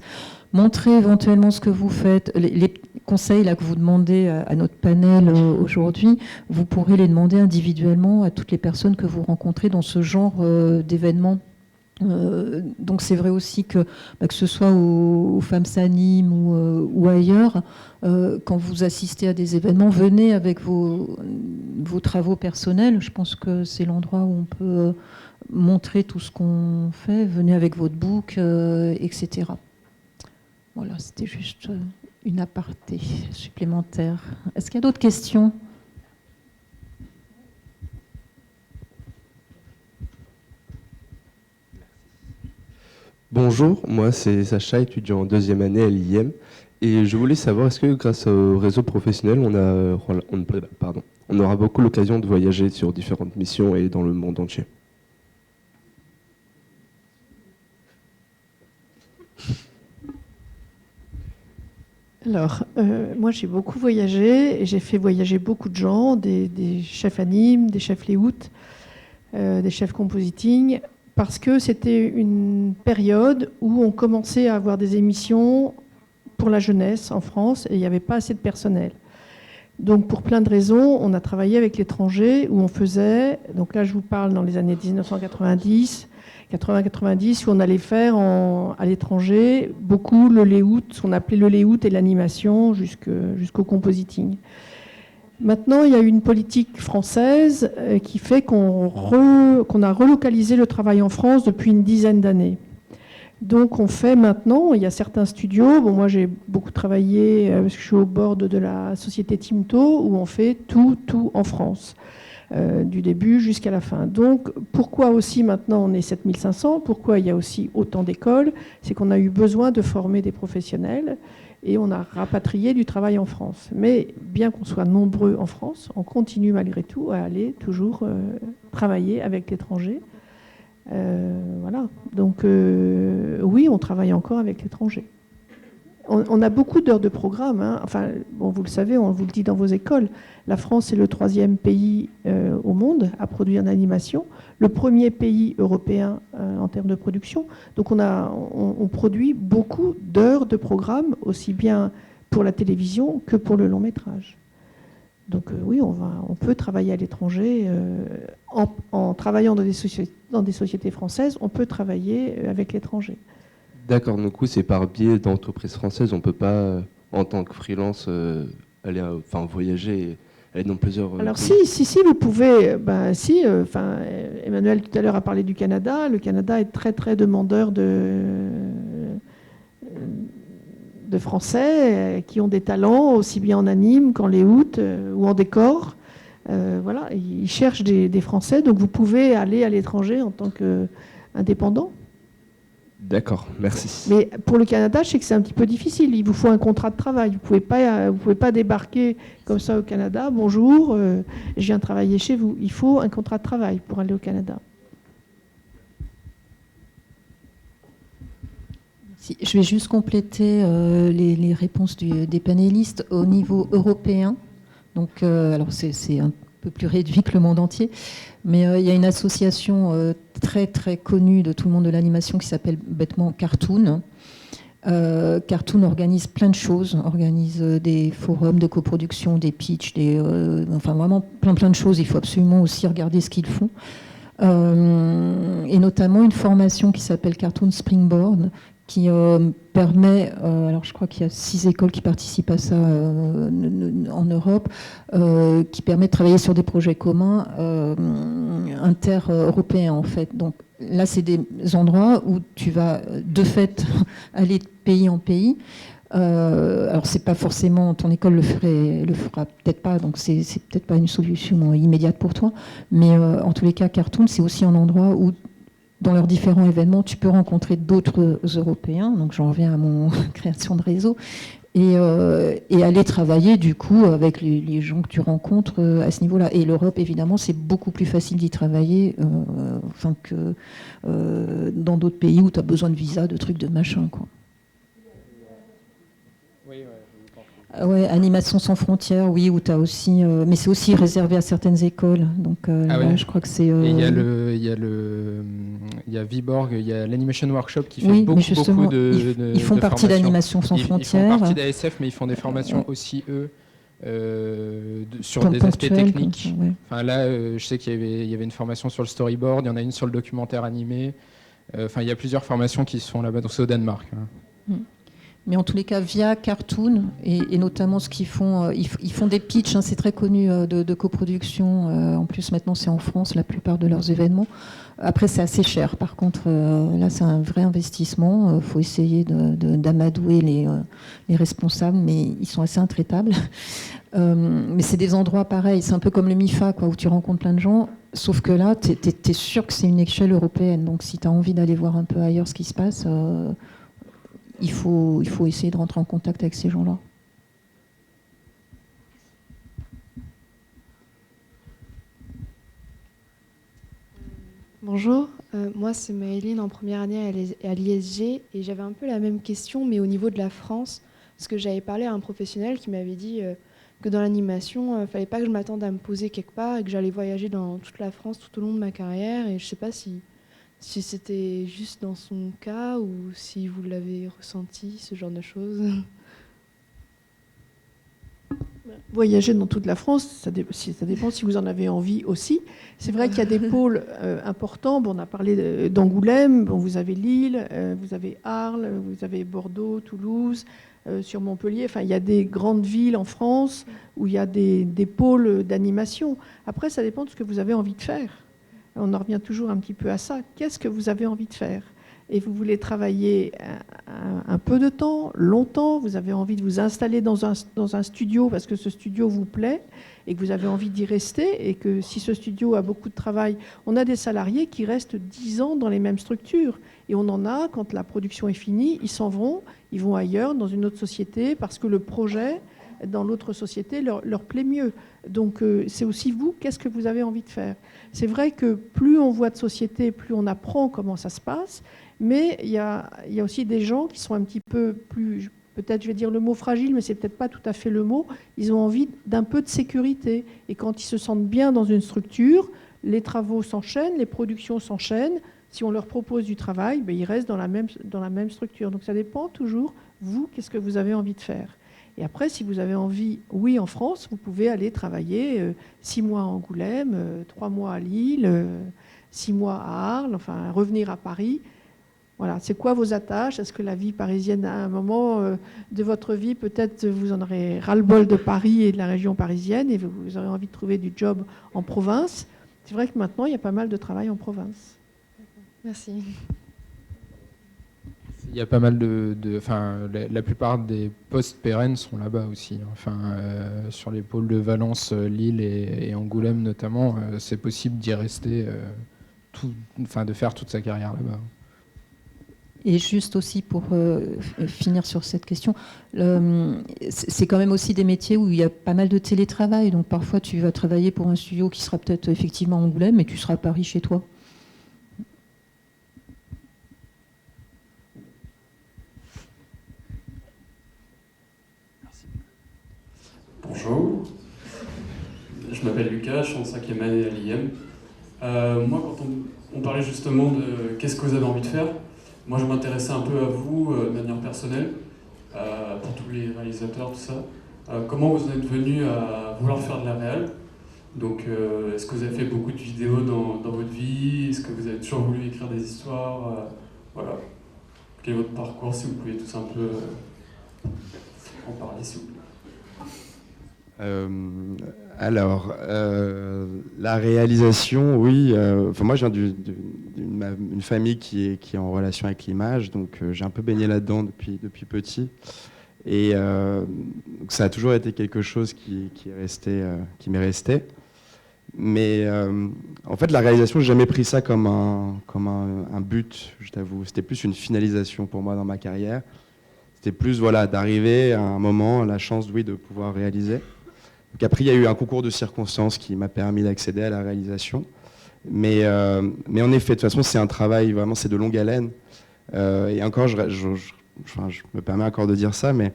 montrez éventuellement ce que vous faites. Les conseils là, que vous demandez à notre panel aujourd'hui, vous pourrez les demander individuellement à toutes les personnes que vous rencontrez dans ce genre d'événements. Donc c'est vrai aussi que ce soit aux femmes s'animent ou ailleurs, quand vous assistez à des événements, venez avec vos travaux personnels. Je pense que c'est l'endroit où on peut montrer tout ce qu'on fait. Venez avec votre book, etc. Voilà, c'était juste une aparté supplémentaire. Est-ce qu'il y a d'autres questions ? Bonjour, moi c'est Sacha, étudiant en 2e année à l'IEM, et je voulais savoir, est-ce que grâce au réseau professionnel, on aura beaucoup l'occasion de voyager sur différentes missions et dans le monde entier ? Alors, moi j'ai beaucoup voyagé, et j'ai fait voyager beaucoup de gens, des chefs anime, des chefs layout, des chefs compositing, parce que c'était une période où on commençait à avoir des émissions pour la jeunesse en France et il n'y avait pas assez de personnel. Donc pour plein de raisons, on a travaillé avec l'étranger où on faisait, donc là je vous parle dans les années 1990, 80-90, où on allait faire à l'étranger beaucoup le layout, ce qu'on appelait le layout et l'animation jusqu'au compositing. Maintenant, il y a une politique française qui fait qu'on a relocalisé le travail en France depuis une dizaine d'années. Donc on fait maintenant, il y a certains studios, bon, moi j'ai beaucoup travaillé, parce que je suis au bord de la société Timto, où on fait tout en France, du début jusqu'à la fin. Donc pourquoi aussi maintenant on est 7500, pourquoi il y a aussi autant d'écoles, c'est qu'on a eu besoin de former des professionnels, et on a rapatrié du travail en France. Mais bien qu'on soit nombreux en France, on continue malgré tout à aller toujours travailler avec l'étranger. Voilà. Donc oui, on travaille encore avec l'étranger. On a beaucoup d'heures de programme. Hein. Enfin, bon, vous le savez, on vous le dit dans vos écoles. La France est le 3e pays au monde à produire l'animation, le 1er pays européen en termes de production. Donc on produit beaucoup d'heures de programme, aussi bien pour la télévision que pour le long métrage. Donc oui, on peut travailler à l'étranger. En travaillant dans des sociétés françaises, on peut travailler avec l'étranger. D'accord, du coup, c'est par biais d'entreprises françaises. On ne peut pas, en tant que freelance, aller voyager et aller dans plusieurs Alors pays. si, vous pouvez. Emmanuel tout à l'heure a parlé du Canada. Le Canada est très très demandeur de Français qui ont des talents, aussi bien en anime qu'en layout ou en décor. Voilà, ils cherchent des Français. Donc vous pouvez aller à l'étranger en tant qu'indépendant. D'accord, merci. Mais pour le Canada, je sais que c'est un petit peu difficile. Il vous faut un contrat de travail. Vous pouvez pas débarquer comme ça au Canada. Bonjour, je viens travailler chez vous. Il faut un contrat de travail pour aller au Canada. Si, je vais juste compléter les réponses des panélistes au niveau européen. Donc, alors c'est un peu plus réduit que le monde entier, mais il y a une association très très connue de tout le monde de l'animation qui s'appelle bêtement Cartoon. Cartoon organise plein de choses, organise des forums de coproduction, des pitchs, enfin vraiment plein de choses. Il faut absolument aussi regarder ce qu'ils font. Et notamment une formation qui s'appelle Cartoon Springboard, qui permet, alors je crois qu'il y a 6 écoles qui participent à ça en Europe, qui permet de travailler sur des projets communs inter-européens en fait. Donc là, c'est des endroits où tu vas de fait aller de pays en pays. Alors c'est pas forcément, ton école le fera peut-être pas, donc c'est peut-être pas une solution immédiate pour toi, mais en tous les cas, Cartoon, c'est aussi un endroit où dans leurs différents événements, tu peux rencontrer d'autres Européens, donc j'en reviens à mon création de réseau, et aller travailler du coup avec les gens que tu rencontres à ce niveau-là. Et l'Europe, évidemment, c'est beaucoup plus facile d'y travailler que dans d'autres pays où tu as besoin de visa, de trucs, de machin, quoi. Ouais, Animation sans frontières, oui, où tu as aussi, mais c'est aussi réservé à certaines écoles. Donc je crois que c'est. Il y a Viborg, il y a l'Animation Workshop qui fait beaucoup de. Ils font partie d'Animation sans frontières. Ils font partie d'ASF, mais ils font des formations aussi eux. Sur des aspects techniques. Ouais. Enfin, là, je sais qu'il y avait une formation sur le storyboard, il y en a une sur le documentaire animé. Enfin, il y a plusieurs formations qui se font là-bas, donc c'est au Danemark. Hein. Mais en tous les cas, via Cartoon, et notamment ce qu'ils font, ils font des pitchs, hein, c'est très connu de coproduction. En plus, maintenant, c'est en France, la plupart de leurs événements. Après, c'est assez cher. Par contre, là, c'est un vrai investissement. Il faut essayer d'amadouer les responsables, mais ils sont assez intraitables. Mais c'est des endroits pareils. C'est un peu comme le MIFA, quoi, où tu rencontres plein de gens. Sauf que là, tu es sûr que c'est une échelle européenne. Donc, si tu as envie d'aller voir un peu ailleurs ce qui se passe... Il faut essayer de rentrer en contact avec ces gens-là. Bonjour, moi c'est Maëline en première année à l'ISG et j'avais un peu la même question mais au niveau de la France, parce que j'avais parlé à un professionnel qui m'avait dit que dans l'animation, il ne fallait pas que je m'attende à me poser quelque part et que j'allais voyager dans toute la France tout au long de ma carrière et je ne sais pas si c'était juste dans son cas ou si vous l'avez ressenti, ce genre de choses. Voyager dans toute la France, ça dépend si vous en avez envie aussi. C'est vrai qu'il y a des pôles importants. Bon, on a parlé d'Angoulême, bon, vous avez Lille, vous avez Arles, vous avez Bordeaux, Toulouse, sur Montpellier. Enfin, il y a des grandes villes en France où il y a des pôles d'animation. Après, ça dépend de ce que vous avez envie de faire. On en revient toujours un petit peu à ça. Qu'est-ce que vous avez envie de faire ? et vous voulez travailler un peu de temps, longtemps, vous avez envie de vous installer dans un studio parce que ce studio vous plaît et que vous avez envie d'y rester, et que si ce studio a beaucoup de travail, on a des salariés qui restent 10 ans dans les mêmes structures, et on en a, quand la production est finie, ils s'en vont, ils vont ailleurs, dans une autre société, parce que le projet dans l'autre société leur plaît mieux. Donc c'est aussi vous, qu'est-ce que vous avez envie de faire. C'est vrai que plus on voit de sociétés, plus on apprend comment ça se passe, mais il y a aussi des gens qui sont un petit peu plus, peut-être je vais dire le mot fragile, mais c'est peut-être pas tout à fait le mot, ils ont envie d'un peu de sécurité. Et quand ils se sentent bien dans une structure, les travaux s'enchaînent, les productions s'enchaînent. Si on leur propose du travail, ben, ils restent dans la même structure. Donc ça dépend toujours, vous, qu'est-ce que vous avez envie de faire. Et après, si vous avez envie, oui, en France, vous pouvez aller travailler 6 mois à Angoulême, 3 mois à Lille, 6 mois à Arles, enfin revenir à Paris. Voilà, c'est quoi vos attaches? Est-ce que la vie parisienne, à un moment de votre vie, peut-être vous en aurez ras-le-bol de Paris et de la région parisienne et vous aurez envie de trouver du job en province? C'est vrai que maintenant, il y a pas mal de travail en province. Merci. Il y a pas mal la plupart des postes pérennes sont là-bas aussi. Enfin, sur les pôles de Valence, Lille et Angoulême notamment, c'est possible d'y rester, de faire toute sa carrière là-bas. Et juste aussi pour finir sur cette question, c'est quand même aussi des métiers où il y a pas mal de télétravail. Donc parfois tu vas travailler pour un studio qui sera peut-être effectivement à Angoulême, mais tu seras à Paris chez toi. Bonjour, je m'appelle Lucas, je suis en 5e année à l'IM. Moi, quand on parlait justement de qu'est-ce que vous avez envie de faire, moi je m'intéressais un peu à vous de manière personnelle, pour tous les réalisateurs, tout ça. Comment vous êtes venu à vouloir faire de la réal? Donc, est-ce que vous avez fait beaucoup de vidéos dans votre vie? Est-ce que vous avez toujours voulu écrire des histoires? Voilà. Quel est votre parcours, si vous pouvez tous un peu en parler, s'il vous plaît. La réalisation, oui. Moi, je viens d'une famille qui est en relation avec l'image, donc j'ai un peu baigné là-dedans depuis petit. Et donc ça a toujours été quelque chose qui m'est resté. Mais en fait, la réalisation, j'ai jamais pris ça comme un but, je t'avoue. C'était plus une finalisation pour moi dans ma carrière. C'était plus d'arriver à un moment, la chance, oui, de pouvoir réaliser. Donc après, il y a eu un concours de circonstances qui m'a permis d'accéder à la réalisation. Mais en effet, de toute façon, c'est un travail, vraiment, c'est de longue haleine. Et encore, je me permets encore de dire ça, mais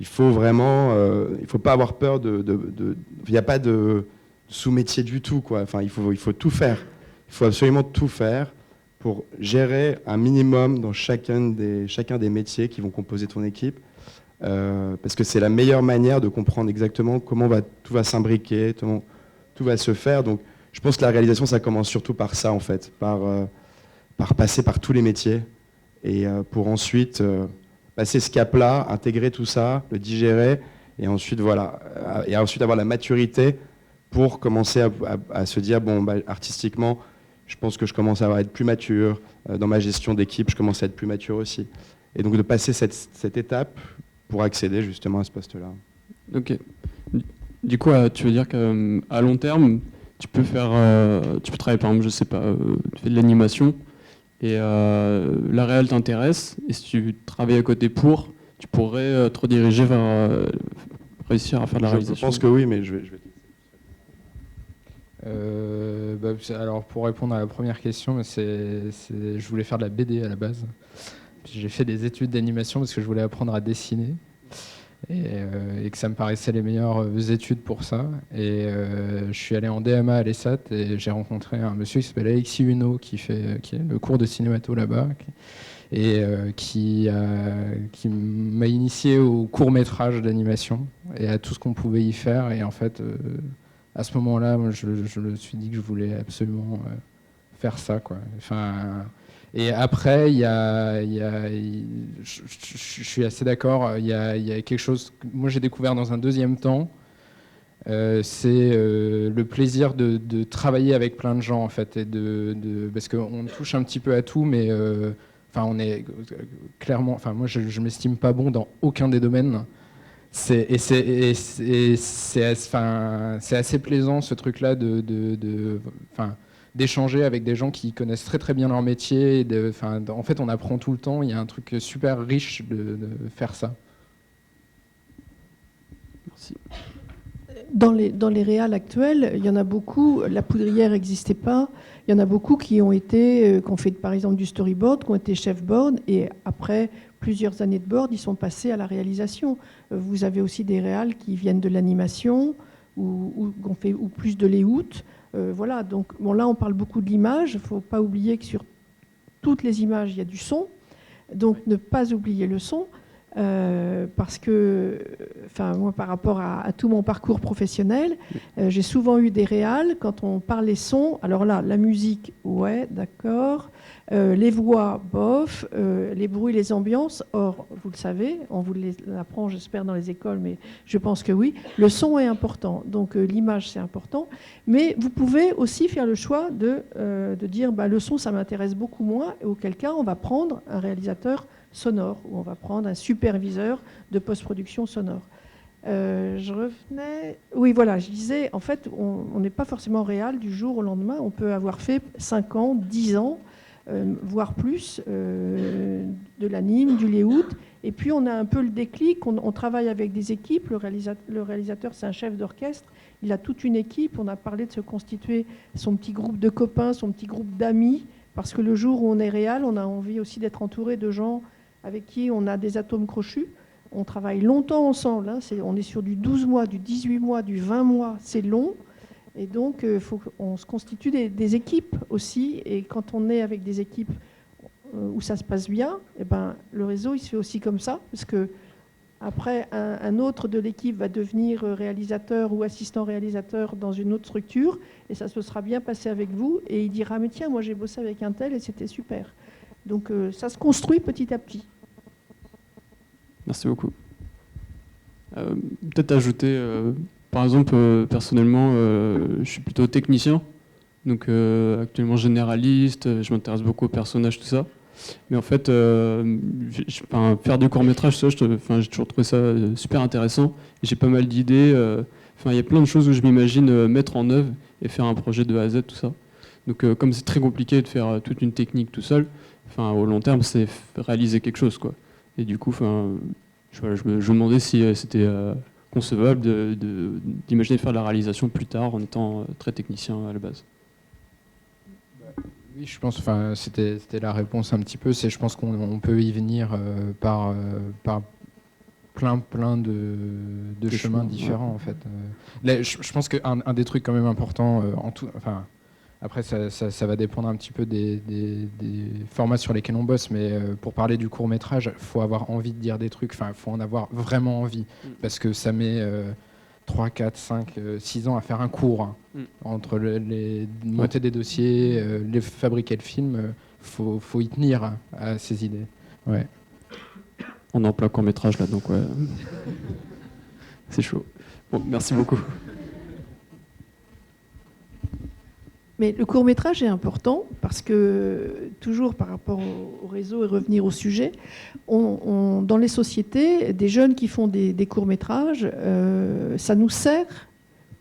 il faut vraiment, il faut pas avoir peur il n'y a pas de sous-métier du tout, quoi. Enfin, il faut tout faire. Il faut absolument tout faire pour gérer un minimum dans chacun des métiers qui vont composer ton équipe. Parce que c'est la meilleure manière de comprendre exactement comment tout va s'imbriquer, tout va se faire. Donc, je pense que la réalisation, ça commence surtout par ça, en fait, par passer par tous les métiers et pour ensuite passer ce cap-là, intégrer tout ça, le digérer et ensuite avoir la maturité pour commencer à se dire artistiquement, je pense que je commence à être plus mature dans ma gestion d'équipe, je commence à être plus mature aussi. Et donc de passer cette étape pour accéder justement à ce poste-là. Ok. Du coup, tu veux dire qu'à long terme, tu peux travailler par exemple, je sais pas, tu fais de l'animation et la réal t'intéresse, et si tu travailles à côté tu pourrais te rediriger vers réussir à faire de la réalisation. Je pense que oui, mais je vais... Alors pour répondre à la première question, je voulais faire de la BD à la base. J'ai fait des études d'animation parce que je voulais apprendre à dessiner et que ça me paraissait les meilleures études pour ça. Et je suis allé en DMA à l'ESAT et j'ai rencontré un monsieur qui s'appelle Alexis Huneau qui est le cours de cinémato là-bas et qui m'a initié au court-métrage d'animation et à tout ce qu'on pouvait y faire. Et en fait, à ce moment-là, moi, je me suis dit que je voulais absolument faire ça, quoi. Enfin, et après, je suis assez d'accord, il y a quelque chose que moi j'ai découvert dans un deuxième temps, c'est le plaisir de travailler avec plein de gens, en fait, et parce qu'on touche un petit peu à tout, mais Enfin, on est clairement. Enfin, moi, je m'estime pas bon dans aucun des domaines. C'est assez plaisant ce truc-là d'échanger avec des gens qui connaissent très très bien leur métier. En fait, on apprend tout le temps. Il y a un truc super riche de faire ça. Merci. Dans les réals actuels, il y en a beaucoup, la poudrière n'existait pas, il y en a beaucoup qui ont fait par exemple du storyboard, qui ont été chef board, et après plusieurs années de board, ils sont passés à la réalisation. Vous avez aussi des réals qui viennent de l'animation, ou plus de layout. Voilà, donc bon, là on parle beaucoup de l'image, il ne faut pas oublier que sur toutes les images, il y a du son, donc ne pas oublier le son. Parce que, moi, par rapport à tout mon parcours professionnel, j'ai souvent eu des réals quand on parlait son. Alors là, la musique, ouais, d'accord. Les voix, bof. Les bruits, les ambiances. Or, vous le savez, on vous l'apprend, j'espère, dans les écoles, mais je pense que oui. Le son est important. Donc, l'image, c'est important. Mais vous pouvez aussi faire le choix de dire, le son, ça m'intéresse beaucoup moins. Et auquel cas, on va prendre un réalisateur sonore, où on va prendre un superviseur de post-production sonore. Je revenais... Oui, voilà, je disais, en fait, on n'est pas forcément réel du jour au lendemain. On peut avoir fait 5 ans, 10 ans, voire plus, de l'anime, du layout. Et puis, on a un peu le déclic. On travaille avec des équipes. Le réalisateur, c'est un chef d'orchestre. Il a toute une équipe. On a parlé de se constituer son petit groupe de copains, son petit groupe d'amis. Parce que le jour où on est réel, on a envie aussi d'être entouré de gens avec qui on a des atomes crochus. On travaille longtemps ensemble. On est sur du 12 mois, du 18 mois, du 20 mois. C'est long. Et donc, il faut qu'on se constitue des équipes aussi. Et quand on est avec des équipes où ça se passe bien, le réseau, il se fait aussi comme ça. Parce que après, un autre de l'équipe va devenir réalisateur ou assistant réalisateur dans une autre structure. Et ça se sera bien passé avec vous. Et il dira, mais tiens, moi j'ai bossé avec un tel et c'était super. Donc ça se construit petit à petit. Merci beaucoup. Peut-être ajouter, par exemple, personnellement, je suis plutôt technicien, donc actuellement généraliste, je m'intéresse beaucoup aux personnages, tout ça. Mais en fait, faire du court-métrage, j'ai toujours trouvé ça super intéressant. J'ai pas mal d'idées. Il y a plein de choses où je m'imagine mettre en œuvre et faire un projet de A à Z, tout ça. Donc comme c'est très compliqué de faire toute une technique tout seul, au long terme, c'est réaliser quelque chose, quoi. Et du coup, je me demandais si c'était concevable d'imaginer faire de la réalisation plus tard en étant très technicien à la base. Oui, je pense, c'était la réponse un petit peu. Je pense qu'on peut y venir par plein de chemins différents, en fait. Là, je pense qu'un des trucs quand même importants, après ça va dépendre un petit peu des formats sur lesquels on bosse, mais pour parler du court-métrage, il faut avoir envie de dire des trucs, il faut en avoir vraiment envie, parce que ça met 3, 4, 5, 6 ans à faire un cours, entre les monter des dossiers, les fabriquer le film, faut y tenir à ces idées. Ouais. On est en plein court-métrage là, donc ouais. C'est chaud. Bon, merci beaucoup. Mais le court-métrage est important parce que, toujours par rapport au réseau et revenir au sujet, dans les sociétés, des jeunes qui font des courts-métrages, ça nous sert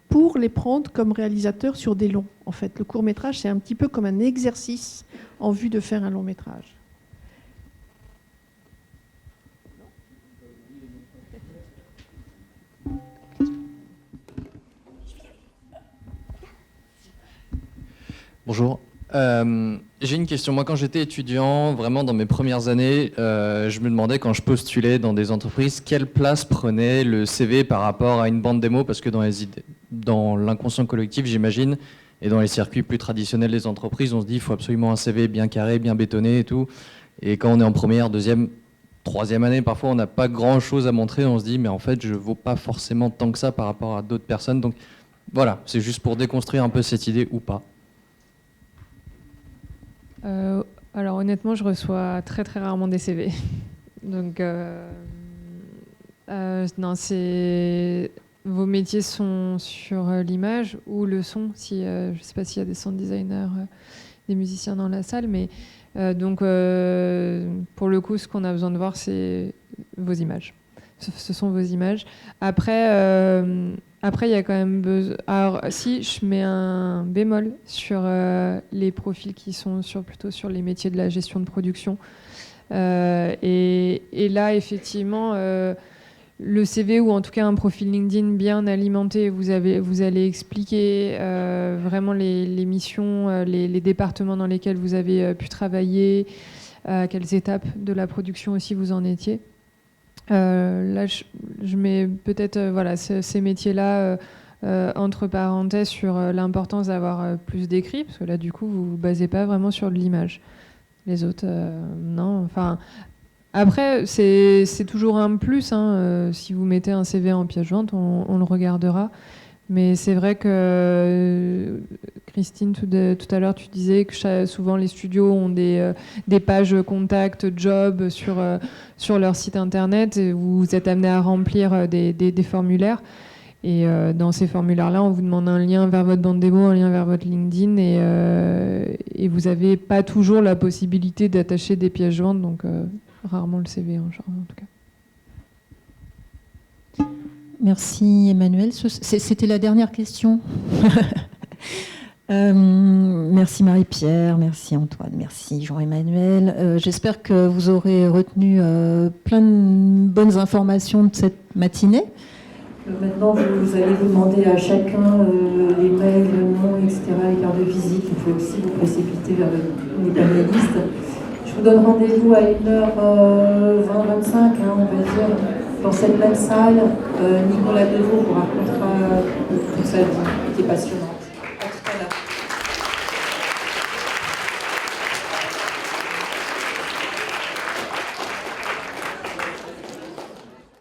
pour les prendre comme réalisateurs sur des longs. En fait, le court-métrage, c'est un petit peu comme un exercice en vue de faire un long-métrage. Bonjour. J'ai une question. Moi, quand j'étais étudiant, vraiment dans mes premières années, je me demandais quand je postulais dans des entreprises, quelle place prenait le CV par rapport à une bande démo, parce que dans l'inconscient collectif, j'imagine, et dans les circuits plus traditionnels des entreprises, on se dit qu'il faut absolument un CV bien carré, bien bétonné et tout. Et quand on est en première, deuxième, troisième année, parfois on n'a pas grand-chose à montrer. On se dit, mais en fait, je ne vaux pas forcément tant que ça par rapport à d'autres personnes. Donc voilà, c'est juste pour déconstruire un peu cette idée ou pas. Alors honnêtement, je reçois très très rarement des CV. Donc non, c'est vos métiers sont sur l'image ou le son, si, je ne sais pas s'il y a des sound designers, des musiciens dans la salle, mais donc pour le coup, ce qu'on a besoin de voir, c'est vos images. Ce sont vos images. Après, il y a quand même besoin... Alors, si je mets un bémol sur les profils qui sont plutôt sur les métiers de la gestion de production, et là, effectivement, le CV ou en tout cas un profil LinkedIn bien alimenté, vous allez expliquer vraiment les missions, les départements dans lesquels vous avez pu travailler, à quelles étapes de la production aussi vous en étiez. Là, je mets peut-être ces métiers-là entre parenthèses sur l'importance d'avoir plus d'écrits, parce que là, du coup, vous ne vous basez pas vraiment sur de l'image. Les autres, non. Enfin, après, c'est toujours un plus. Si vous mettez un CV en pièce jointe, on le regardera. Mais c'est vrai que, Christine, tout à l'heure, tu disais que souvent les studios ont des pages contact, job sur leur site internet et vous êtes amené à remplir des formulaires. Et dans ces formulaires-là, on vous demande un lien vers votre bande démo, un lien vers votre LinkedIn et vous n'avez pas toujours la possibilité d'attacher des pièces jointes, donc rarement le CV en tout cas. Merci Emmanuel. C'était la dernière question. Merci Marie-Pierre, merci Antoine, merci Jean-Emmanuel. J'espère que vous aurez retenu plein de bonnes informations de cette matinée. Maintenant, vous allez vous demander à chacun les mails, le nom, etc., les cartes de visite. Vous pouvez aussi vous précipiter vers les panélistes. Je vous donne rendez-vous à 1h20-25, on va dire, dans cette même salle. Nicolas Devaux vous racontera toute sa vie, qui est passionnante.